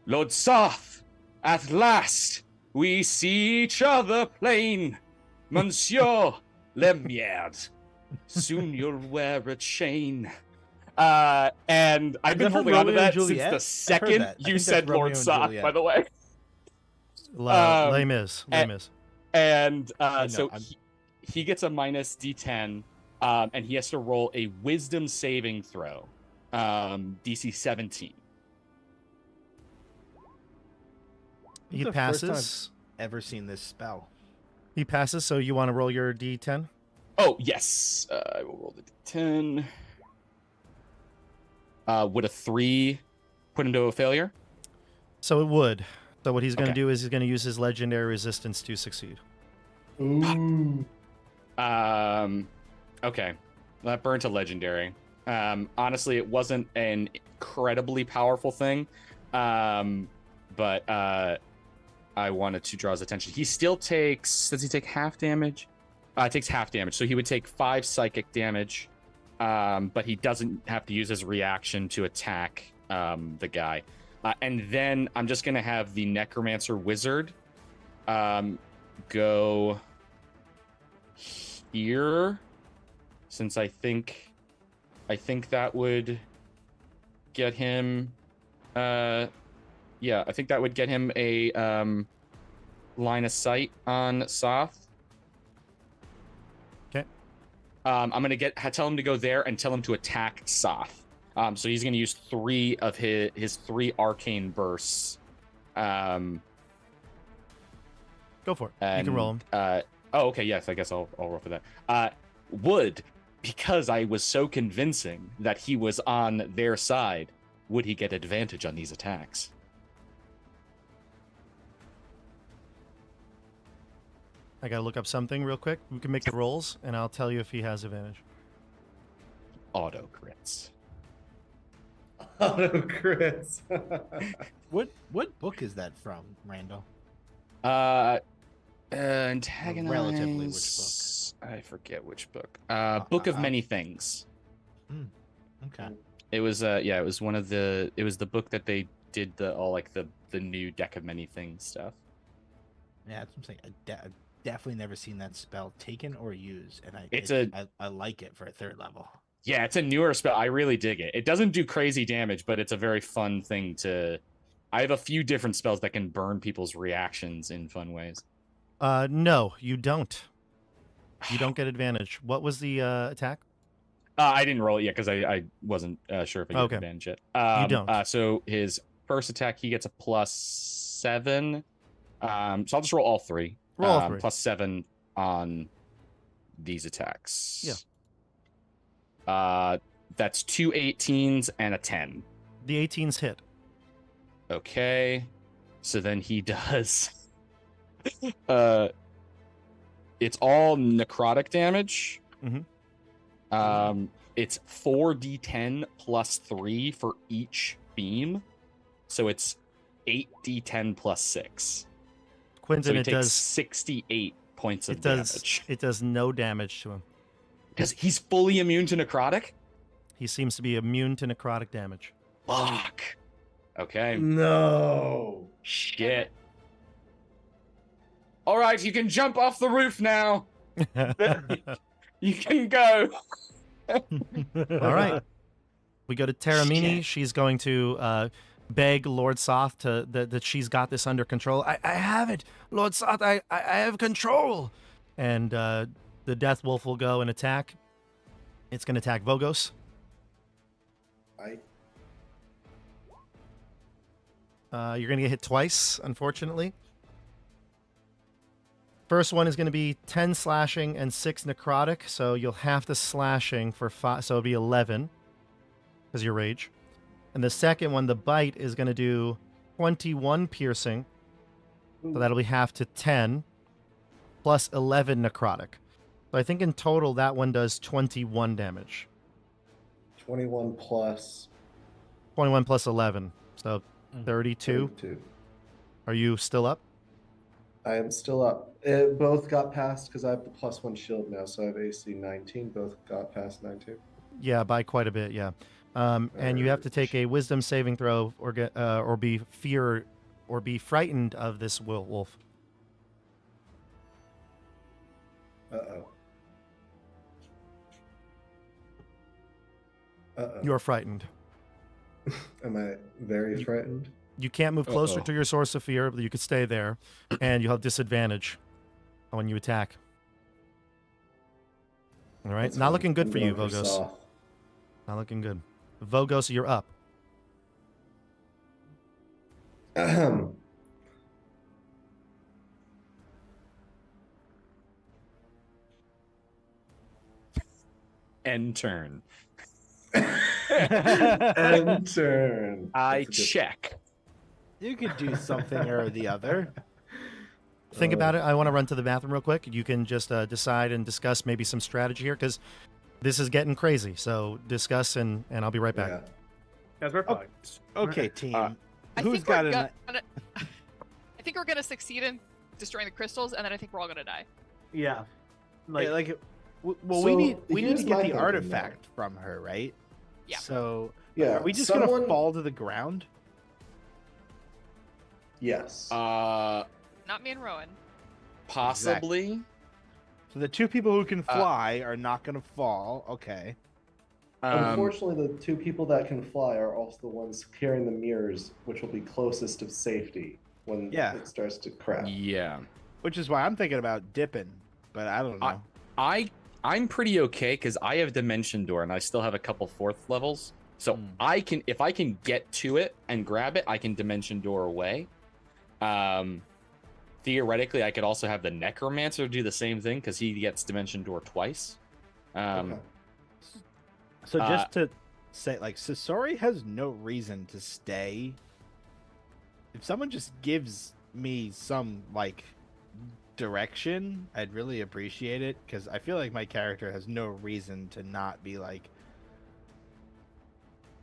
Lord Soth, at last we see each other plain. Monsieur Lemmiard, soon you'll wear a chain. And I've been that from holding on to Romeo and that since Juliet? the I've second heard that. I you think said that's Romeo Lord and Soth, Juliet. by the way. Les Mis. Les Mis. And know, so I'm- he gets a minus D10, and he has to roll a wisdom saving throw, DC 17. He This is the first time passes. Ever seen this spell? He passes. So you want to roll your D10? Oh, yes. I will roll the D10. Would a 3 put him to a failure? So it would. So what he's going to Okay. do is he's going to use his legendary resistance to succeed. Ooh. Okay. That burnt a legendary. Honestly, it wasn't an incredibly powerful thing. But I wanted to draw his attention. He still takes... Does he take half damage? Takes half damage. So he would take 5 psychic damage. But he doesn't have to use his reaction to attack the guy. And then I'm just going to have the Necromancer Wizard go here, since I think that would get him I think that would get him a line of sight on Soth. Okay. I'm gonna tell him to go there and tell him to attack Soth. So he's gonna use 3 of his 3 arcane bursts. Go for it. And, you can roll him. Oh, okay. Yes, I guess I'll roll for that. Because I was so convincing that he was on their side, would he get advantage on these attacks? I got to look up something real quick. We can make the rolls, and I'll tell you if he has advantage. Auto crits. Auto crits. What book is that from, Randall? Antagonize. Relatively, which book? I forget which book. Book of Many Things. Okay. It was it was one of the. It was the book that they did the new Deck of Many Things stuff. Yeah, that's what I'm saying. I've definitely never seen that spell taken or used, and I like it for a 3rd level. Yeah, it's a newer spell. I really dig it. It doesn't do crazy damage, but it's a very fun thing to. I have a few different spells that can burn people's reactions in fun ways. No, you don't. You don't get advantage. What was the attack? I didn't roll it yet because I wasn't sure if I get advantage yet. You don't. So his first attack, he gets a +7. So I'll just roll all 3. Roll all 3. +7 on these attacks. Yeah. That's 2 18s and a 10. The 18s hit. Okay. So then he does. It's all necrotic damage. Mm-hmm. It's 4d10 +3 for each beam, so it's 8d10 +6. Quentin, So he it takes does 68 points of it does damage. it does no damage to him. Because he's fully immune to necrotic? He seems to be immune to necrotic damage. Fuck. Okay. No. Shit. All right, you can jump off the roof now. You can go. All right. We go to Teramini. Shit. She's going to beg Lord Soth that she's got this under control. I have it, Lord Soth. I have control. And the Death Wolf will go and attack. It's going to attack Vogos. You're going to get hit twice, unfortunately. First one is going to be 10 slashing and 6 necrotic, so you'll have the slashing for 5, so it'll be 11 because your rage. And the second one, the bite, is going to do 21 piercing, so that'll be half to 10, plus 11 necrotic. So I think in total that one does 21 damage. 21 plus 21 plus 11, so 32. 32. Are you still up? I am still up. It both got passed because I have the +1 shield now, so I have AC 19. Both got past 19. Yeah, by quite a bit, yeah. And you have to take a wisdom saving throw or be frightened of this wolf. Uh-oh. You're frightened. Am I very frightened? You can't move closer to your source of fear, but you could stay there, and you'll have disadvantage when you attack. All right, That's not fine. looking good I'm for you, going Vogos. Soth. Not looking good. Vogos, you're up. Ahem. End turn. End turn. I That's a good- check. You could do something or the other. Think about it. I want to run to the bathroom real quick. You can just decide and discuss maybe some strategy here because this is getting crazy. So discuss and I'll be right back. Yeah. Guys, we're fine. Okay, team. I Who's think got we're an? gonna, I think we're gonna succeed in destroying the crystals, and then I think we're all gonna die. Yeah. Well, So, we need to here's get my the thinking, artifact from her, right? Yeah. So Yeah. are we just someone... gonna fall to the ground? Yes. Not me and Rowan. Possibly. So the two people who can fly are not gonna fall. Okay. Unfortunately, the two people that can fly are also the ones carrying the mirrors, which will be closest to safety when it starts to crash. Yeah. Which is why I'm thinking about dipping, but I don't know. I'm pretty okay because I have Dimension Door and I still have a couple 4th levels. So I can, if I can get to it and grab it, I can Dimension Door away. Theoretically, I could also have the Necromancer do the same thing because he gets Dimension Door twice. Okay. So just to say, like, Sasori has no reason to stay. If someone just gives me some, like, direction, I'd really appreciate it, because I feel like my character has no reason to not be like,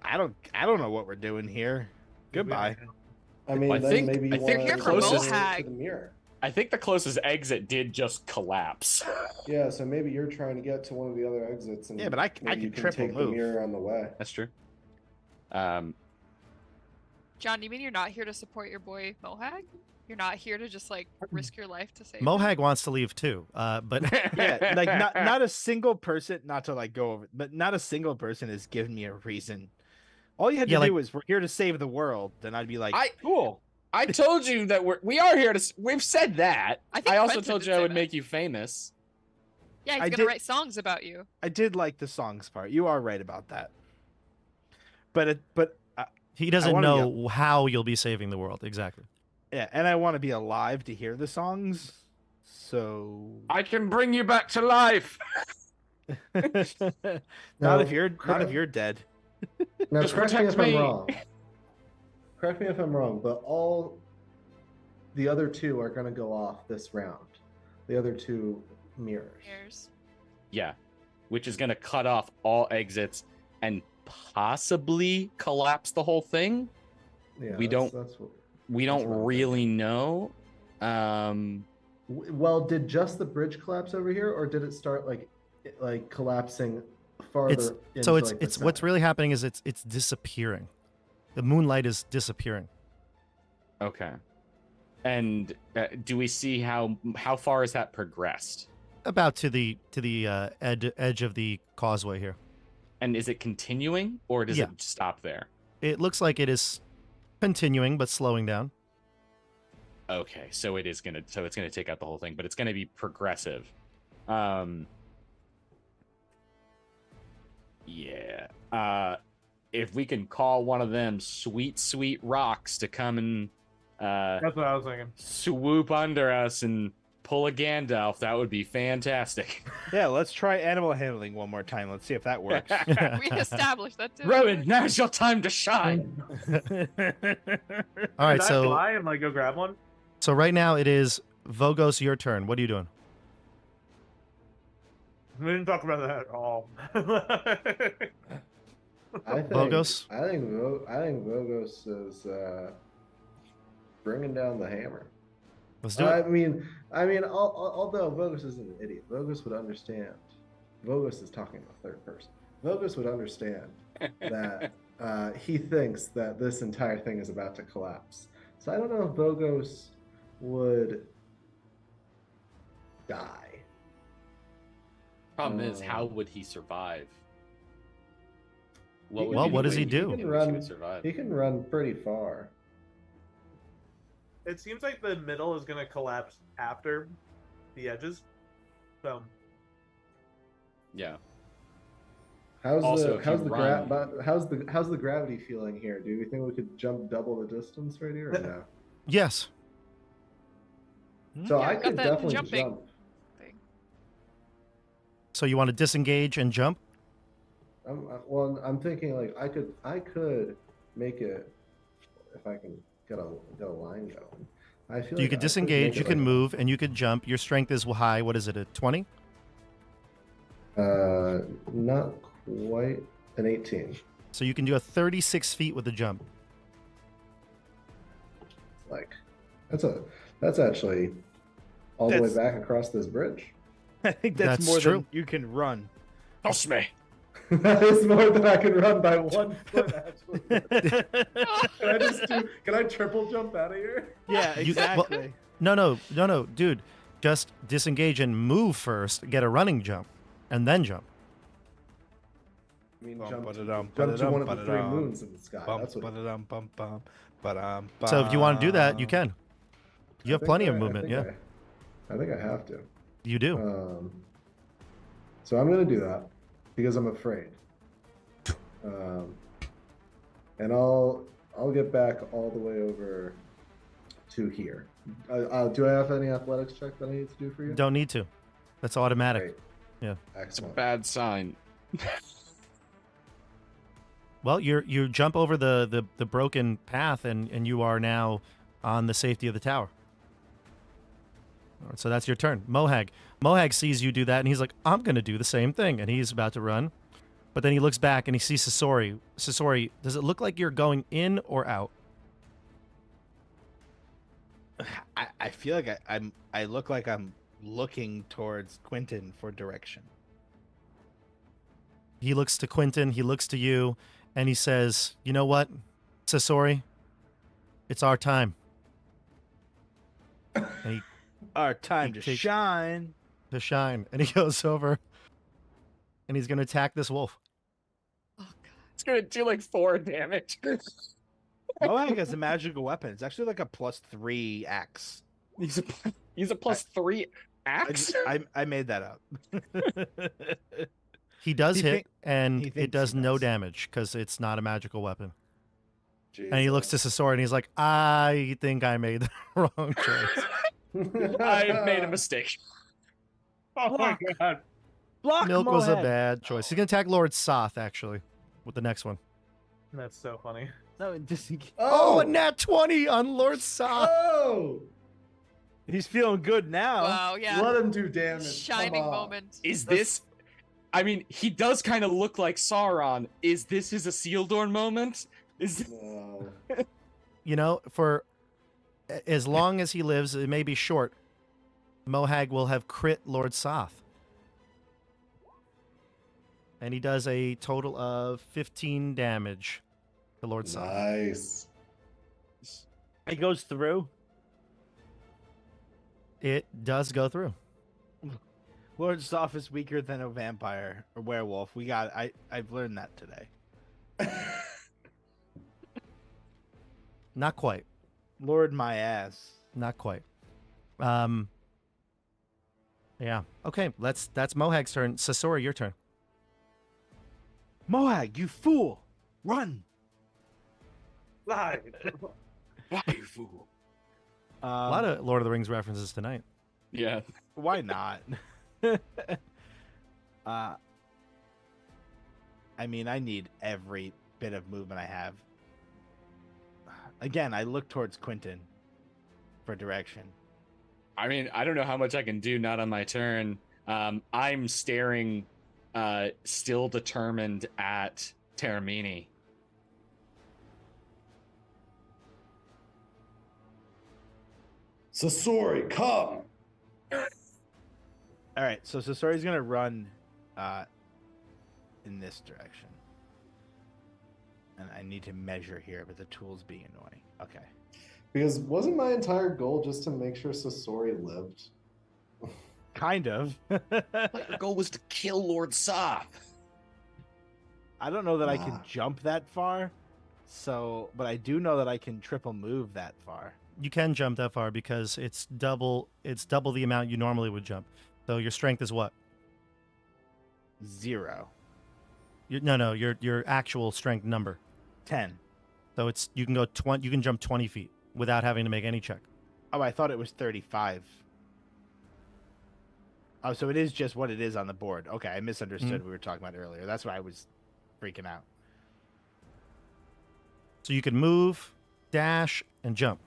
I don't know what we're doing here. Goodbye. I mean, I then think- maybe you I think want you're to closest- to the mirror. I think the closest exit did just collapse. Yeah, so maybe you're trying to get to one of the other exits, and Yeah, but I maybe you can can triple take move. the mirror on the way. That's true. John, you mean you're not here to support your boy Mohag? You're not here to just like risk your life to save him? Mohag wants to leave too, but Yeah, like not a single person, not to like go over, but not a single person has given me a reason. All you had to Yeah, do is we're here to save the world. Then I'd be like, cool. I told you that we are here to. We've said that. I think also Quentin told did you I say would that. make you famous. Yeah, he's I gonna did- write songs about you. I did like the songs part. You are right about that. But he doesn't wanna know how you'll be saving the world exactly. yeah, and I want to be alive to hear the songs. So I can bring you back to life. not if you're dead. Now, Just correct me protect if I'm me. wrong. Correct me if I'm wrong, but all the other two are going to go off this round. The other two mirrors. Years. Yeah, which is going to cut off all exits and possibly collapse the whole thing. Yeah, We that's don't- what. We That's don't what I'm really know. Well, did just the bridge collapse over here, or did it start like collapsing farther? It's into, so it's like, the it's what's center? really happening is it's disappearing. The moonlight is disappearing. Okay. And do we see how far has that progressed? About to the edge of the causeway here. And is it continuing or does Yeah. it stop there? It looks like it is continuing but slowing down. Okay, so it's gonna take out the whole thing, but it's gonna be progressive. Yeah. If we can call one of them sweet rocks to come and That's what I was thinking. swoop under us and pull a Gandalf, that would be fantastic. Yeah, let's try animal handling one more time. Let's see if that works. We established that too. Rowan, now's your time to shine. All right, Can I so fly and like go grab one? right now it is Vogos, your turn. What are you doing? We didn't talk about that at all. I think Vogos? I think Vogos is bringing down the hammer. Let's do it. I mean, although Vogos isn't an idiot, Vogos would understand. Vogos is talking in the third person. Vogos would understand that he thinks that this entire thing is about to collapse. So I don't know if Vogos would die. Problem is, how would he survive? Well, would be what the does way he do? in which he would survive? He can run pretty far. It seems like the middle is gonna collapse after the edges. So Yeah. How's Also, the if how's you the run- how's the gravity feeling here? Do we think we could jump double the distance right here or no? Yes. So Yeah, I I've got could that definitely jumping jump. thing. So you want to disengage and jump? Well, I'm thinking like I could make it if I can get a line going. I feel You like could I disengage, make you it can like move, and you could jump. Your strength is high. What is it, a 20? Not quite an 18. So you can do a 36 feet with a jump. Like that's actually all the way That's- back across this bridge. I think that's That's more true. than you can run. Trust me. That is more than I can run by 1 foot. Actually, Can I triple jump out of here? Yeah, You- exactly. No, dude. Just disengage and move first, get a running jump, and then jump. I mean, Bum, jump ba-da-dum, to one of the ba-da-dum, 3 moons in the sky. Bum, That's what. ba-da-dum, bum, bum, ba-dum, So if you want to do that, you bum. can. You have plenty of movement, yeah. I think I have to. You do. So I'm gonna do that because I'm afraid. And I'll get back all the way over to here. Do I have any athletics check that I need to do for you? Don't need to. That's automatic. Great. Yeah. It's a Excellent. bad sign. Well, you jump over the broken path, and you are now on the safety of the tower. All right, so that's your turn. Mohag. Mohag sees you do that, and he's like, I'm going to do the same thing. And he's about to run. But then he looks back, and he sees Sasori. Sasori, does it look like you're going in or out? I feel like I look like I'm looking towards Quentin for direction. He looks to Quentin, he looks to you, and he says, you know what, Sasori? It's our time. And he Our time He to takes- shine. to shine. And he goes over, and he's going to attack this wolf. Oh god. It's gonna do like 4 damage. Moag has a magical weapon. It's actually like a +3 axe. He's a +3 axe. I made that up. He does He hit, think- and he it thinks does he no does. damage because it's not a magical weapon. Jesus. And he looks to Sasori, and he's like, I think I made the wrong choice. I made a mistake. Oh my god. Block Milk was a Moag. bad choice. He's going to attack Lord Soth, actually, with the next one. That's so funny. No, just Oh, a nat 20 on Lord Soth. Oh! he's feeling good now. Wow, yeah. Let him do damage. Shining Come on. moment. Is this? I mean, he does kind of look like Sauron. Is this his Isildur moment? Is No. You know, for as long as he lives, it may be short, Mohag will have crit Lord Soth. And he does a total of 15 damage to Lord Soth. Nice. It goes through. It does go through. Lord Soft is weaker than a vampire or werewolf. I've learned that today. Not quite. Lord my ass. Not quite. Yeah. Okay, that's Mohag's turn. Sasori, your turn. Moag, you fool! Run! Lie. why you fool? A lot of Lord of the Rings references tonight. Yeah. Why not? I mean, I need every bit of movement I have. Again, I look towards Quentin for direction. I mean, I don't know how much I can do not on my turn. I'm staring, still determined at Teramini. Sasori, come! All right, so Sasori's gonna run in this direction, and I need to measure here, but the tool's being annoying. Okay. Because wasn't my entire goal just to make sure Sasori lived? Kind of. But your goal was to kill Lord Soth. I don't know that I Ah. can jump that far, but I do know that I can triple move that far. You can jump that far because it's double the amount you normally would jump. So your strength is what? 0. Your actual strength number. 10. So you can jump 20 feet without having to make any check. Oh, I thought it was 35. Oh, so it is just what it is on the board. Okay, I misunderstood what we were talking about earlier. That's why I was freaking out. So you can move, dash, and jump.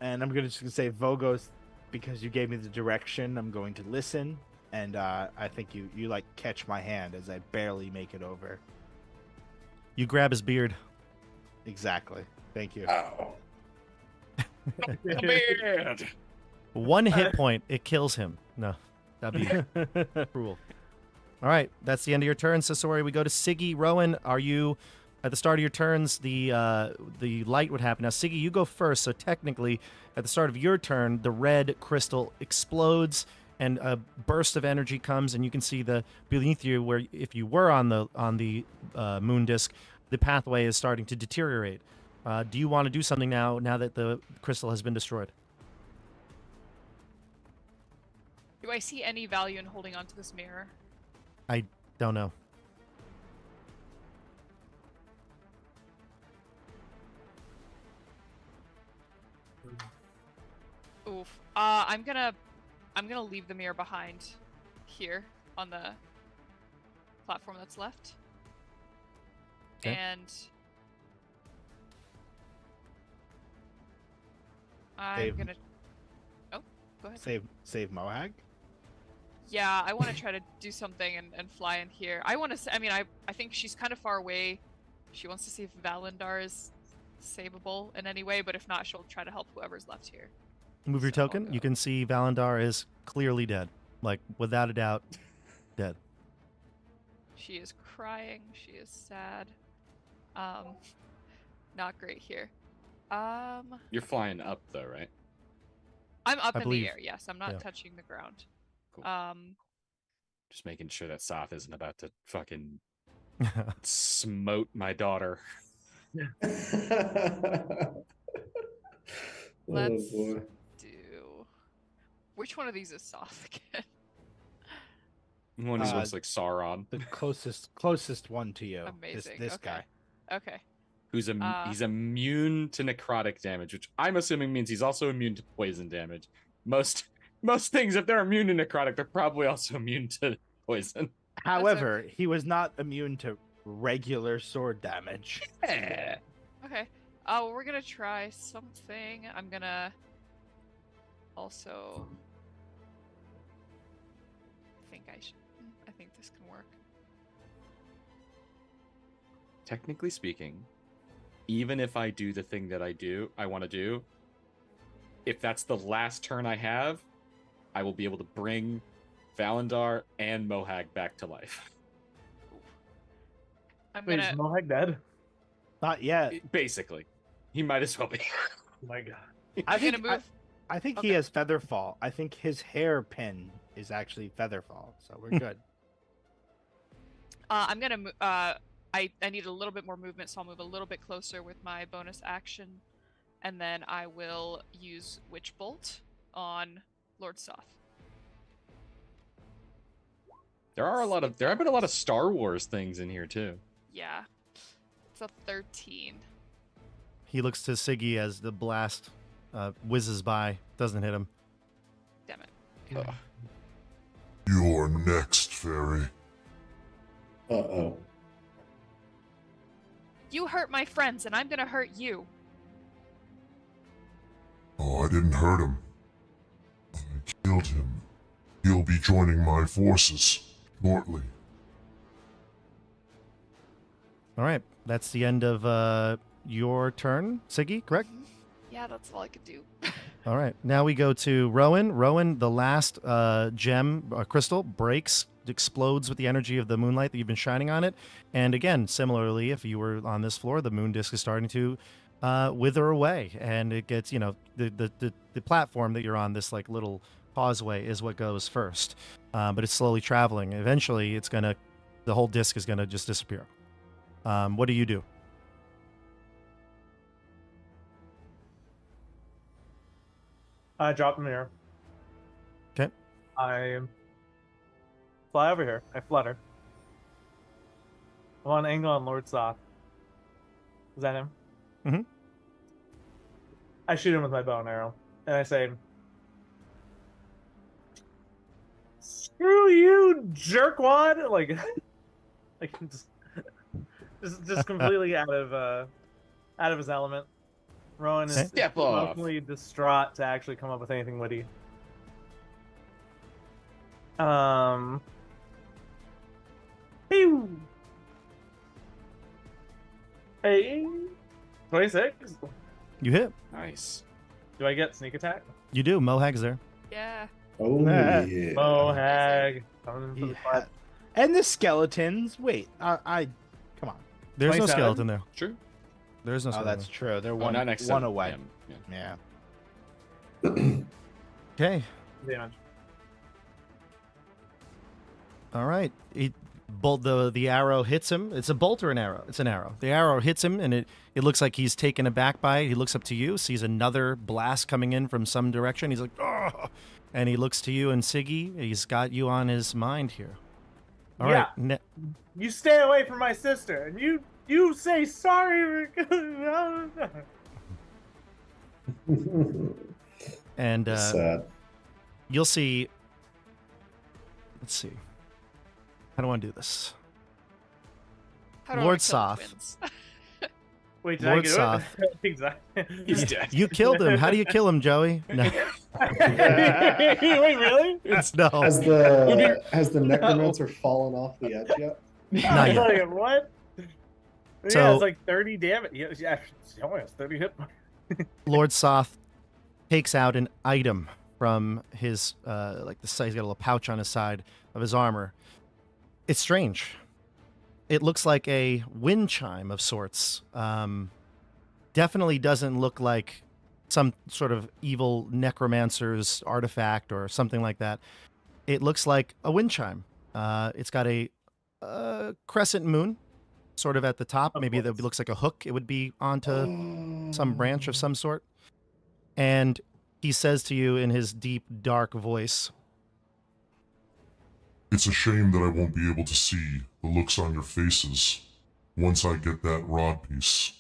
And I'm just gonna say, Vogos, because you gave me the direction, I'm going to listen. And I think you like catch my hand as I barely make it over. You grab his beard. Exactly. Thank you. Oh. Beard. 1 hit point, it kills him. No, that'd be cruel. All right, that's the end of your turn, Sasori. We go to Siggy. Rowan, are you at the start of your turns? The light would happen. Now, Siggy, you go first. So technically, at the start of your turn, the red crystal explodes, and a burst of energy comes, and you can see the beneath you, where if you were on the moon disk, the pathway is starting to deteriorate. Do you want to do something now that the crystal has been destroyed? Do I see any value in holding on to this mirror? I don't know. Oof. I'm gonna leave the mirror behind here on the platform that's left. Okay. And I'm gonna. Oh, go ahead. Save Mohag. Yeah, I want to try to do something and fly in here. I want to. I mean, I think she's kind of far away. She wants to see if Valendar is savable in any way, but if not, she'll try to help whoever's left here. Move your So I'll token. go. You can see Valendar is clearly dead. Like, without a doubt, dead. She is crying. She is sad. Not great here. You're flying up though, right? I'm up in believe- the air. Yes, I'm not yeah. touching the ground. Cool. Just making sure that Soth isn't about to fucking smote my daughter. Let's boy. do. Which one of these is Soth again? One who Uh, looks like Sauron, The closest one to you. Amazing. This okay. guy. Okay. who's he's immune to necrotic damage, which I'm assuming means he's also immune to poison damage. Most things, if they're immune to necrotic, they're probably also immune to poison. However, he was not immune to regular sword damage. Yeah. Okay. Well, we're gonna try something. I'm gonna also I think this can work. Technically speaking, even if I do the thing that I want to do, if that's the last turn I have, I will be able to bring Valendar and Mohag back to life. I'm Wait, gonna. is Mohag dead? Not yet. Basically, he might as well be. Oh my god. I I'm think gonna move. I think Okay. he has Featherfall. I think his hairpin is actually Featherfall, so we're good. I'm gonna. I need a little bit more movement, so I'll move a little bit closer with my bonus action, and then I will use Witch Bolt on Lord Soth. There have been a lot of Star Wars things in here too. Yeah, it's a 13. He looks to Siggy as the blast whizzes by. Doesn't hit him. Damn it. Ugh. You're next, fairy. Uh-oh. You hurt my friends, and I'm gonna hurt you. Oh, I didn't hurt him. I killed him. He'll be joining my forces shortly. All right, that's the end of your turn, Siggy. Correct. Yeah, that's all I could do. All right, now we go to Rowan. Rowan, the last gem crystal breaks, explodes with the energy of the moonlight that you've been shining on it. And again, similarly, if you were on this floor, the moon disk is starting to wither away, and it gets, the platform that you're on, this like little causeway, is what goes first, but it's slowly traveling. Eventually, the whole disk is gonna just disappear. What do you do? I drop the mirror. Okay. I fly over here. I flutter. I want an angle on Lord Soth. Is that him? Mhm. I shoot him with my bow and arrow, and I say, "Screw you, jerkwad!" Like, Like just completely out of his element. Rowan is Step off. emotionally distraught to actually come up with anything witty. Pew! Hey, 26. You hit. Nice. Do I get sneak attack? You do. Mohag's there. Yeah. Oh Nah. yeah. Mohag. Coming in for the Yeah. butt. And the skeletons. Wait, I come on. There's no 27? skeleton there. True. There's no Oh, skeleton. that's true. They're Oh, one not next one to away. him. Yeah. Yeah. Okay. Damage. All right. The arrow hits him. It's a bolt or an arrow? It's an arrow. The arrow hits him, and it looks like he's taken aback by it. He looks up to you, sees another blast coming in from some direction. He's like, oh! And he looks to you and Siggy. He's got you on his mind here. All right. Yeah. You stay away from my sister, and you say sorry. And Sad. you'll see. Let's see. How do I want to do this? How do I Lord kill Soth. twins? Wait, did Lord I Soth. do it? Exactly. He's dead. You killed him. How do you kill him, Joey? No. Wait, really? No. Has the necromancer fallen off the edge yet? Not yet. Like, what? So- Yeah, it's like 30 damage. Yeah, she only has 30 hit points. Lord Soth takes out an item from his like the side. He's got a little pouch on his side of his armor. It's strange. It looks like a wind chime of sorts. Definitely doesn't look like some sort of evil necromancer's artifact or something like that. It looks like a wind chime. It's got a crescent moon sort of at the top. Of Maybe that course. looks like a hook. It would be onto some branch of some sort. And he says to you in his deep, dark voice, It's a shame that I won't be able to see the looks on your faces once I get that rod piece.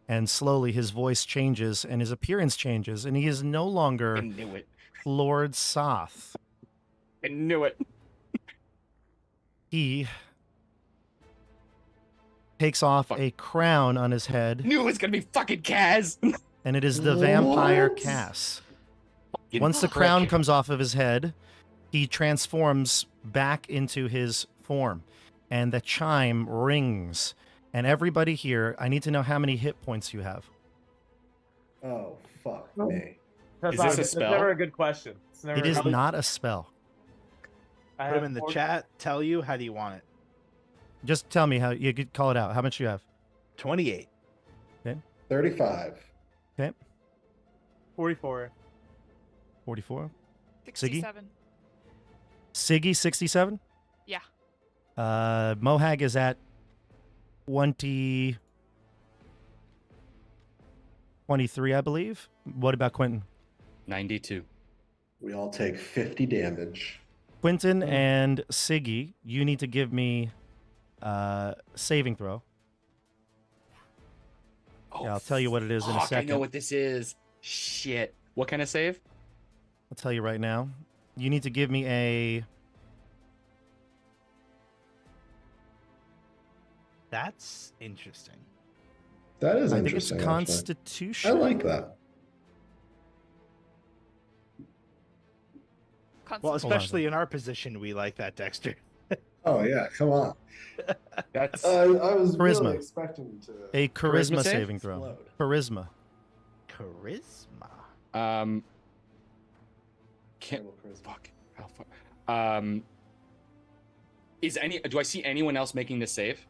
and slowly his voice changes and his appearance changes, and he is no I longer knew it. Lord Soth. I knew it. He takes off Fuck. a crown on his head, Knew it was gonna be fucking Kaz. and it is the vampire What? Cass. Fucking Once the prick. crown comes off of his head, he transforms back into his form, and the chime rings. And everybody here, I need to know how many hit points you have. Oh fuck me. That's Is this a that's spell? never a good question. It's never It is I not a spell. I Put have them in the 4 chat. Tell you how do you want it? Just tell me how you could call it out. How much you have? 28, 35. 44. 44. 67. Siggy, 67? Yeah. Mohag is at 23, I believe. What about Quentin? 92. We all take 50 damage. Quentin and Siggy, you need to give me saving throw. Oh, Yeah, I'll tell you what it is in a fuck, I second. know what this is. Shit. What kind of save? I'll tell you right now. You need to give me a... That's interesting. That is I think it's interesting. actually. Constitution. I like that. Well, on a especially in our position, we like that, Dexter. Oh yeah, come on. That's I was Charisma. really expecting to A charisma Charisma save? saving throw. explode. Charisma. Charisma. can't Terrible charisma. fuck. How far? Do I see anyone else making this save?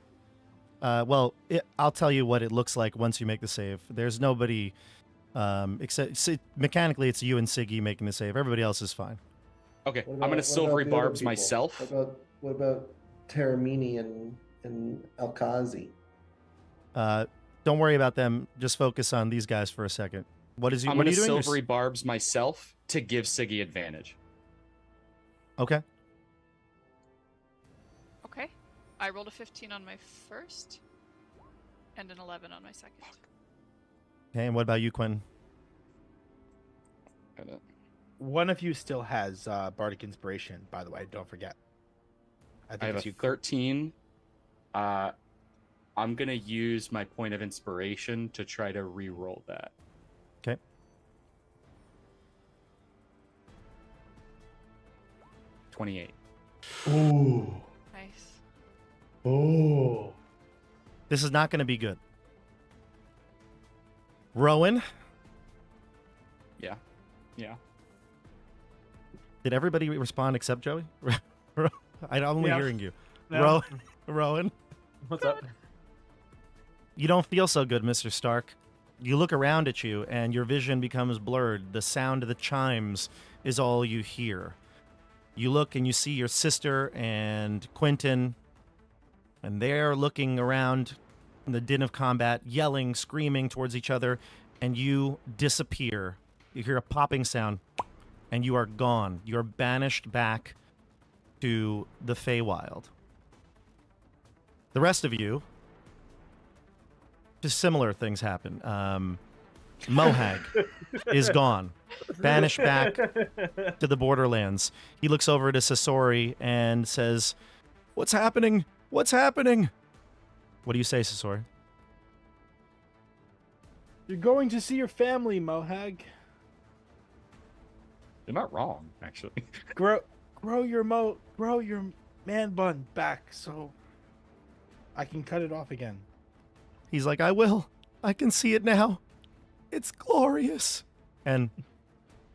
Well, I'll tell you what it looks like once you make the save. There's nobody, except mechanically, it's you and Siggy making the save. Everybody else is fine. Okay, What I'm about- gonna what silvery about the other barbs people? myself. What about Teramini and Elkazi? Don't worry about them. Just focus on these guys for a second. What is you? I'm What are gonna you doing? silvery barbs myself to give Siggy advantage. Okay. Okay. I rolled a 15 on my first and an 11 on my second. Okay. And what about you, Quentin? One of you still has Bardic Inspiration, by the way. Don't forget. I think have it's a you. 13 I'm gonna use my point of inspiration to try to re-roll that. Okay. $28. Ooh. Nice. Oh. This is not going to be good. Rowan, Yeah. did everybody respond except Joey? I'm only Yeah. hearing you. No. Rowan, What's up? you don't feel so good, Mr. Stark. You look around at you, and your vision becomes blurred. The sound of the chimes is all you hear. You look and you see your sister and Quentin, and they're looking around in the din of combat, yelling, screaming towards each other, and you disappear. You hear a popping sound, and you are gone. You're banished back to the Feywild. The rest of you, just similar things happen. Mohag is gone, banished back to the Borderlands. He looks over to Sasori and says, "What's happening? What's happening?" What do you say, Sasori? You're going to see your family, Mohag. You're not wrong, actually. Grow your man bun back so I can cut it off again. He's like, "I will. I can see it now. It's glorious." And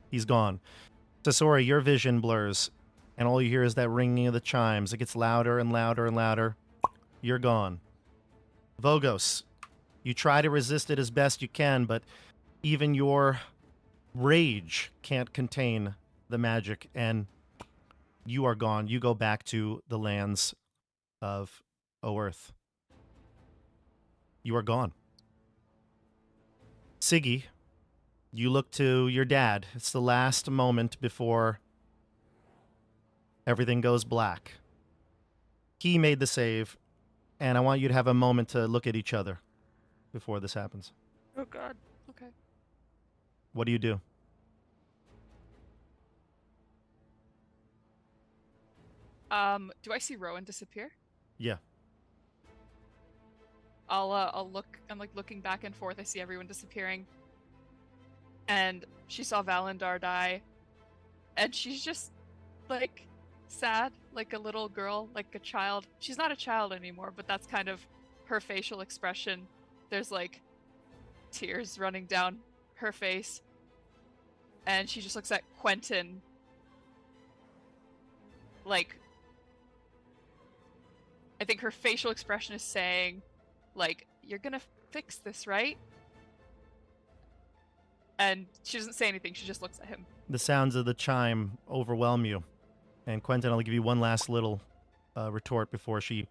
he's gone. Sasori, your vision blurs, and all you hear is that ringing of the chimes. It gets louder and louder and louder. You're gone. Vogos, you try to resist it as best you can, but even your rage can't contain the magic, and you are gone. You go back to the lands of Oerth. You are gone. Siggy, you look to your dad. It's the last moment before everything goes black. He made the save, and I want you to have a moment to look at each other before this happens. Oh God. Okay. What do you do? Do I see Rowan disappear? Yeah. I'll look. I'm like looking back and forth. I see everyone disappearing, and she saw Valendar die, and she's just like sad, like a little girl, like a child. She's not a child anymore, but that's kind of her facial expression. There's like tears running down her face, and she just looks at Quentin like, I think her facial expression is saying, like, "You're gonna fix this, right?" And she doesn't say anything. She just looks at him. The sounds of the chime overwhelm you. And Quentin, I'll give you one last little retort before she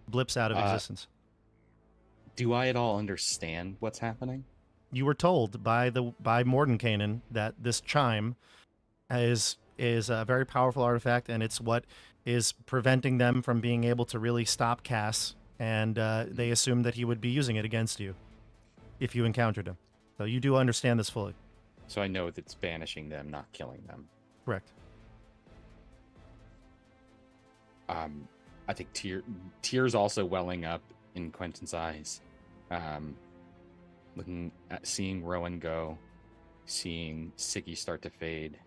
blips out of existence. Do I at all understand what's happening? You were told by Mordenkainen that this chime is a very powerful artifact, and it's what is preventing them from being able to really stop Cass, and they assumed that he would be using it against you if you encountered him. So you do understand this fully. So I know that it's banishing them, not killing them. Correct. I think tears also welling up in Quentin's eyes. Looking at seeing Rowan go, seeing Siggy start to fade.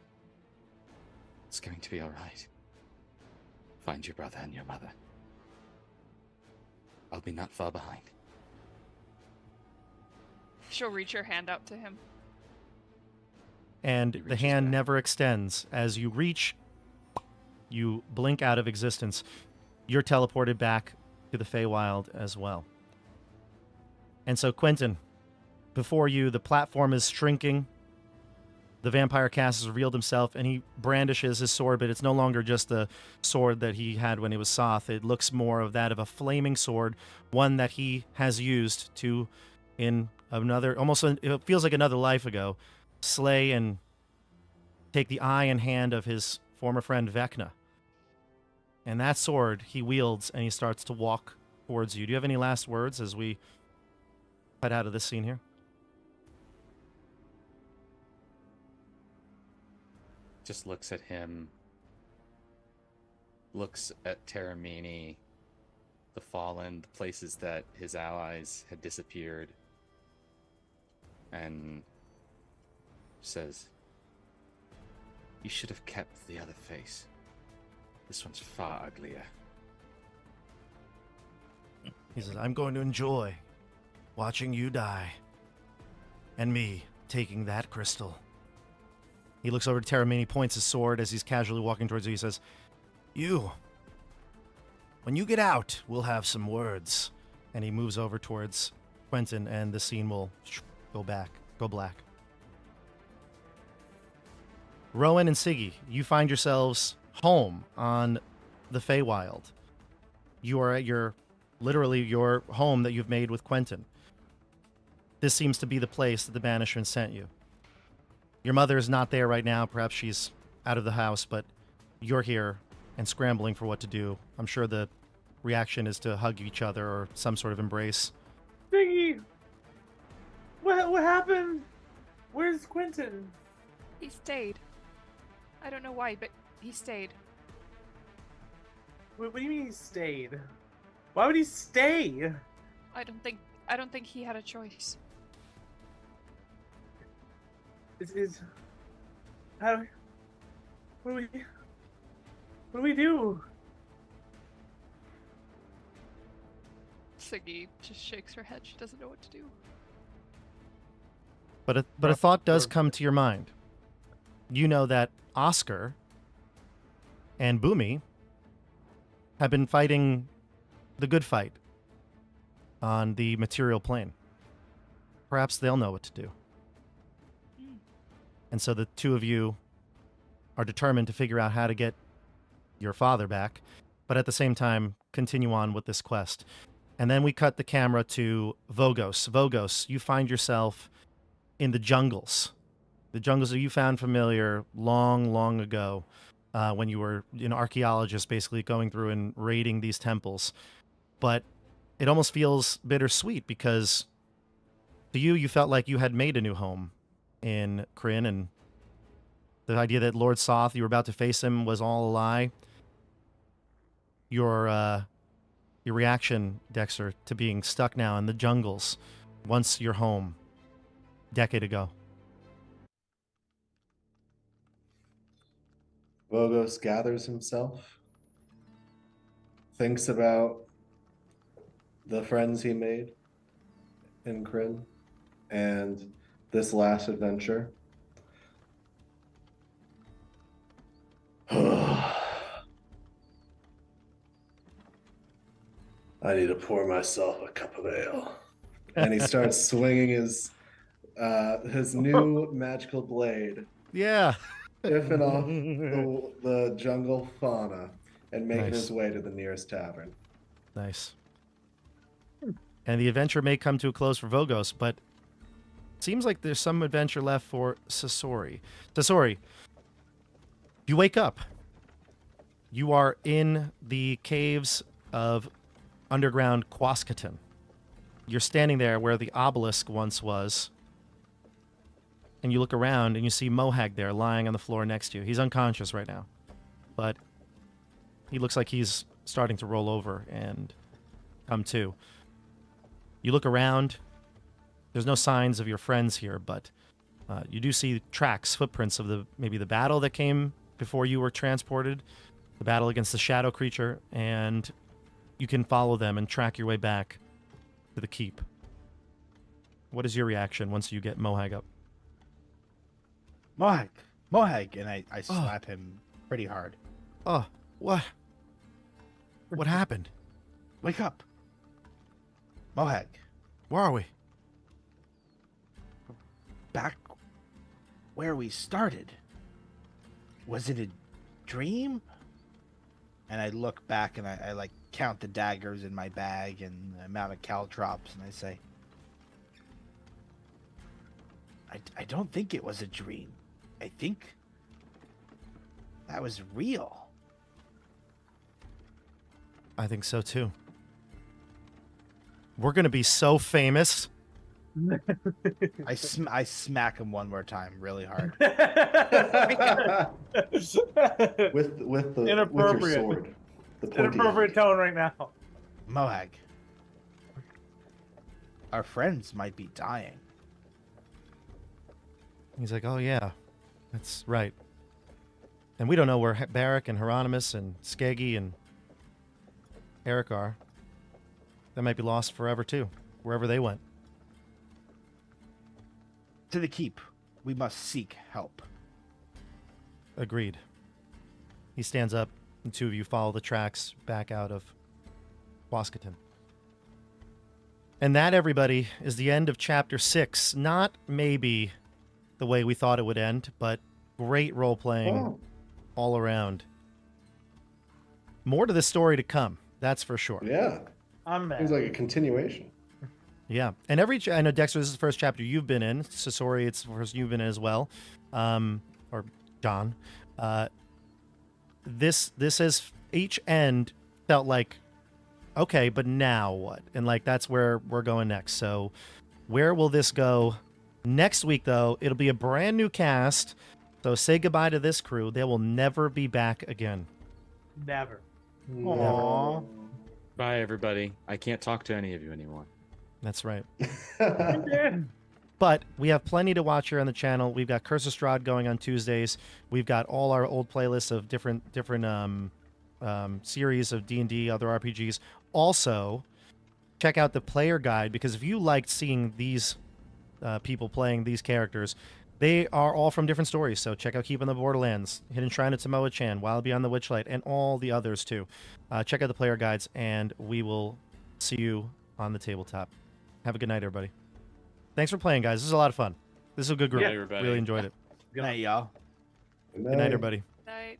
It's going to be all right. Find your brother and your mother. I'll be not far behind. She'll reach her hand out to him. And He the reaches hand back. never extends. As you reach, you blink out of existence. You're teleported back to the Feywild as well. And so, Quentin, before you, the platform is shrinking. The vampire Cass has revealed himself, and he brandishes his sword, but it's no longer just the sword that he had when he was Soth. It looks more of that of a flaming sword, one that he has used to, in another, almost, it feels like another life ago, slay and take the eye and hand of his former friend Vecna. And that sword he wields, and he starts to walk towards you. Do you have any last words as we cut out of this scene here? Just looks at him, looks at Teramini, the fallen, the places that his allies had disappeared, and says, "You should have kept the other face. This one's far uglier." He says, I'm going to enjoy watching you die. And me taking that crystal. He looks over to Teramini, points his sword as he's casually walking towards you. He says, you, when you get out, we'll have some words. And he moves over towards Quentin, and the scene will go black. Rowan and Siggy, you find yourselves home on the Feywild. You are at literally your home that you've made with Quentin. This seems to be the place that the banishment sent you. Your mother is not there right now. Perhaps she's out of the house, but you're here and scrambling for what to do. I'm sure the reaction is to hug each other or some sort of embrace. Biggie, what happened? Where's Quentin? He stayed. I don't know why, but he stayed. What do you mean he stayed? Why would he stay? I don't think he had a choice. What do we do? Siggy just shakes her head. She doesn't know what to do. But a thought does come to your mind. You know that Oscar and Boomy have been fighting the good fight on the material plane. Perhaps they'll know what to do. And so the two of you are determined to figure out how to get your father back, but at the same time, continue on with this quest. And then we cut the camera to Vogos. Vogos, you find yourself in the jungles. The jungles that you found familiar long, long ago when you were an archaeologist, basically going through and raiding these temples. But it almost feels bittersweet because to you felt like you had made a new home in Kryn, and the idea that Lord Soth, you were about to face him, was all a lie. Your reaction, Dexter, to being stuck now in the jungles once you're home, decade ago. Vogos gathers himself, thinks about the friends he made in Kryn and this last adventure. I need to pour myself a cup of ale. And he starts swinging his new magical blade, Yeah. riffing off the jungle fauna and making Nice. his way to the nearest tavern. Nice. And the adventure may come to a close for Vogos, but it seems like there's some adventure left for Sasori. Sasori, you wake up. You are in the caves of underground Quascatan. You're standing there where the obelisk once was, and you look around and you see Mohag there lying on the floor next to you. He's unconscious right now, but he looks like he's starting to roll over and come to. You look around. There's no signs of your friends here, but you do see tracks, footprints of maybe the battle that came before you were transported, the battle against the shadow creature, and you can follow them and track your way back to the keep. What is your reaction once you get Mohag up? Mohag, and I slap him pretty hard. Oh, what? What happened? Wake up, Mohag. Where are we? Back where we started. Was it a dream? And I look back and I like count the daggers in my bag and the amount of caltrops, and I say, I don't think it was a dream. I think that was real. I think so too. We're gonna be so famous. I smack him one more time, really hard. with your Inappropriate. sword. The pointy Inappropriate end. tone right now. Mohag, our friends might be dying. He's like, oh yeah, that's right. And we don't know where Barrack and Hieronymus and Skeggy and Eric are. They might be lost forever too, wherever they went. To the keep, we must seek help. Agreed. He stands up, and two of you follow the tracks back out of Waskaton. And that, everybody, is the end of Chapter 6. Not maybe the way we thought it would end, but great role-playing Oh, all around. More to the story to come, that's for sure. yeah. I'm mad. Seems like a continuation. Yeah. And I know, Dexter, this is the first chapter you've been in. Sasori, it's the first you've been in as well. Or John. This has, each end felt like, okay, but now what? And like, that's where we're going next. So where will this go? Next week, though, it'll be a brand new cast. So say goodbye to this crew. They will never be back again. Never. Aww. Bye, everybody. I can't talk to any of you anymore. That's right. Never. But we have plenty to watch here on the channel. We've got Curse of Strahd going on Tuesdays. We've got all our old playlists of different series of D&D, other RPGs. Also, check out the player guide, because if you liked seeing these people playing these characters, they are all from different stories. So check out Keep on the Borderlands, Hidden Shrine of Samoa-chan, Wild Beyond the Witchlight, and all the others too. Check out the player guides, and we will see you on the tabletop. Have a good night, everybody. Thanks for playing, guys. This is a lot of fun. This is a good group. Yeah, everybody. Really enjoyed it. Good night, y'all. Good night, everybody. Night.